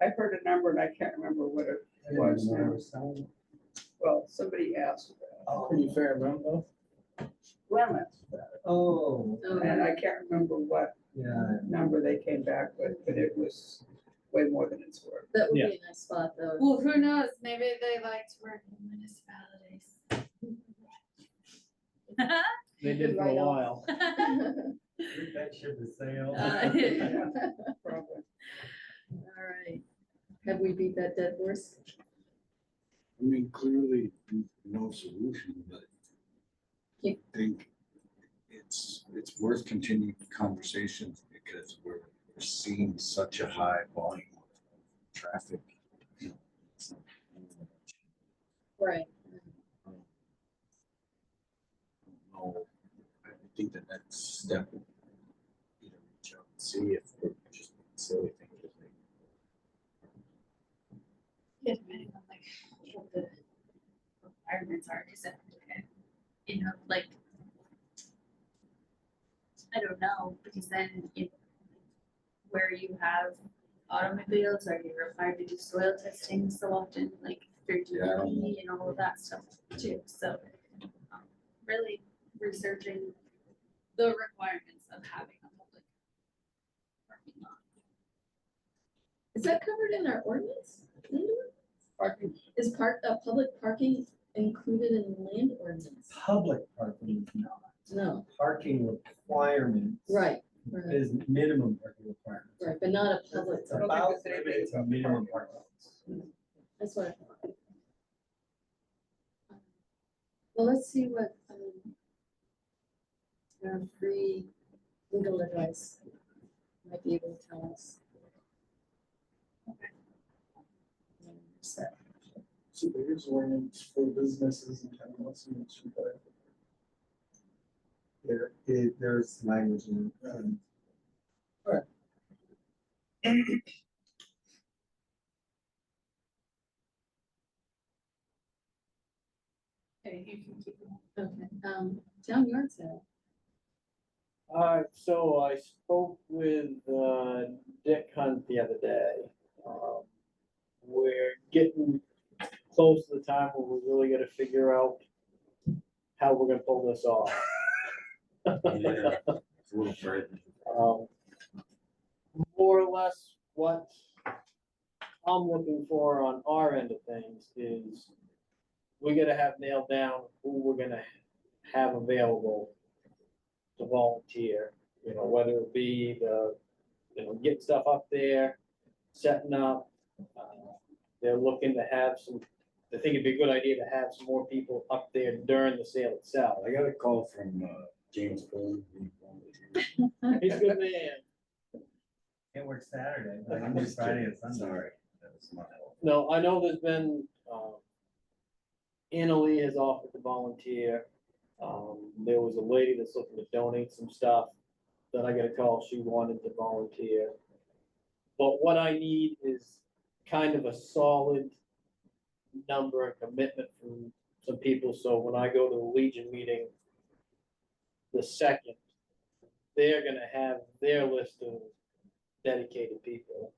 Speaker 3: I've heard a number and I can't remember what it was now. Well, somebody asked.
Speaker 6: Pretty fair amount though.
Speaker 3: Lemons,
Speaker 13: Oh,
Speaker 3: and I can't remember what
Speaker 13: yeah.
Speaker 3: number they came back with, but it was way more than it's worth.
Speaker 4: That would be
Speaker 6: Yeah.
Speaker 4: a nice spot though.
Speaker 2: Well, who knows? Maybe they like to work in municipalities.
Speaker 6: They did for a
Speaker 4: Right on.
Speaker 6: while.
Speaker 13: That ship has sailed.
Speaker 3: Probably.
Speaker 4: All right. Have we beat that dead horse?
Speaker 5: I mean, clearly no solution, but I think it's worth continuing conversations because we're seeing such a high volume of traffic. It's not-
Speaker 4: Right.
Speaker 5: I don't know. I think the next step would be to reach out and see if we're just silly things.
Speaker 2: Yeah, depending on like what the requirements are, is it, like, I don't know, because then where you have automobiles, are you required to do soil testing so often, like through
Speaker 5: Yeah.
Speaker 2: DEP and all of that stuff too, so really researching the requirements of having a public parking lot.
Speaker 4: Is that covered in our ordinance?
Speaker 3: Parking.
Speaker 4: Is public parking included in the land ordinance?
Speaker 13: Public parking is not.
Speaker 4: No,
Speaker 13: Parking requirements.
Speaker 4: right, right,
Speaker 13: Is minimum parking requirements.
Speaker 4: right, but not a public.
Speaker 13: It's
Speaker 3: I don't think
Speaker 13: about
Speaker 3: there's anything
Speaker 13: limited to
Speaker 3: about
Speaker 13: minimum
Speaker 3: parking.
Speaker 13: parking.
Speaker 4: That's what I thought. Well, let's see what, our free legal advice might be able to tell us. So,
Speaker 10: So there is ordinance for businesses in town, what's the issue there?
Speaker 13: There's language in,
Speaker 2: Okay, you can keep going.
Speaker 4: okay, town yard sale.
Speaker 6: So I spoke with, Dick Hunt the other day. We're getting close to the time where we really gotta figure out how we're gonna pull this off.
Speaker 12: Yeah, it's a little frightening.
Speaker 6: More or less what I'm looking for on our end of things is we gotta have nailed down who we're gonna have available to volunteer, whether it be get stuff up there, setting up. They're looking to have some, I think it'd be a good idea to have some more people up there during the sale itself.
Speaker 12: I got a call from James Cole.
Speaker 6: He's a good man.
Speaker 13: can't work Saturday, but I can do Friday and Sunday.
Speaker 12: Sorry, that was my fault.
Speaker 6: No, I know there's been, Anna Lee has offered to volunteer. There was a lady that's looking to donate some stuff that I got a call, she wanted to volunteer. But what I need is kind of a solid number and commitment from some people, so when I go to the Legion meeting the second, they're gonna have their list of dedicated people.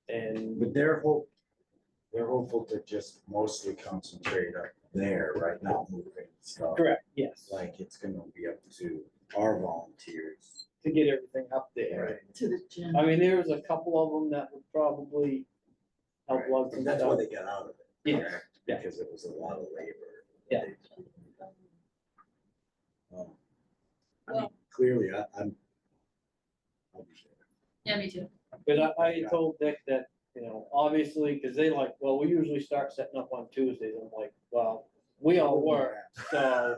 Speaker 6: And
Speaker 12: But they're hopeful to just mostly concentrate up there, right, not moving stuff.
Speaker 6: correct, yes,
Speaker 12: Like it's gonna be up to our volunteers.
Speaker 6: to get everything up there.
Speaker 12: Right.
Speaker 4: To the gym.
Speaker 6: I mean, there's a couple of them that would probably help
Speaker 12: Right.
Speaker 6: lug some
Speaker 12: And that's why
Speaker 6: stuff.
Speaker 12: they got out of it.
Speaker 6: Yes,
Speaker 12: correct?
Speaker 6: yeah.
Speaker 12: Because it was a lot of labor.
Speaker 6: Yeah.
Speaker 12: I mean, clearly, I'm. I'll be there.
Speaker 2: Yeah, me too.
Speaker 6: But I told Dick that, obviously, because they like, well, we usually start setting up on Tuesdays. I'm like, well, we all work, so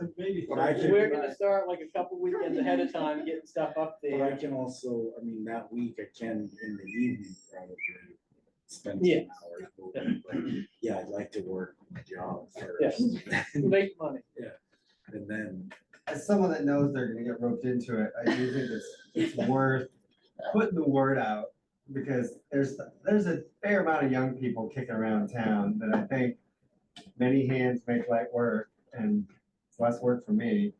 Speaker 12: But I can-
Speaker 6: we're gonna start like a couple weekends ahead of time, getting stuff up
Speaker 12: But I
Speaker 6: there.
Speaker 12: can also, I mean, that week I can in the evening probably spend
Speaker 6: Yeah.
Speaker 12: some hours. moving, but yeah, I'd like to work my job
Speaker 6: Yeah.
Speaker 12: first.
Speaker 6: Make money.
Speaker 12: And then,
Speaker 13: As someone that knows they're gonna get roped into it, I do think it's worth putting the word out. Because there's a fair amount of young people kicking around town that I think many hands make light work, and it's less work for me.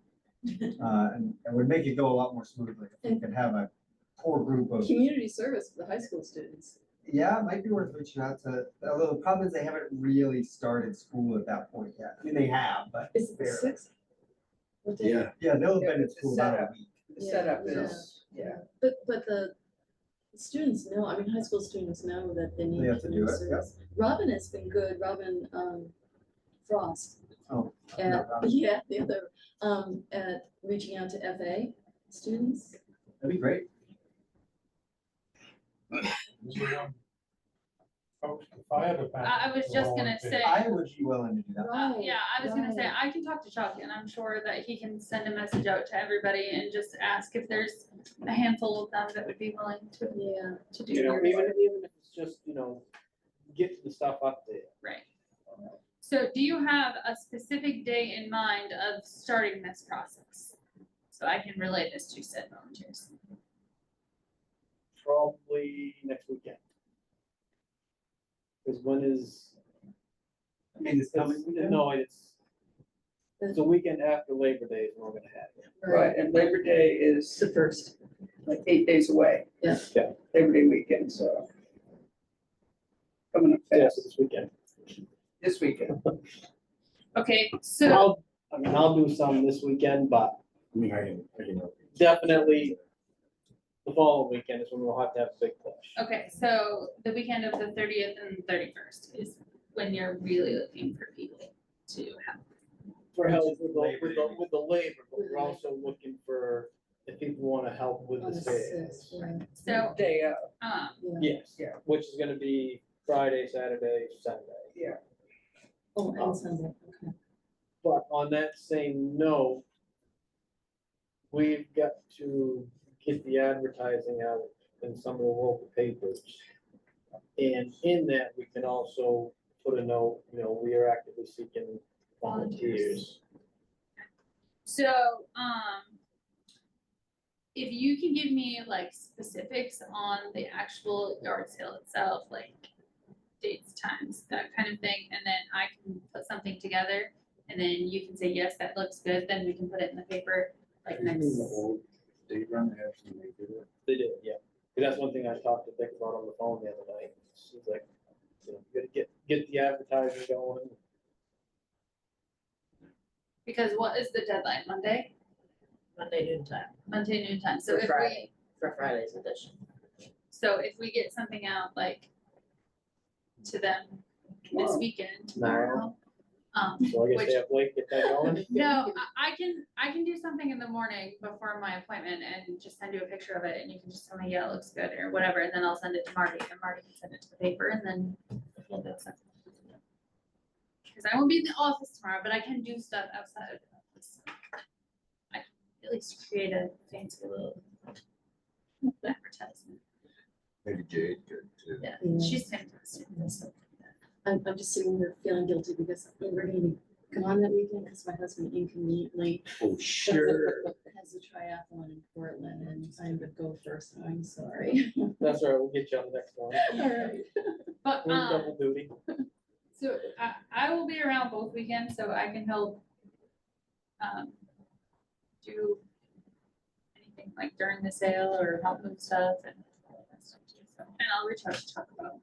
Speaker 13: And it would make it go a lot more smoothly if we could have a core group of,
Speaker 4: Community service for the high school students.
Speaker 13: yeah, it might be worth reaching out to, although the problem is they haven't really started school at that point yet. I mean, they have, but.
Speaker 4: Is it the
Speaker 13: barely.
Speaker 4: sixth? What day?
Speaker 12: yeah,
Speaker 13: Yeah, they'll have been
Speaker 3: Yeah,
Speaker 13: at school
Speaker 3: the
Speaker 13: about a
Speaker 3: setup.
Speaker 13: week.
Speaker 3: The setup
Speaker 4: Yeah.
Speaker 3: is, yeah.
Speaker 4: But the students know, I mean, high school students know that they need
Speaker 13: They have to do
Speaker 4: community
Speaker 13: it, yeah.
Speaker 4: service. Robin has been good, Robin, Frost.
Speaker 13: Oh,
Speaker 4: At,
Speaker 13: no, Robin.
Speaker 4: yeah, the other, at reaching out to FA students.
Speaker 13: That'd be great.
Speaker 10: Folks, the fire department.
Speaker 2: I was just gonna say,
Speaker 13: I would be willing to do that.
Speaker 4: Right,
Speaker 2: yeah, I was gonna say,
Speaker 4: right.
Speaker 2: I can talk to Chuck and I'm sure that he can send a message out to everybody and just ask if there's a handful of them that would be willing to,
Speaker 4: Yeah,
Speaker 2: to do
Speaker 6: Even
Speaker 2: your
Speaker 6: if it's just, get the stuff up there.
Speaker 2: right. So do you have a specific day in mind of starting this process? So I can relay this to said volunteers.
Speaker 6: Probably next weekend. Because when is?
Speaker 13: I mean, it's coming.
Speaker 6: No, it's the weekend after Labor Day is when we're gonna have it.
Speaker 3: Right, and Labor Day is
Speaker 4: The first.
Speaker 3: like 8 days away.
Speaker 4: Yeah.
Speaker 6: Yeah.
Speaker 3: Labor Day weekend, so. Coming up
Speaker 6: Yes,
Speaker 3: fast
Speaker 6: this weekend.
Speaker 3: this weekend.
Speaker 2: Okay, so,
Speaker 6: I'll do some this weekend, but
Speaker 12: I mean, I can.
Speaker 6: definitely the following weekend is when we'll have to have a big push.
Speaker 2: okay, so the weekend of the 30th and 31st is when you're really looking for people to help.
Speaker 6: For help with
Speaker 13: Labor Day.
Speaker 6: with the labor, but we're also looking for if people wanna help with
Speaker 4: On
Speaker 6: the
Speaker 4: the sixth,
Speaker 6: sales.
Speaker 4: yeah.
Speaker 2: So,
Speaker 3: Day of.
Speaker 2: um,
Speaker 6: Yes,
Speaker 3: Yeah.
Speaker 6: which is gonna be Friday, Saturday, Sunday.
Speaker 3: Yeah,
Speaker 4: Oh, and Sunday, okay.
Speaker 6: But on that same note, we've got to get the advertising out in some of the local papers. And in that, we can also put a note, you know, we are actively seeking volunteers.
Speaker 2: So, if you can give me like specifics on the actual yard sale itself, like dates, times, that kind of thing, and then I can put something together, and then you can say, yes, that looks good, then we can put it in the paper, like next.
Speaker 12: They run ads and they do it.
Speaker 6: They did, yeah. 'Cause that's one thing I talked to Dick about on the phone the other night. She's like, you know, you gotta get the advertising going.
Speaker 2: Because what is the deadline, Monday?
Speaker 1: Monday noon time
Speaker 2: Monday noon time, so
Speaker 1: For
Speaker 2: if we,
Speaker 1: Friday. for Friday's edition.
Speaker 2: so if we get something out like to them this
Speaker 3: Tomorrow.
Speaker 2: weekend,
Speaker 6: Tomorrow.
Speaker 2: tomorrow.
Speaker 6: So I guess
Speaker 2: Which-
Speaker 6: they have Blake get that going.
Speaker 2: No, I can do something in the morning before my appointment and just send you a picture of it and you can just tell me, yeah, it looks good or whatever, and then I'll send it to Marty and Marty can send it to the paper and then we'll do something. Cause I won't be in the office tomorrow, but I can do stuff outside of the office. I can at least create a fancy little advertisement.
Speaker 12: Maybe Jade could too.
Speaker 2: Yeah,
Speaker 4: Yeah.
Speaker 2: she's fantastic. So,
Speaker 4: I'm just sitting here feeling guilty because we're gonna be gone that weekend because my husband inconveniently
Speaker 12: Oh, sure.
Speaker 4: has a triathlon in Portland and I'm the gopher, so I'm sorry.
Speaker 6: That's all right, we'll get you on the next one.
Speaker 4: All right.
Speaker 2: But,
Speaker 6: We're double duty.
Speaker 2: so I will be around both weekends, so I can help do anything like during the sale or help move stuff and all that stuff too. So, and I'll reach out to talk about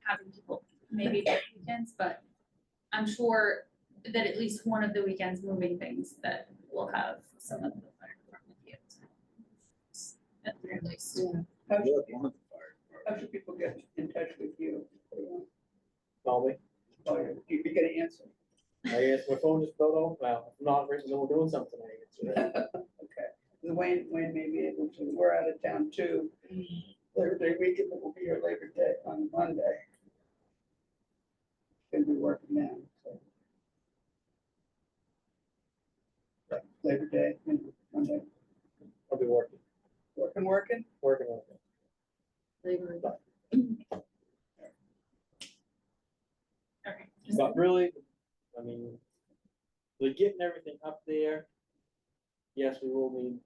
Speaker 2: having people maybe both weekends, but I'm sure that at least one of the weekends moving things that will have some of the fire department vehicles. At the very least.
Speaker 4: Yeah.
Speaker 3: how
Speaker 12: Look,
Speaker 3: should,
Speaker 12: one of the fire
Speaker 3: how should people get in touch with you?
Speaker 6: Call me.
Speaker 3: Oh, you get an answer.
Speaker 6: I guess my phone just fell off. Well, if not, then we're doing something. I answer it.
Speaker 3: Okay, Wayne may be able to, we're out of town too. Labor Day weekend, but we'll be here Labor Day on Monday. Gonna be working now, so. Yeah, Labor Day, and Monday,
Speaker 6: I'll be working.
Speaker 3: working.
Speaker 4: Labor
Speaker 2: Okay.
Speaker 6: But really, I mean, we're getting everything up there. Yes, we will need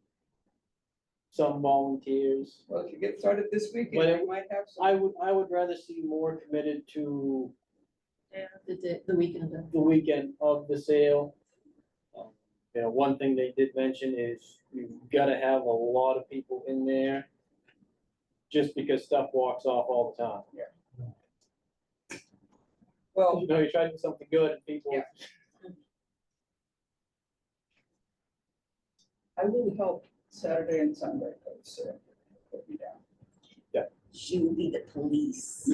Speaker 6: some volunteers.
Speaker 3: Well, if you get started this weekend,
Speaker 6: But
Speaker 3: you might have some.
Speaker 6: I would rather see more committed to
Speaker 4: the weekend of.
Speaker 6: the weekend of the sale. You know, one thing they did mention is you've gotta have a lot of people in there. Just because stuff walks off all the time.
Speaker 3: Well,
Speaker 6: You know, you try to do something good and people.
Speaker 3: Yeah. I will help Saturday and Sunday, so put me down.
Speaker 1: She will be the police.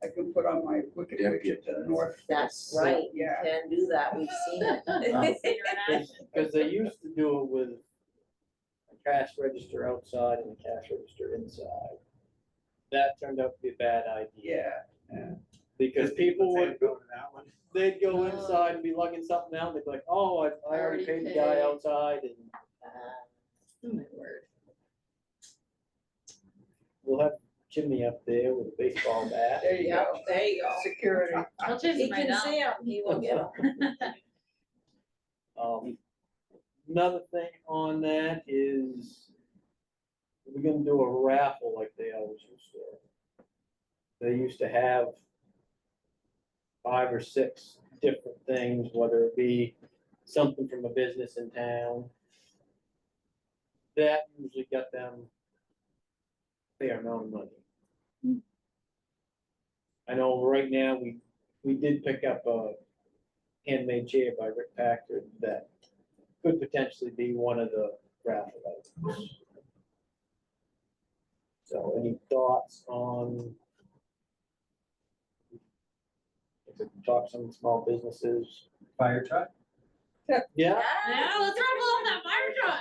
Speaker 3: I can put on my wicked widget to the north.
Speaker 1: That's right, you
Speaker 3: Yeah.
Speaker 1: can do that, we've seen it.
Speaker 6: Because they used to do it with a cash register outside and a cash register inside. That turned out to be a bad idea.
Speaker 3: Yeah,
Speaker 6: Because people would,
Speaker 13: Go to that one.
Speaker 6: they'd go
Speaker 4: Oh.
Speaker 6: inside and be lugging something out, they'd be like, oh, I already
Speaker 4: Already
Speaker 6: paid the guy
Speaker 4: paid.
Speaker 6: outside and
Speaker 4: Oh my word.
Speaker 6: we'll have Jimmy up there with a baseball bat.
Speaker 3: there you
Speaker 1: Yeah,
Speaker 3: go.
Speaker 1: there you go.
Speaker 3: Security.
Speaker 2: I'll chase
Speaker 1: He
Speaker 2: him right
Speaker 1: can
Speaker 2: now.
Speaker 1: see him, he will get him.
Speaker 6: Another thing on that is we're gonna do a raffle like they always used to. They used to have 5 or 6 different things, whether it be something from a business in town. That usually got them a fair amount of money. I know right now, we did pick up a handmade chair by Rick Packard that could potentially be one of the raffle items. So any thoughts on? If we talk some small businesses?
Speaker 13: Fire truck?
Speaker 6: Yeah,
Speaker 2: Yeah, let's rumble on that fire truck.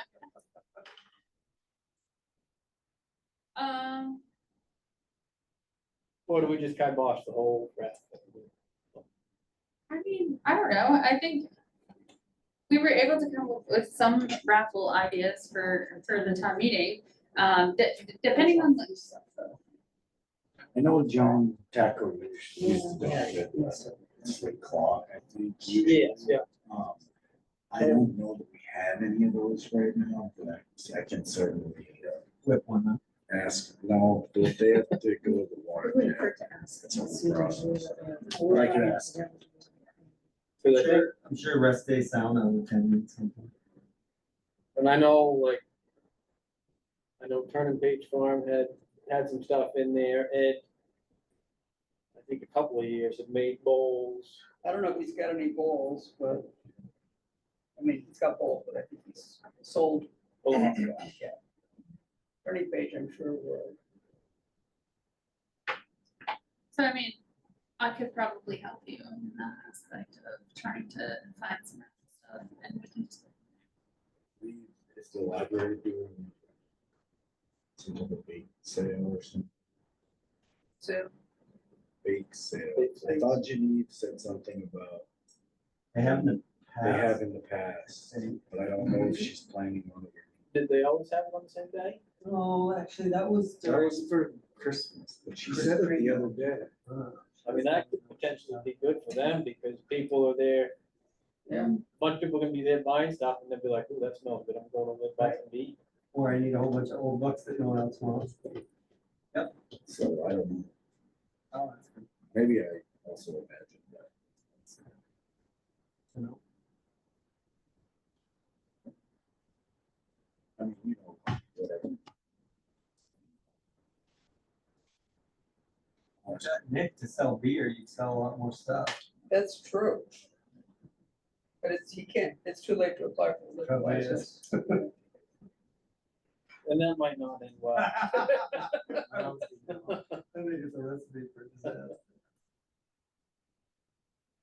Speaker 6: Or do we just kibosh the whole rest?
Speaker 2: I mean, I don't know, I think we were able to come up with some raffle ideas for the town meeting. Depending on the,
Speaker 5: I know John Taco used to donate it, it's like clock, I think.
Speaker 6: Yes, yeah.
Speaker 12: I don't know that we have any of those right now, but I can certainly
Speaker 13: Whip one up.
Speaker 12: ask, no, they have to go to the water.
Speaker 4: It wouldn't hurt to ask.
Speaker 12: It's a whole process. But I can ask.
Speaker 6: Cause I think,
Speaker 13: I'm sure rest day sauna will attend something.
Speaker 6: and I know, like, I know Turning Page Farm had some stuff in there, Ed, I think a couple of years have made bowls.
Speaker 3: I don't know if he's got any bowls, but, I mean, he's got bowls, but I think he's sold.
Speaker 6: bowls.
Speaker 3: Yeah. Ernie Page, I'm sure will.
Speaker 2: so I mean, I could probably help you in that aspect of trying to find some stuff and we can just.
Speaker 12: Is the library doing some of the bake sale or some
Speaker 3: So,
Speaker 12: bake sale? I thought Genevieve said something about
Speaker 13: They have in the
Speaker 12: they
Speaker 13: past.
Speaker 12: have in the past, but I don't know if she's planning on it.
Speaker 6: Did they always have it on the same day?
Speaker 13: Oh, actually, that was.
Speaker 12: That was for Christmas, but she said it the other day.
Speaker 6: I mean, that could potentially be good for them because people are there.
Speaker 3: Yeah.
Speaker 6: A bunch of people are gonna be there buying stuff and they'll be like, ooh, that smells good, I'm going over there back and eat.
Speaker 13: Or I need a whole bunch of old books that no one else wants.
Speaker 12: So I don't know,
Speaker 13: Oh, that's good.
Speaker 12: maybe I also imagined that.
Speaker 13: You know,
Speaker 12: I mean, you know, whatever.
Speaker 13: Nick, to sell beer, you sell a lot more stuff.
Speaker 3: that's true. But he can't, it's too late to apply for the liquor
Speaker 13: Probably
Speaker 3: license.
Speaker 6: And that might not end well.
Speaker 13: I don't think it's a recipe for disaster.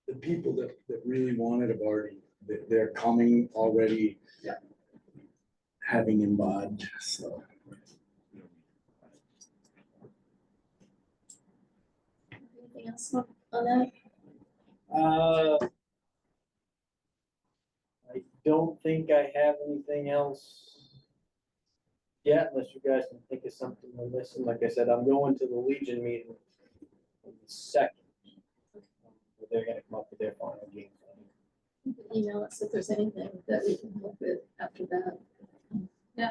Speaker 5: The people that really want it have already, they're coming already.
Speaker 3: Yeah.
Speaker 5: Having imbibed, so.
Speaker 4: Anything else on that?
Speaker 6: I don't think I have anything else yet, unless you guys can think of something we're missing. Like I said, I'm going to the Legion meeting on the 2nd. They're gonna come up with their final game plan.
Speaker 4: You can email us if there's anything that we can help with after that.
Speaker 2: Yeah.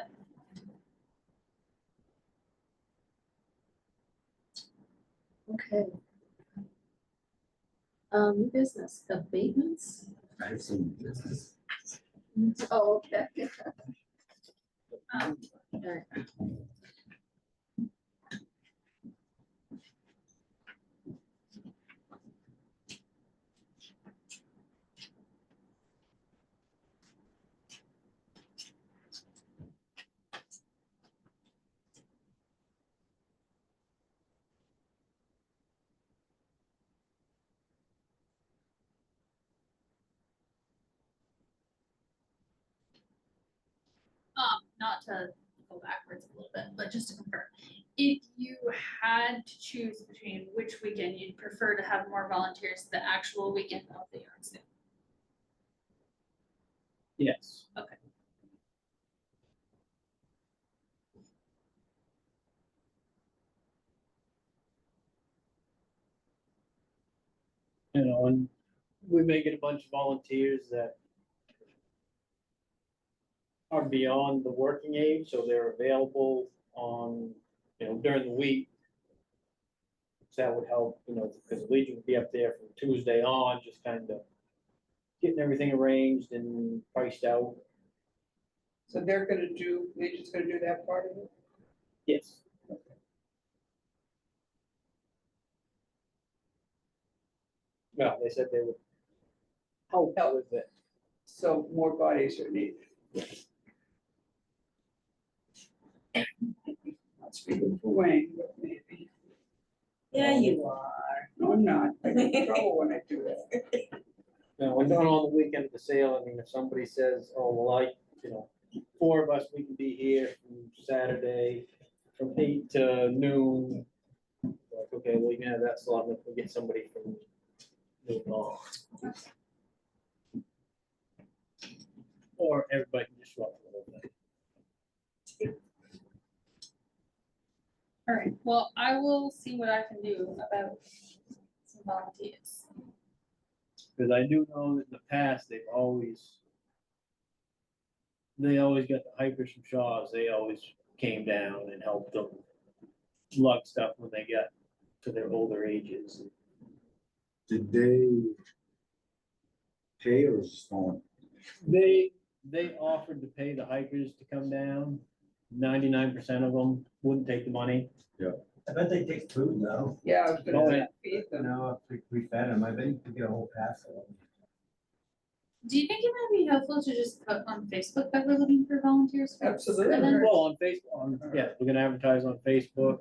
Speaker 4: Okay. New business abatements?
Speaker 12: I have some business.
Speaker 4: Oh, okay. All right.
Speaker 2: Not to go backwards a little bit, but just to confirm, if you had to choose between which weekend you'd prefer to have more volunteers, the actual weekend of the yard sale.
Speaker 6: Yes.
Speaker 2: Okay.
Speaker 6: You know, and we may get a bunch of volunteers that are beyond the working age, so they're available on, during the week. So that would help, because Legion would be up there from Tuesday on, just kind of getting everything arranged and priced out.
Speaker 3: So Legion's gonna do that part of it?
Speaker 6: Yes. Well, they said they would help out with it.
Speaker 3: So more bodies are needed. Not speaking for Wayne, but maybe.
Speaker 7: Yeah, you are.
Speaker 3: No, I'm not. I get in trouble when I do that.
Speaker 6: Now, we're going on the weekend of the sale. I mean, if somebody says, oh, well, 4 of us, we can be here from Saturday from 8 to noon. But okay, well, you can have that slot, and we'll get somebody from New Law. Or everybody can just show up for the whole thing.
Speaker 2: All right, well, I will see what I can do about some volunteers.
Speaker 6: Because I do know that in the past, they always got the hikers from Shaw's, they always came down and helped them lug stuff when they got to their older ages.
Speaker 5: Did they pay or just on?
Speaker 6: They offered to pay the hikers to come down. 99% of them wouldn't take the money.
Speaker 13: I bet they take food though.
Speaker 3: Yeah, I was
Speaker 6: Oh,
Speaker 3: gonna
Speaker 6: yeah.
Speaker 3: say, feed
Speaker 13: You
Speaker 3: them.
Speaker 13: know, if we fed them, I bet you could get a whole pass of them.
Speaker 2: Do you think it might be helpful to just put on Facebook that we're looking for volunteers? for this
Speaker 3: Absolutely.
Speaker 2: event?
Speaker 6: Well, on Facebook, yeah, we're gonna advertise on Facebook.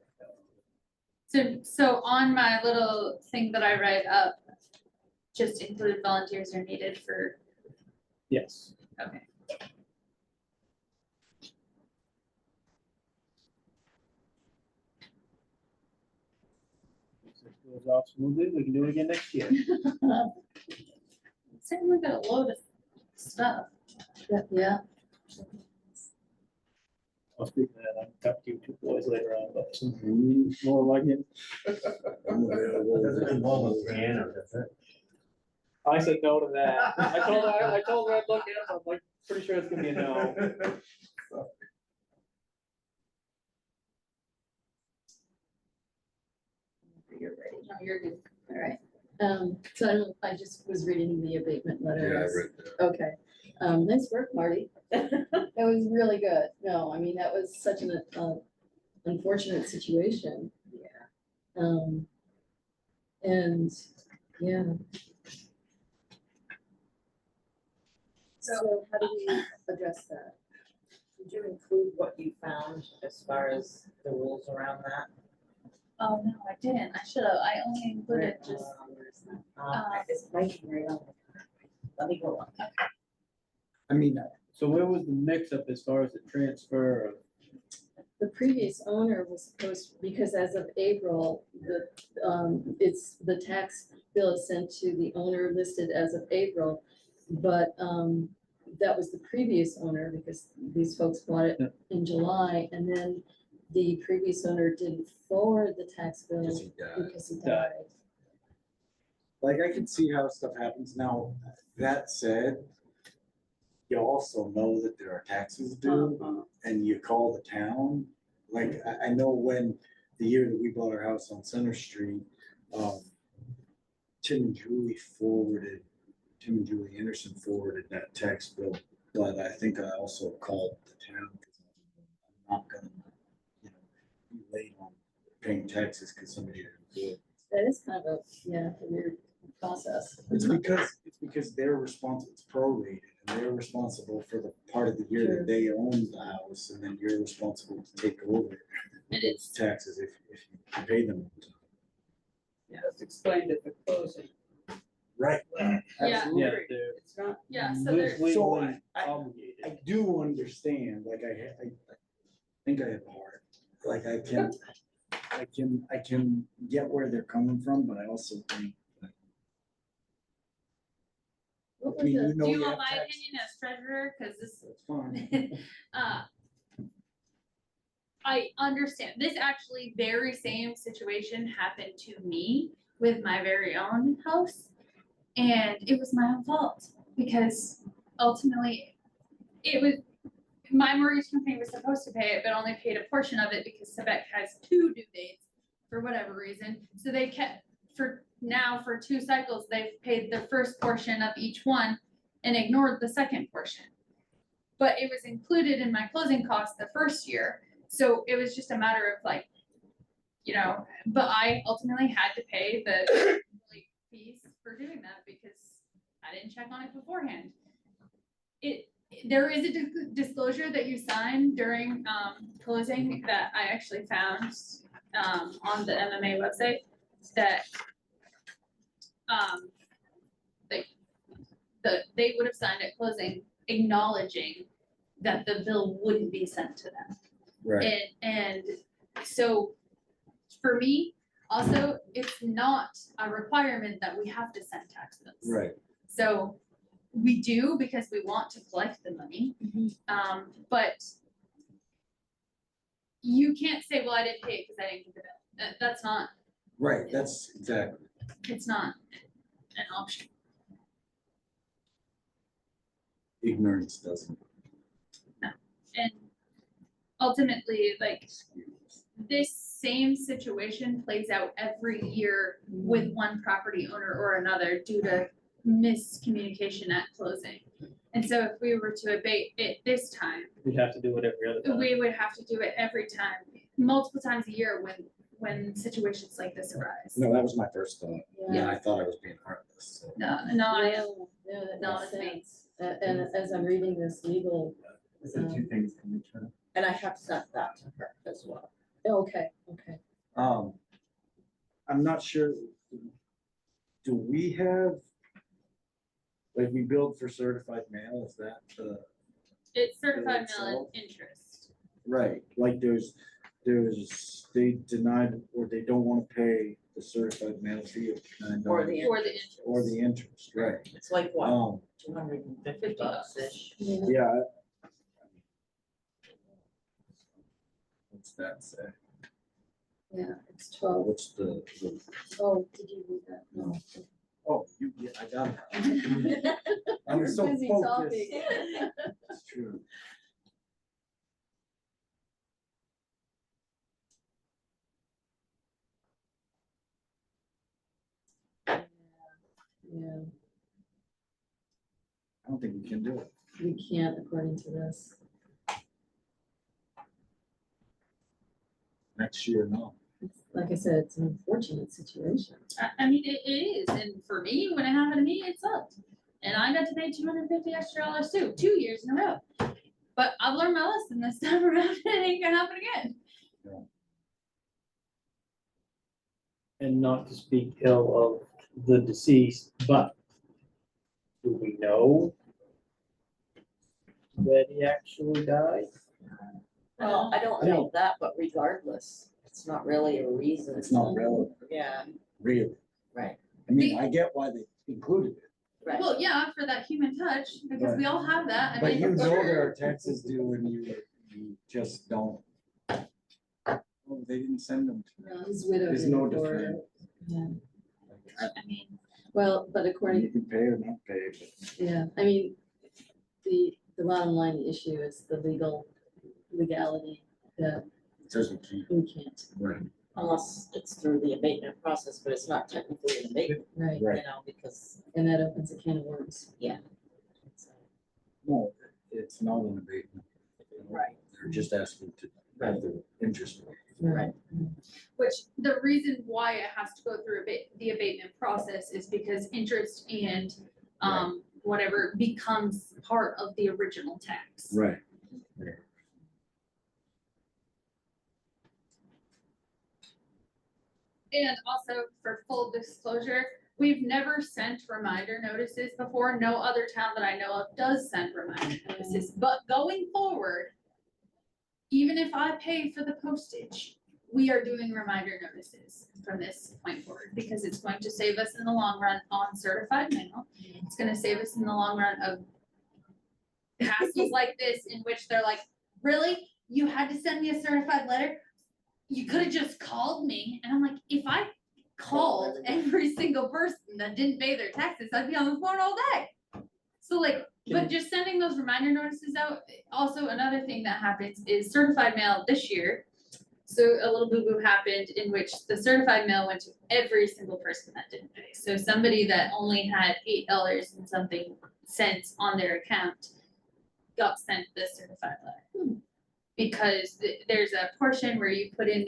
Speaker 2: So on my little thing that I write up, just include volunteers are needed for,
Speaker 6: Yes.
Speaker 2: okay.
Speaker 6: If it goes off smoothly, we can do it again next year.
Speaker 2: Certainly got a load of stuff.
Speaker 4: Yeah,
Speaker 6: I'll speak to that, I'll talk to you two boys later on, but more like it.
Speaker 5: I'm available.
Speaker 13: Doesn't involve a piano, does it?
Speaker 6: I said no to that. I told her I'd look at it, I'm like, pretty sure it's gonna be a no.
Speaker 2: You're ready. No, you're good.
Speaker 4: all right. So I don't, I just was reading the abatement letters.
Speaker 5: that.
Speaker 4: Okay, nice work, Marty. That was really good. No, I mean, that was such an, unfortunate situation.
Speaker 7: Yeah.
Speaker 4: And, yeah. So how do we address that?
Speaker 7: Did you include what you found as far as the rules around that?
Speaker 2: Oh, no, I didn't. I should have. I only included
Speaker 7: Where-
Speaker 2: just,
Speaker 7: where's that? It's right here on the. Let me go on.
Speaker 5: I mean,
Speaker 6: So where was the mix up as far as the transfer of?
Speaker 4: The previous owner was supposed, because as of April, it's, the tax bill is sent to the owner listed as of April. But, that was the previous owner, because these folks bought it in July, and then the previous owner didn't forward the tax bill because he died.
Speaker 5: like, I can see how stuff happens. Now, that said, you also know that there are taxes due, and you call the town. Like, I know when, the year that we bought our house on Center Street, Tim and Julie Anderson forwarded that tax bill, but I think I also called the town, because I'm not gonna, you know, be late on paying taxes because somebody didn't do it.
Speaker 4: That is kind of a, yeah, a weird process.
Speaker 5: It's because they're responsible, it's prorated, and they're responsible for the part of the year
Speaker 4: Sure.
Speaker 5: that they own the house, and then you're responsible to take over
Speaker 2: It
Speaker 5: those taxes if you pay them.
Speaker 3: Yeah, it's explained at the closing.
Speaker 5: Right.
Speaker 2: Yeah.
Speaker 3: Absolutely.
Speaker 6: Yeah, they're
Speaker 3: It's not,
Speaker 2: yeah, so there's,
Speaker 5: So
Speaker 6: legally
Speaker 5: I
Speaker 6: obligated.
Speaker 5: do understand, like, I think I have a heart, like, I can get where they're coming from, but I also think.
Speaker 4: What
Speaker 5: I
Speaker 4: was
Speaker 5: mean,
Speaker 4: the,
Speaker 5: you know
Speaker 2: do you
Speaker 5: you
Speaker 2: want
Speaker 5: have
Speaker 2: my
Speaker 5: taxes.
Speaker 2: opinion as treasurer? Cause this,
Speaker 5: That's fine.
Speaker 2: I understand. This actually very same situation happened to me with my very own house. And it was my own fault because ultimately it was, my mortgage company was supposed to pay it, but only paid a portion of it because Quebec has 2 due dates for whatever reason. So they kept, for 2 cycles, they've paid the first portion of each one and ignored the second portion. But it was included in my closing costs the first year. So it was just a matter of like, you know, but I ultimately had to pay the late fees for doing that because I didn't check on it beforehand. There is a disclosure that you sign during closing that I actually found on the MMA website that they would have signed at closing acknowledging that the bill wouldn't be sent to them.
Speaker 5: Right.
Speaker 2: And so for me, Also, it's not a requirement that we have to send tax bills.
Speaker 5: Right.
Speaker 2: So we do because we want to collect the money, but you can't say, well, I didn't pay it because I didn't get the bill. That's not,
Speaker 5: Right, that's exactly.
Speaker 2: it's not an option.
Speaker 5: Ignorance doesn't.
Speaker 2: And ultimately, like, this same situation plays out every year with one property owner or another due to miscommunication at closing. And so if we were to abate it this time,
Speaker 6: We'd have to do it every other time.
Speaker 2: we would have to do it every time, multiple times a year when situations like this arise.
Speaker 5: No, that was my first thought.
Speaker 4: Yeah.
Speaker 5: And I thought I was being heartless. So.
Speaker 2: No,
Speaker 4: Yeah, that
Speaker 2: not
Speaker 4: makes
Speaker 2: a thing.
Speaker 4: sense. And as I'm reading this legal,
Speaker 13: So two things can be true.
Speaker 1: And I have sent that to her as well.
Speaker 4: okay.
Speaker 5: I'm not sure. Do we have, like, we billed for certified mail, is that the,
Speaker 2: It's certified
Speaker 5: Itself?
Speaker 2: mail and interest.
Speaker 5: right, like there's, they denied, or they don't wanna pay the certified mail fee of $9.
Speaker 1: Or the
Speaker 2: For the interest.
Speaker 5: Or the interest, right,
Speaker 1: It's like what,
Speaker 5: $250.
Speaker 1: $250-ish?
Speaker 5: Yeah. What's that say?
Speaker 4: Yeah, it's 12.
Speaker 5: What's the,
Speaker 4: Oh, did you read that? No.
Speaker 5: oh, yeah, I got it. I'm so
Speaker 4: Busy
Speaker 5: focused.
Speaker 4: talking.
Speaker 5: It's true.
Speaker 4: Yeah,
Speaker 5: I don't think we can do it.
Speaker 4: we can't according to this.
Speaker 5: Next year, no.
Speaker 4: It's, like I said, it's an unfortunate situation.
Speaker 2: I mean, it is, and for me, when it happened to me, it sucked. And I got to pay $250 extra too, 2 years in a row. But I've learned my lesson this time around, it ain't gonna happen again.
Speaker 6: And not to speak ill of the deceased, but do we know that he actually died?
Speaker 1: Well, I don't know that, but regardless, it's not really a reason.
Speaker 5: It's not relevant,
Speaker 1: Yeah,
Speaker 5: really.
Speaker 1: right,
Speaker 5: I mean, I get why they included it,
Speaker 1: right.
Speaker 2: Well, yeah, for that human touch, because we all have that. I
Speaker 5: but
Speaker 2: mean,
Speaker 5: you know
Speaker 2: sure.
Speaker 5: there are taxes due and you just don't. Oh, they didn't send them to me.
Speaker 4: No, his widow
Speaker 5: There's
Speaker 4: didn't
Speaker 5: no
Speaker 4: forward
Speaker 5: defense.
Speaker 4: it. Yeah,
Speaker 2: I mean,
Speaker 4: well, but
Speaker 5: You
Speaker 4: according,
Speaker 5: can pay or not pay, but
Speaker 4: yeah, I mean, the bottom line issue is the legality that
Speaker 5: it says we can't.
Speaker 4: we can't,
Speaker 5: Right.
Speaker 1: Unless it's through the abatement process, but it's not technically an abatement,
Speaker 4: right?
Speaker 1: you
Speaker 5: Right.
Speaker 1: know, because,
Speaker 4: And that opens a can of worms.
Speaker 1: yeah.
Speaker 5: No, it's not an abatement.
Speaker 1: Right.
Speaker 5: They're just asking to have the interest.
Speaker 4: Right.
Speaker 2: which the reason why it has to go through the abatement process is because interest and whatever becomes part of the original tax.
Speaker 5: Right.
Speaker 2: And also for full disclosure, we've never sent reminder notices before. No other town that I know of does send reminder notices, but going forward, even if I pay for the postage, we are doing reminder notices from this point forward because it's going to save us in the long run on certified mail. It's gonna save us in the long run of hassles like this in which they're like, really? You had to send me a certified letter? You could have just called me. And I'm like, if I called every single person that didn't pay their taxes, I'd be on the phone all day. So like, but just sending those reminder notices out, also another thing that happens is certified mail this year. So a little boo-boo happened in which the certified mail went to every single person that didn't pay. So somebody that only had $8 and something cents on their account got sent the certified letter. Because there's a portion where you put in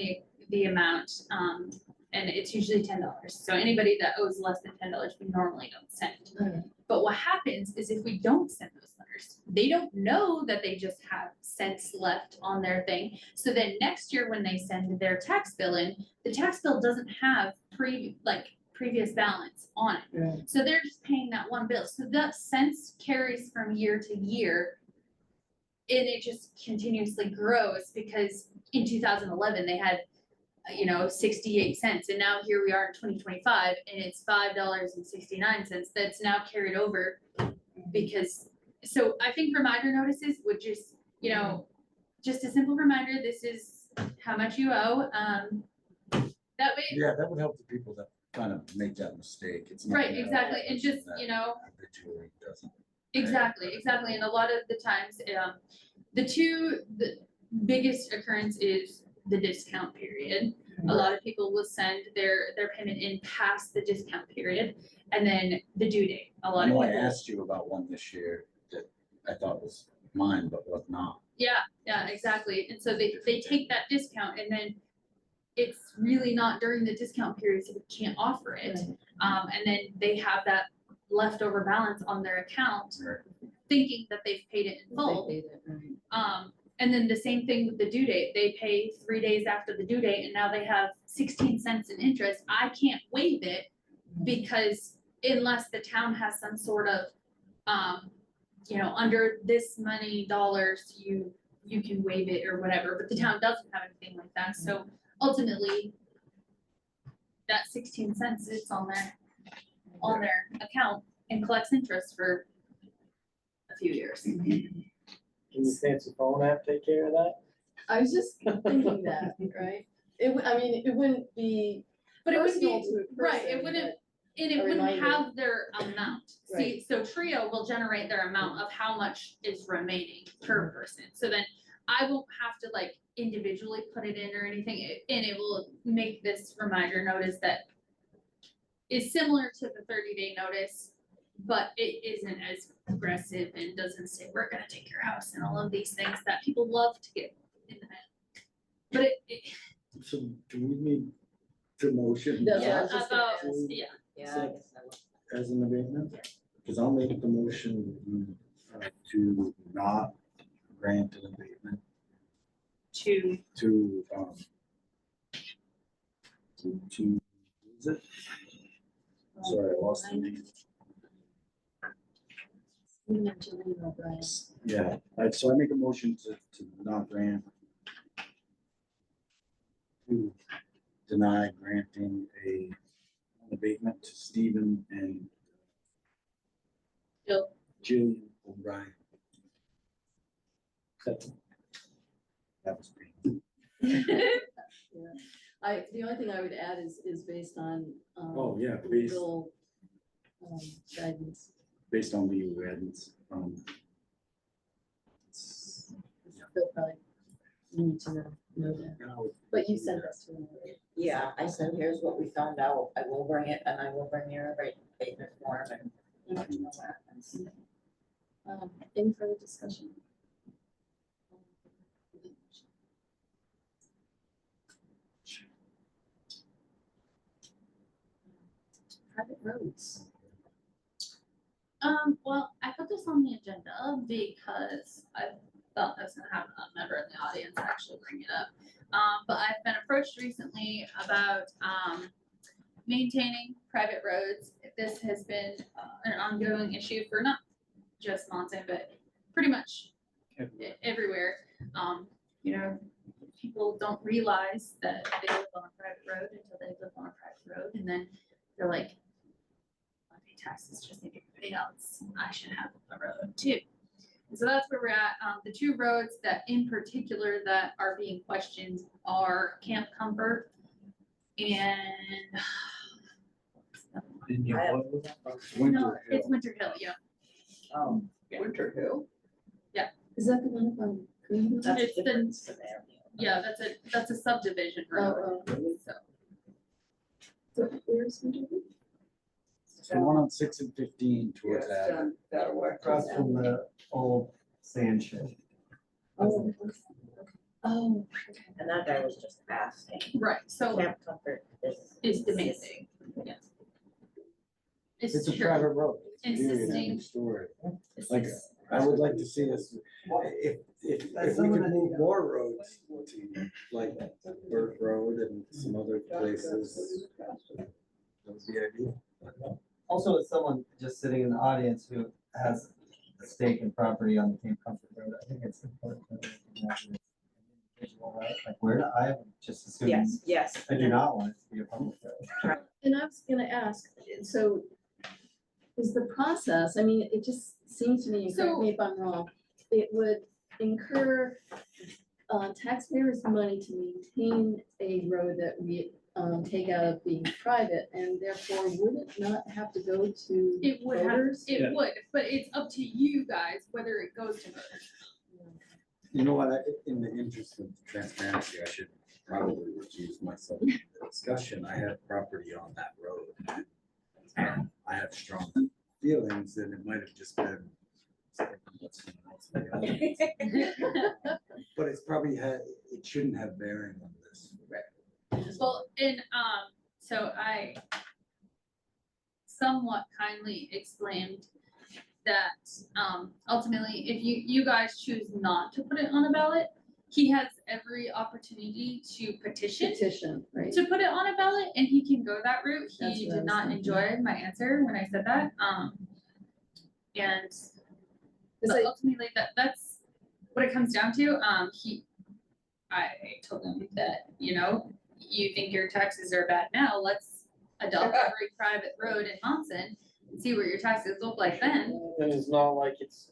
Speaker 2: the amount, and it's usually $10. So anybody that owes less than $10, we normally don't send.
Speaker 4: Okay.
Speaker 2: But what happens is if we don't send those letters, they don't know that they just have cents left on their thing. So then next year when they send their tax bill in, the tax bill doesn't have previous balance on it.
Speaker 4: Right.
Speaker 2: So they're just paying that one bill. So that cents carries from year to year. And it just continuously grows because in 2011, they had you know, 68 cents, and now here we are in 2025, and it's $5.69 that's now carried over. Because, so I think reminder notices would just, you know, just a simple reminder, this is how much you owe, that way.
Speaker 12: Yeah, that would help the people that kind of make that mistake. It's not
Speaker 2: Right,
Speaker 12: the
Speaker 2: exactly, and
Speaker 12: person
Speaker 2: just,
Speaker 12: that
Speaker 2: you know,
Speaker 12: habitually doesn't.
Speaker 2: exactly, and a lot of the times, the biggest occurrence is the discount period. A lot of people will send their payment in past the discount period, and then the due date, a lot
Speaker 12: I
Speaker 2: of
Speaker 12: know
Speaker 2: people.
Speaker 12: I asked you about one this year that I thought was mine, but was not.
Speaker 2: Yeah, exactly, and so they take that discount, and then it's really not during the discount period, so we can't offer it. And then they have that leftover balance on their account,
Speaker 12: Right.
Speaker 2: thinking that they've paid it in full.
Speaker 4: They paid it, right.
Speaker 2: And then the same thing with the due date, they pay 3 days after the due date, and now they have 16 cents in interest. I can't waive it, because unless the town has some sort of, you know, under this many dollars, you can waive it or whatever, but the town doesn't have anything like that, so ultimately, that 16 cents sits on their account and collects interest for a few years.
Speaker 6: Can the fancy phone app take care of that?
Speaker 4: I was just thinking that, right? I mean, it wouldn't be
Speaker 2: But it would
Speaker 4: personal
Speaker 2: be,
Speaker 4: to a
Speaker 2: right, it
Speaker 4: person,
Speaker 2: wouldn't,
Speaker 4: but
Speaker 2: and it
Speaker 4: a
Speaker 2: wouldn't
Speaker 4: reminder.
Speaker 2: have their amount. See,
Speaker 4: Right.
Speaker 2: so Trio will generate their amount of how much is remaining per person. So then I won't have to like individually put it in or anything, and it will make this reminder notice that is similar to the 30-day notice, but it isn't as aggressive and doesn't say, we're gonna take your house and all of these things that people love to get in the mail. But it
Speaker 5: So do we need to motion
Speaker 4: That's what I
Speaker 2: yeah,
Speaker 4: was just gonna
Speaker 2: about,
Speaker 4: ask.
Speaker 2: yeah,
Speaker 7: Yeah, I guess I will.
Speaker 5: as an abatement? Because I'll make the motion to not grant an abatement
Speaker 2: to,
Speaker 5: to, is it? Sorry, I lost the name.
Speaker 4: You mentioned it, Brian.
Speaker 5: Yeah, so I make a motion to not grant. To deny granting a abatement to Stephen and
Speaker 2: Jill.
Speaker 5: Jillian O'Brien. That was me.
Speaker 4: The only thing I would add is based on,
Speaker 5: Oh, yeah,
Speaker 4: legal, guidance.
Speaker 5: based on legal guidance.
Speaker 4: They'll probably need to know that, but you sent us to them already.
Speaker 7: Yeah, I said, here's what we found out, I will bring it, and I will bring your abatement form and let you know what happens.
Speaker 4: Any further discussion? Private roads.
Speaker 2: Well, I put this on the agenda because I thought I was gonna have a member in the audience actually bring it up. But I've been approached recently about, maintaining private roads. This has been an ongoing issue for not just Monson, but pretty much everywhere. You know, people don't realize that they live on a private road until they live on a private road, and then they're like, I pay taxes just like everybody else. I should have a road too. And so that's where we're at. The two roads that in particular that are being questioned are Camp Comfort and
Speaker 6: Didn't you?
Speaker 7: I have-
Speaker 6: vote with that?
Speaker 2: no,
Speaker 5: Winter
Speaker 2: it's
Speaker 5: Hill.
Speaker 2: Winter Hill, yeah.
Speaker 3: Winter Hill?
Speaker 4: Is that the one up on Green?
Speaker 7: That's
Speaker 2: It's
Speaker 7: a
Speaker 2: the-
Speaker 7: different scenario.
Speaker 2: Yeah, that's a subdivision road. So
Speaker 4: So where's Winter Hill?
Speaker 5: The one on 6 and 15
Speaker 3: Yeah,
Speaker 5: towards
Speaker 3: it's
Speaker 5: that.
Speaker 3: down that way.
Speaker 13: Across from the old sand shed.
Speaker 4: Oh, okay.
Speaker 7: And that guy was just asking.
Speaker 2: right, so
Speaker 7: Camp Comfort is.
Speaker 2: it's demanding, yes.
Speaker 5: It's a
Speaker 2: true.
Speaker 5: private road. It's a very
Speaker 2: Insisting.
Speaker 5: nice story.
Speaker 2: It's
Speaker 5: Like,
Speaker 2: just-
Speaker 5: I would like to see us, if we could move more roads to like Burke Road and some other places. That would be ideal.
Speaker 13: Also, as someone just sitting in the audience who has a stake in property on the Cape Comfort Road, I think it's important to recognize visual, right? Like where, I have just assumed.
Speaker 7: Yes, yes.
Speaker 13: I do not want it to be a public road.
Speaker 4: And I was gonna ask, so is the process, I mean, it just seems to me, and correct me if I'm wrong, it would incur taxpayers' money to maintain a road that we take out of being private, and therefore would it not have to go to
Speaker 2: It would have,
Speaker 4: voters?
Speaker 2: it
Speaker 6: Yeah.
Speaker 2: would, but it's up to you guys whether it goes to voters.
Speaker 5: You know what, in the interest of transparency, I should probably recuse myself from the discussion. I have property on that road. I have strong feelings that it might have just been. But it's probably it shouldn't have bearing on this.
Speaker 2: Well, and, so I somewhat kindly explained that, ultimately, if you guys choose not to put it on a ballot, he has every opportunity to petition
Speaker 4: Right?
Speaker 2: to put it on a ballot, and he can go that route.
Speaker 4: That's
Speaker 2: He
Speaker 4: what I
Speaker 2: did
Speaker 4: was
Speaker 2: not
Speaker 4: thinking.
Speaker 2: enjoy my answer when I said that, and
Speaker 4: Is
Speaker 2: but
Speaker 4: it,
Speaker 2: ultimately, that's what it comes down to. I told him that, you think your taxes are bad now, let's adopt every private road in Monson and see what your taxes look like then.
Speaker 6: And it's not like it's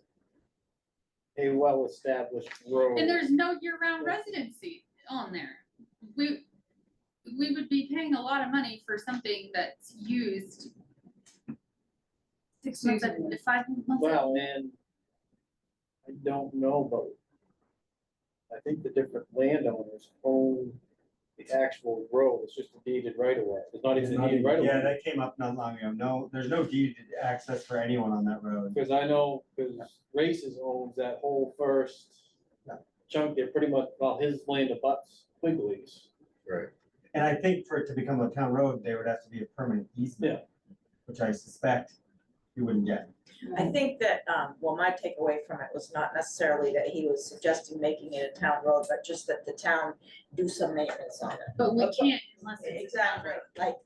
Speaker 6: a well-established road.
Speaker 2: And there's no year-round residency on there. We would be paying a lot of money for something that's used 6 months, 5 months.
Speaker 6: Well, and I don't know, but I think the different landowners own the actual road. It's just a deeded right of way. It's not even a deeded right of
Speaker 13: Yeah,
Speaker 6: way.
Speaker 13: that came up not long ago. No, there's no deeded access for anyone on that road.
Speaker 6: Because I know, because Races owns that whole first chunk there, pretty much, well, his land abuts Quigley's.
Speaker 5: Right.
Speaker 13: And I think for it to become a town road, there would have to be a permanent easement. Which I suspect you wouldn't get.
Speaker 7: I think that, well, my takeaway from it was not necessarily that he was suggesting making it a town road, but just that the town do some maintenance on it.
Speaker 2: But we can't unless it's.
Speaker 7: Exactly,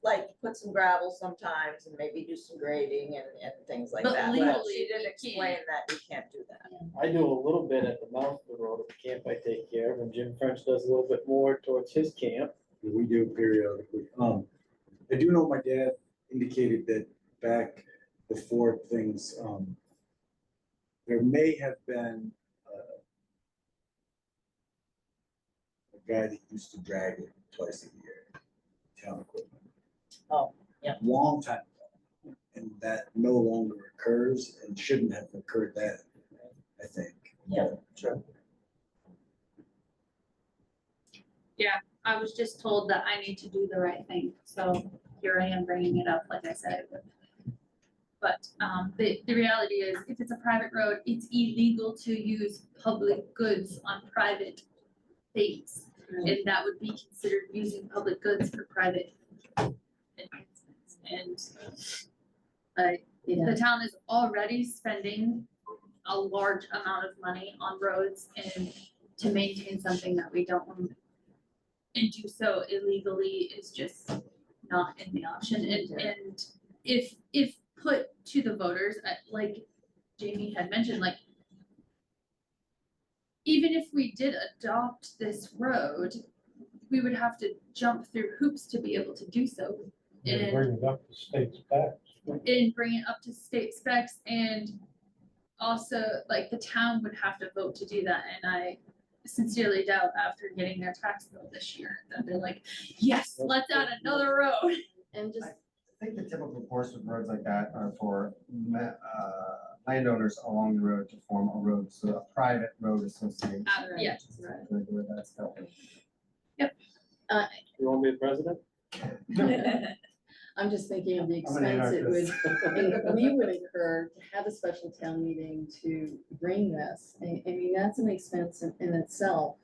Speaker 7: like put some gravel sometimes and maybe do some grading and things like
Speaker 2: But
Speaker 7: that.
Speaker 2: legally,
Speaker 7: She did
Speaker 2: we
Speaker 7: explain that you can't do that.
Speaker 6: I do a little bit at the mouth of the road at the camp I take care of, and Jim French does a little bit more towards his camp.
Speaker 5: We do periodically. I do know my dad indicated that back before things, there may have been a guy that used to drag it twice a year, town equipment.
Speaker 7: Oh, yeah.
Speaker 5: Long time ago, and that no longer occurs and shouldn't have occurred then, I think.
Speaker 7: Yeah, sure.
Speaker 2: I was just told that I need to do the right thing, so here I am bringing it up, like I said I would. But, the reality is, if it's a private road, it's illegal to use public goods on private things. And that would be considered using public goods for private enhancements. And the town is already spending a large amount of money on roads and to maintain something that we don't own. And do so illegally is just not in the option. And if put to the voters, like Jamie had mentioned, like, even if we did adopt this road, we would have to jump through hoops to be able to do so.
Speaker 10: And bring it up to state specs.
Speaker 2: And bring it up to state specs, and also, like, the town would have to vote to do that, and I sincerely doubt after getting their tax bill this year, that they're like, yes, let's add another road.
Speaker 4: and just,
Speaker 13: I think the typical course with roads like that are for landowners along the road to form a road, so a private road association.
Speaker 2: Yeah.
Speaker 13: Which is exactly where that's going.
Speaker 6: You want me the president?
Speaker 4: I'm just thinking of the
Speaker 13: I'm an
Speaker 4: expense it would,
Speaker 13: anarchist.
Speaker 4: we would incur to have a special town meeting to bring this. I mean, that's an expense in itself.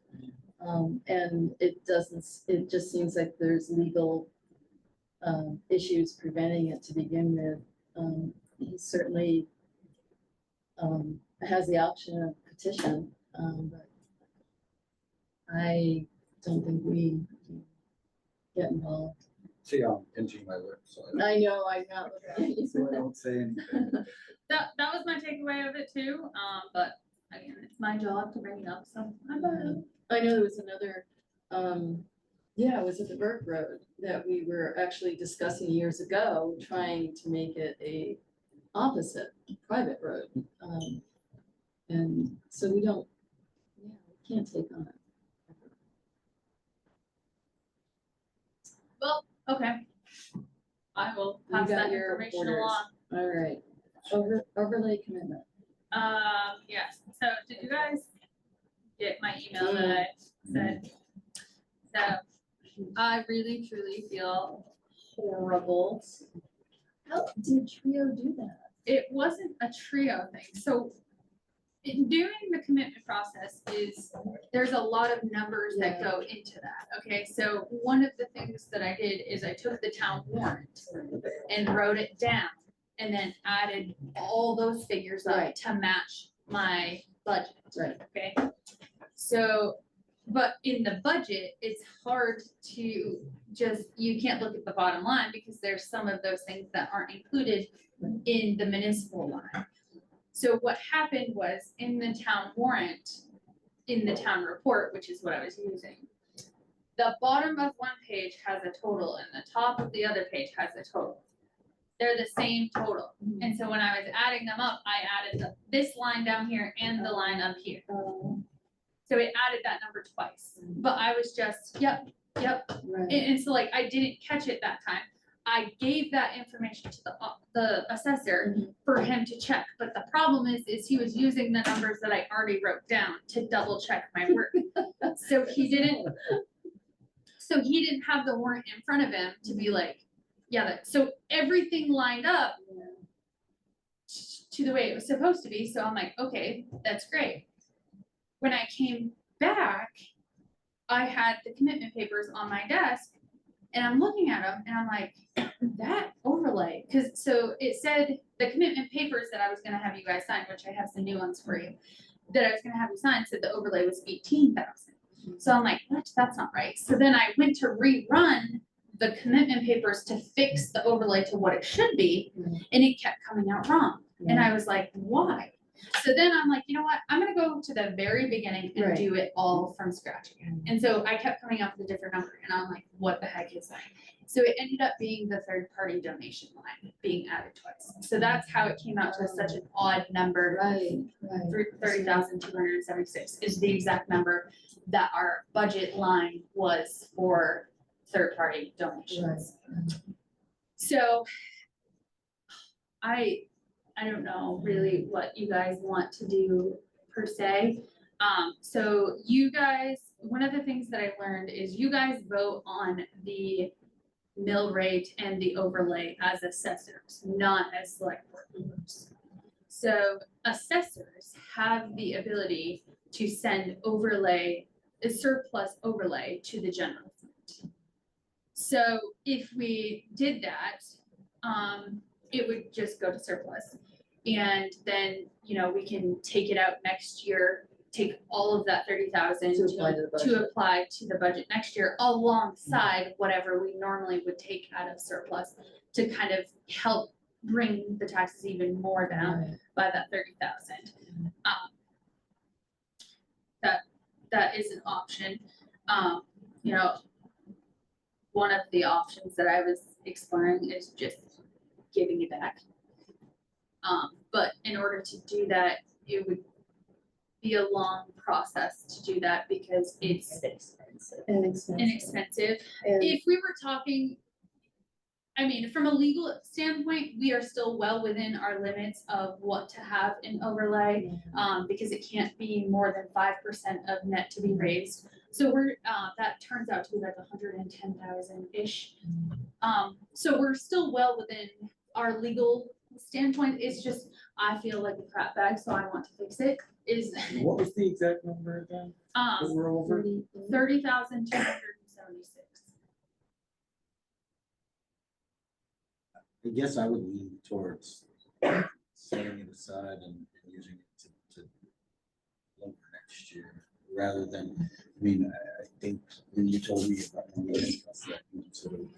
Speaker 4: And it just seems like there's legal issues preventing it to begin with. He certainly has the option of petition, but I don't think we can get involved.
Speaker 5: See, I'm pinching my lips, so
Speaker 4: I know, I'm not looking at you.
Speaker 5: so I don't say anything.
Speaker 2: That was my takeaway of it too, but again, it's my job to bring it up, so I brought it up.
Speaker 4: I know there was another, yeah, it was at the Burke Road that we were actually discussing years ago, trying to make it a opposite private road. And so we don't, yeah, we can't take on it.
Speaker 2: Well, okay. I will
Speaker 4: You
Speaker 2: pass
Speaker 4: got
Speaker 2: that
Speaker 4: your
Speaker 2: information
Speaker 4: orders.
Speaker 2: along.
Speaker 4: All right, overlay commitment.
Speaker 2: Yes, so did you guys get my email that I said? So I really truly feel horrible.
Speaker 4: How did Trio do that?
Speaker 2: It wasn't a trio thing, so in doing the commitment process is, there's a lot of numbers that go into that, okay? So one of the things that I did is I took the town warrant and wrote it down and then added all those figures up
Speaker 4: Right.
Speaker 2: to match my budget.
Speaker 4: Right.
Speaker 2: Okay, so, but in the budget, it's hard to just, you can't look at the bottom line because there's some of those things that aren't included in the municipal line. So what happened was in the town warrant, in the town report, which is what I was using, the bottom of one page has a total and the top of the other page has a total. They're the same total. And so when I was adding them up, I added this line down here and the line up here. So it added that number twice, but I was just, yep.
Speaker 4: Right.
Speaker 2: And so like, I didn't catch it that time. I gave that information to the assessor for him to check, but the problem is he was using the numbers that I already wrote down to double check my work. So he didn't have the warrant in front of him to be like, yeah, so everything lined up to the way it was supposed to be. So I'm like, okay, that's great. When I came back, I had the commitment papers on my desk and I'm looking at them and I'm like, that overlay, because so it said the commitment papers that I was gonna have you guys sign, which I have some new ones for you, that I was gonna have you sign, said the overlay was 18,000. So I'm like, what? That's not right. So then I went to rerun the commitment papers to fix the overlay to what it should be, and it kept coming out wrong. And I was like, why? So then I'm like, you know what? I'm gonna go to the very beginning and
Speaker 4: Right.
Speaker 2: do it all from scratch again. And so I kept coming up with a different number, and I'm like, what the heck is that? So it ended up being the third-party donation line being added twice. So that's how it came out to such an odd number.
Speaker 4: Right.
Speaker 2: 30,276 is the exact number that our budget line was for third-party donations. So I don't know really what you guys want to do per se. So you guys, one of the things that I learned is you guys vote on the mill rate and the overlay as assessors, not as select board members. So assessors have the ability to send overlay, a surplus overlay to the general fund. So if we did that, it would just go to surplus. And then, you know, we can take it out next year, take all of that 30,000
Speaker 4: To apply to the budget.
Speaker 2: to apply to the budget next year alongside whatever we normally would take out of surplus to kind of help bring the taxes even more down by that 30,000. That is an option. You know, one of the options that I was exploring is just giving it back. But in order to do that, it would be a long process to do that because it's inexpensive. If we were talking, I mean, from a legal standpoint, we are still well within our limits of what to have in overlay, because it can't be more than 5% of net to be raised. So we're, that turns out to be like 110,000-ish. So we're still well within our legal standpoint. It's just, I feel like a crap bag, so I want to fix it, is.
Speaker 6: What was the exact number again? That we're over?
Speaker 2: 30,276.
Speaker 12: I guess I would lean towards setting it aside and using it to look for next year, rather than, I mean, I think when you told me about when we discussed that, you said it would be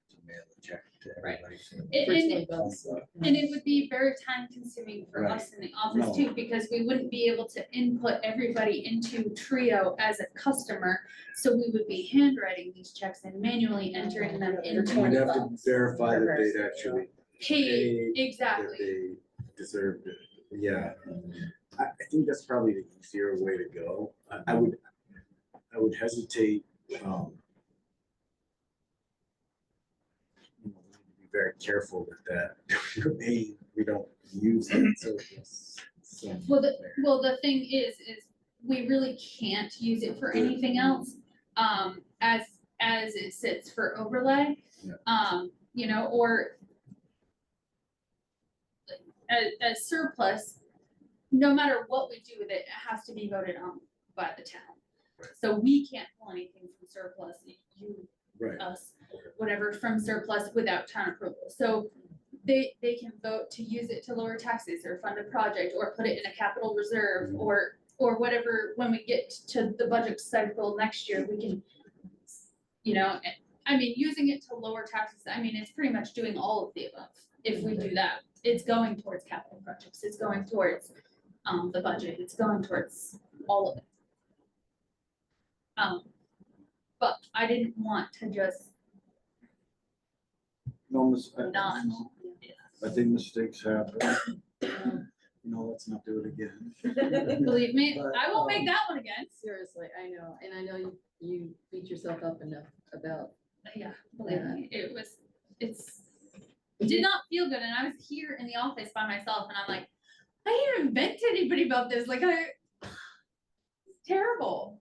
Speaker 12: to mail a check. to
Speaker 2: Right.
Speaker 12: everybody. So-
Speaker 2: And,
Speaker 4: For
Speaker 2: and
Speaker 4: 20 bucks, so,
Speaker 2: And it would be very time consuming for
Speaker 5: Right.
Speaker 2: us in the office
Speaker 5: No.
Speaker 2: too, because we wouldn't be able to input everybody into Trio as a customer. So we would be handwriting these checks and manually entering them
Speaker 4: For
Speaker 2: into
Speaker 5: We'd
Speaker 4: 20
Speaker 5: have to
Speaker 4: bucks.
Speaker 5: verify that they'd actually
Speaker 2: paid,
Speaker 5: that
Speaker 2: exactly.
Speaker 5: they deserved it. Yeah, I think that's probably the easier way to go. I would hesitate, you know, we need to be very careful with that. We don't use it, so it's.
Speaker 2: Well, the thing is we really can't use it for anything else, as it sits for overlay.
Speaker 5: Yeah.
Speaker 2: You know, or as surplus, no matter what we do with it, it has to be voted on by the town.
Speaker 5: Right.
Speaker 2: So we can't pull anything from surplus, you,
Speaker 5: Right.
Speaker 2: us, whatever, from surplus without town approval. So they can vote to use it to lower taxes or fund a project or put it in a capital reserve or whatever, when we get to the budget cycle next year, we can, you know, I mean, using it to lower taxes, I mean, it's pretty much doing all of the above. If we do that, it's going towards capital projects, it's going towards the budget, it's going towards all of it. But I didn't want to just
Speaker 5: No,
Speaker 2: not.
Speaker 5: I think mistakes happen. You know, let's not do it again.
Speaker 2: Believe me,
Speaker 5: But,
Speaker 2: I won't make that one again.
Speaker 4: Seriously, I know, and I know you beat yourself up enough about.
Speaker 2: Yeah, believe me, it did not feel good, and I was here in the office by myself, and I'm like, I didn't even vent to anybody about this, like it's terrible.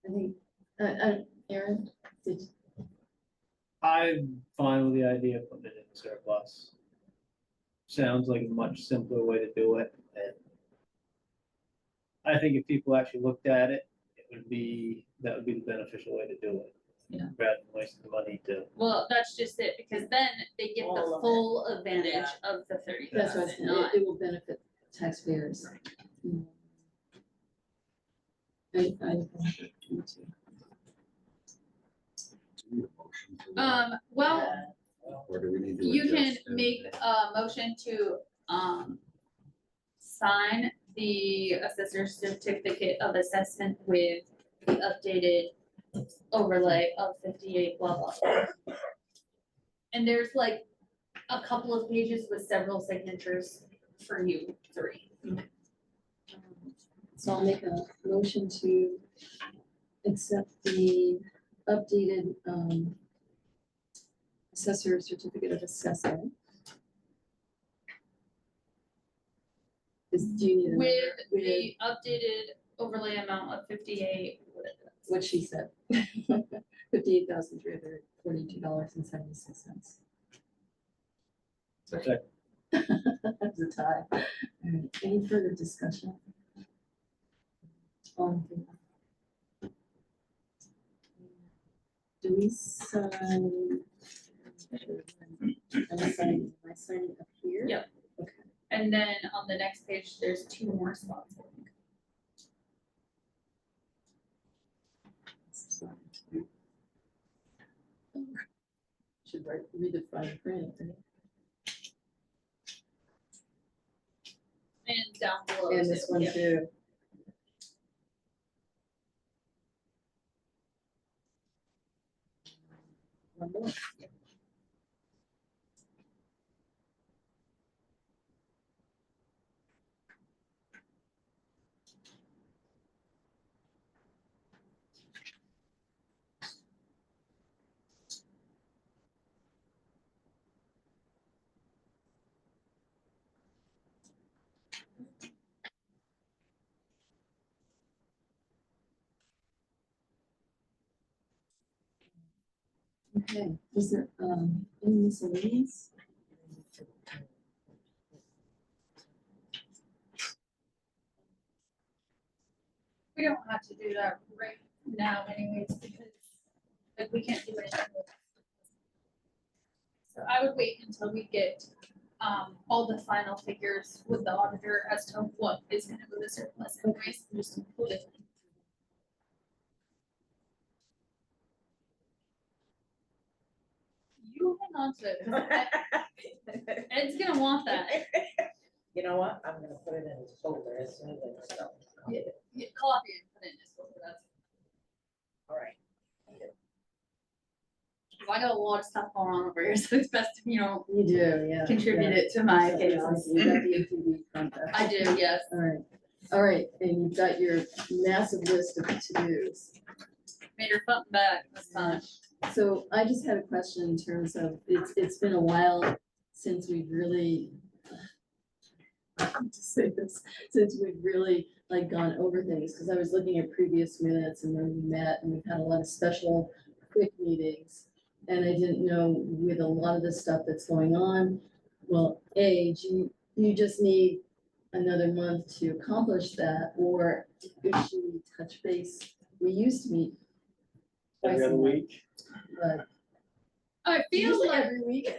Speaker 4: I think, Aaron, did,
Speaker 6: I'm fine with the idea of putting it in surplus. Sounds like a much simpler way to do it, and I think if people actually looked at it, that would be the beneficial way to do it.
Speaker 2: Yeah.
Speaker 6: Rather than wasting the money to.
Speaker 2: Well, that's just it, because then they get the
Speaker 7: All of it.
Speaker 2: full advantage of the 30,000,
Speaker 4: that's what I said,
Speaker 2: not.
Speaker 4: it will benefit taxpayers. Mm. Me too.
Speaker 2: Well,
Speaker 5: Or do we need to?
Speaker 2: you can
Speaker 5: adjust it?
Speaker 2: make a motion to, sign the assessor certificate of assessment with the updated overlay of 58, blah, blah, blah. And there's like a couple of pages with several signatures for you three.
Speaker 4: So I'll make a motion to accept the updated, assessor certificate of assessment. Do you need a number?
Speaker 2: With the updated overlay amount of 58.
Speaker 4: What she said. $58,342.76.
Speaker 6: Okay.
Speaker 4: That's a tie. All right, any further discussion? All in favor? Do we sign? Am I signing up here?
Speaker 2: Yep.
Speaker 4: Okay.
Speaker 2: And then on the next page, there's 2 more spots. I think.
Speaker 4: Should read the fine print. Right?
Speaker 2: And down below.
Speaker 4: And this one
Speaker 2: yeah.
Speaker 4: too. One more. Okay, is there, any miscellaneous?
Speaker 2: We don't have to do that right now anyways, because like we can't do anything with it. So I would wait until we get all the final figures with the auditor as to what is gonna go to surplus anyways, and just include it. You can holding on to it. 'Cause Ed's gonna want that.
Speaker 7: You know what? I'm gonna put it in his folder as soon as it's done.
Speaker 2: Get coffee and put it in this folder. That's,
Speaker 7: All right.
Speaker 2: 'cause I got a lot of stuff going on over here, so it's best if you don't
Speaker 4: You do, yeah.
Speaker 2: contribute it to my cases.
Speaker 4: You got the ATV contract.
Speaker 2: I do, yes.
Speaker 4: All right, and you've got your massive list of to-dos.
Speaker 2: Made her front and back this time.
Speaker 4: So I just had a question in terms of, it's been a while since we've really, I hate to say this, since we've really like gone over things, because I was looking at previous minutes and when we met and we've had a lot of special quick meetings. And I didn't know with a lot of the stuff that's going on, well, A, do you just need another month to accomplish that, or should we touch base? We used to meet twice
Speaker 6: Every
Speaker 4: a
Speaker 6: other
Speaker 4: month,
Speaker 6: week.
Speaker 4: but
Speaker 2: I feel
Speaker 4: usually
Speaker 2: like,
Speaker 4: every week.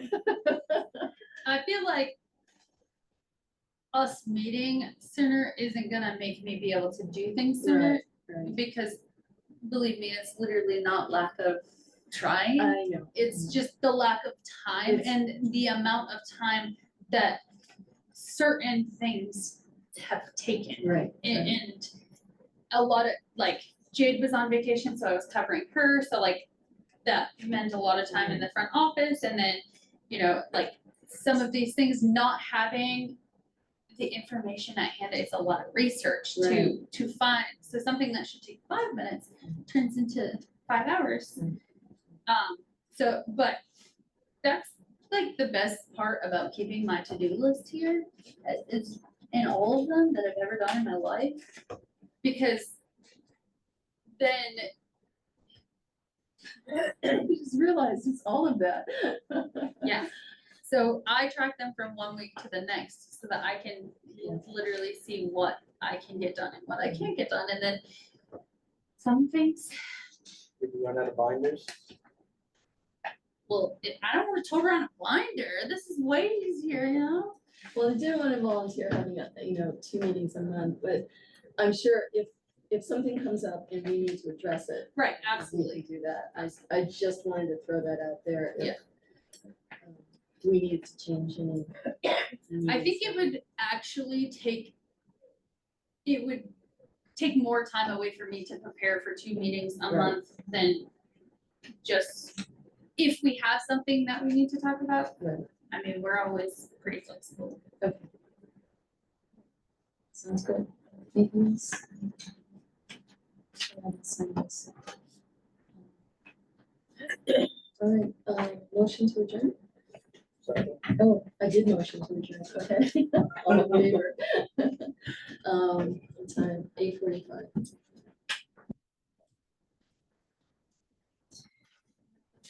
Speaker 2: us meeting sooner isn't gonna make me be able to do things sooner,
Speaker 4: Right,
Speaker 2: because believe me, it's literally not lack of trying.
Speaker 4: I know.
Speaker 2: It's just the lack of time
Speaker 4: It's-
Speaker 2: and the amount of time that certain things have taken.
Speaker 4: Right.
Speaker 2: And a lot of, like, Jade was on vacation, so I was covering her, so like, that meant a lot of time in the front office, and then, you know, like, some of these things not having the information at hand, it's a lot of research to find, so something that should take 5 minutes turns into 5 hours. So, but that's like the best part about keeping my to-do list here, is in all of them that I've ever done in my life, because then
Speaker 4: I just realized it's all of that.
Speaker 2: yeah. So I track them from one week to the next so that I can literally see what I can get done and what I can't get done. And then some things,
Speaker 6: Did we run out of binders?
Speaker 2: well, I don't want to tote around a binder. This is way easier, you know?
Speaker 4: Well, I didn't want to volunteer having a, 2 meetings a month, but I'm sure if something comes up and we need to address it,
Speaker 2: Right,
Speaker 4: we
Speaker 2: absolutely.
Speaker 4: can do that. I just wanted to throw that out there. If,
Speaker 2: Yeah.
Speaker 4: We need to change any.
Speaker 2: I think it would actually take more time away for me to prepare for 2 meetings a
Speaker 4: Right.
Speaker 2: month than just if we have something that we need to talk about.
Speaker 4: Right.
Speaker 2: I mean, we're always pretty flexible.
Speaker 4: Sounds good. Anything else? Sign this. All right, motion to adjourn?
Speaker 6: Sorry.
Speaker 4: Oh, I did motion to adjourn, okay. All in favor? What time, 8:45.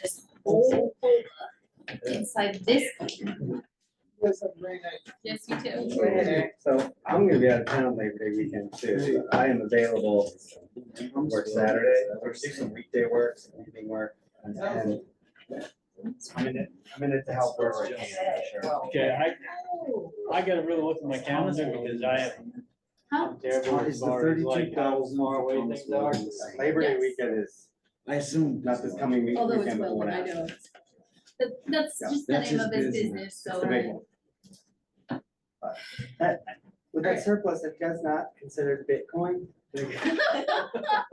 Speaker 2: This whole inside this.
Speaker 9: Yes, have a great night.
Speaker 2: Yes, you too.
Speaker 13: So I'm gonna be out of town Labor Day weekend too. I am available, work Saturday, or do some weekday work, some evening work. And I'm in it to help wherever I can, for sure.
Speaker 6: Okay, I gotta really look at my calendar because I'm terrible as
Speaker 5: Is the
Speaker 6: far as like
Speaker 5: 32,000
Speaker 6: how far away
Speaker 5: for
Speaker 6: things are.
Speaker 13: Labor Day
Speaker 2: Yes.
Speaker 13: weekend is
Speaker 5: I assume.
Speaker 13: not this coming week,
Speaker 4: Although it's
Speaker 13: weekend, but
Speaker 4: well,
Speaker 13: one
Speaker 4: I
Speaker 13: after.
Speaker 4: know.
Speaker 2: That's
Speaker 13: Yeah,
Speaker 2: just the
Speaker 5: that's
Speaker 2: name
Speaker 5: his
Speaker 2: of his
Speaker 5: business.
Speaker 2: business,
Speaker 13: It's
Speaker 2: so.
Speaker 13: a big one. With that surplus, have you guys not considered Bitcoin?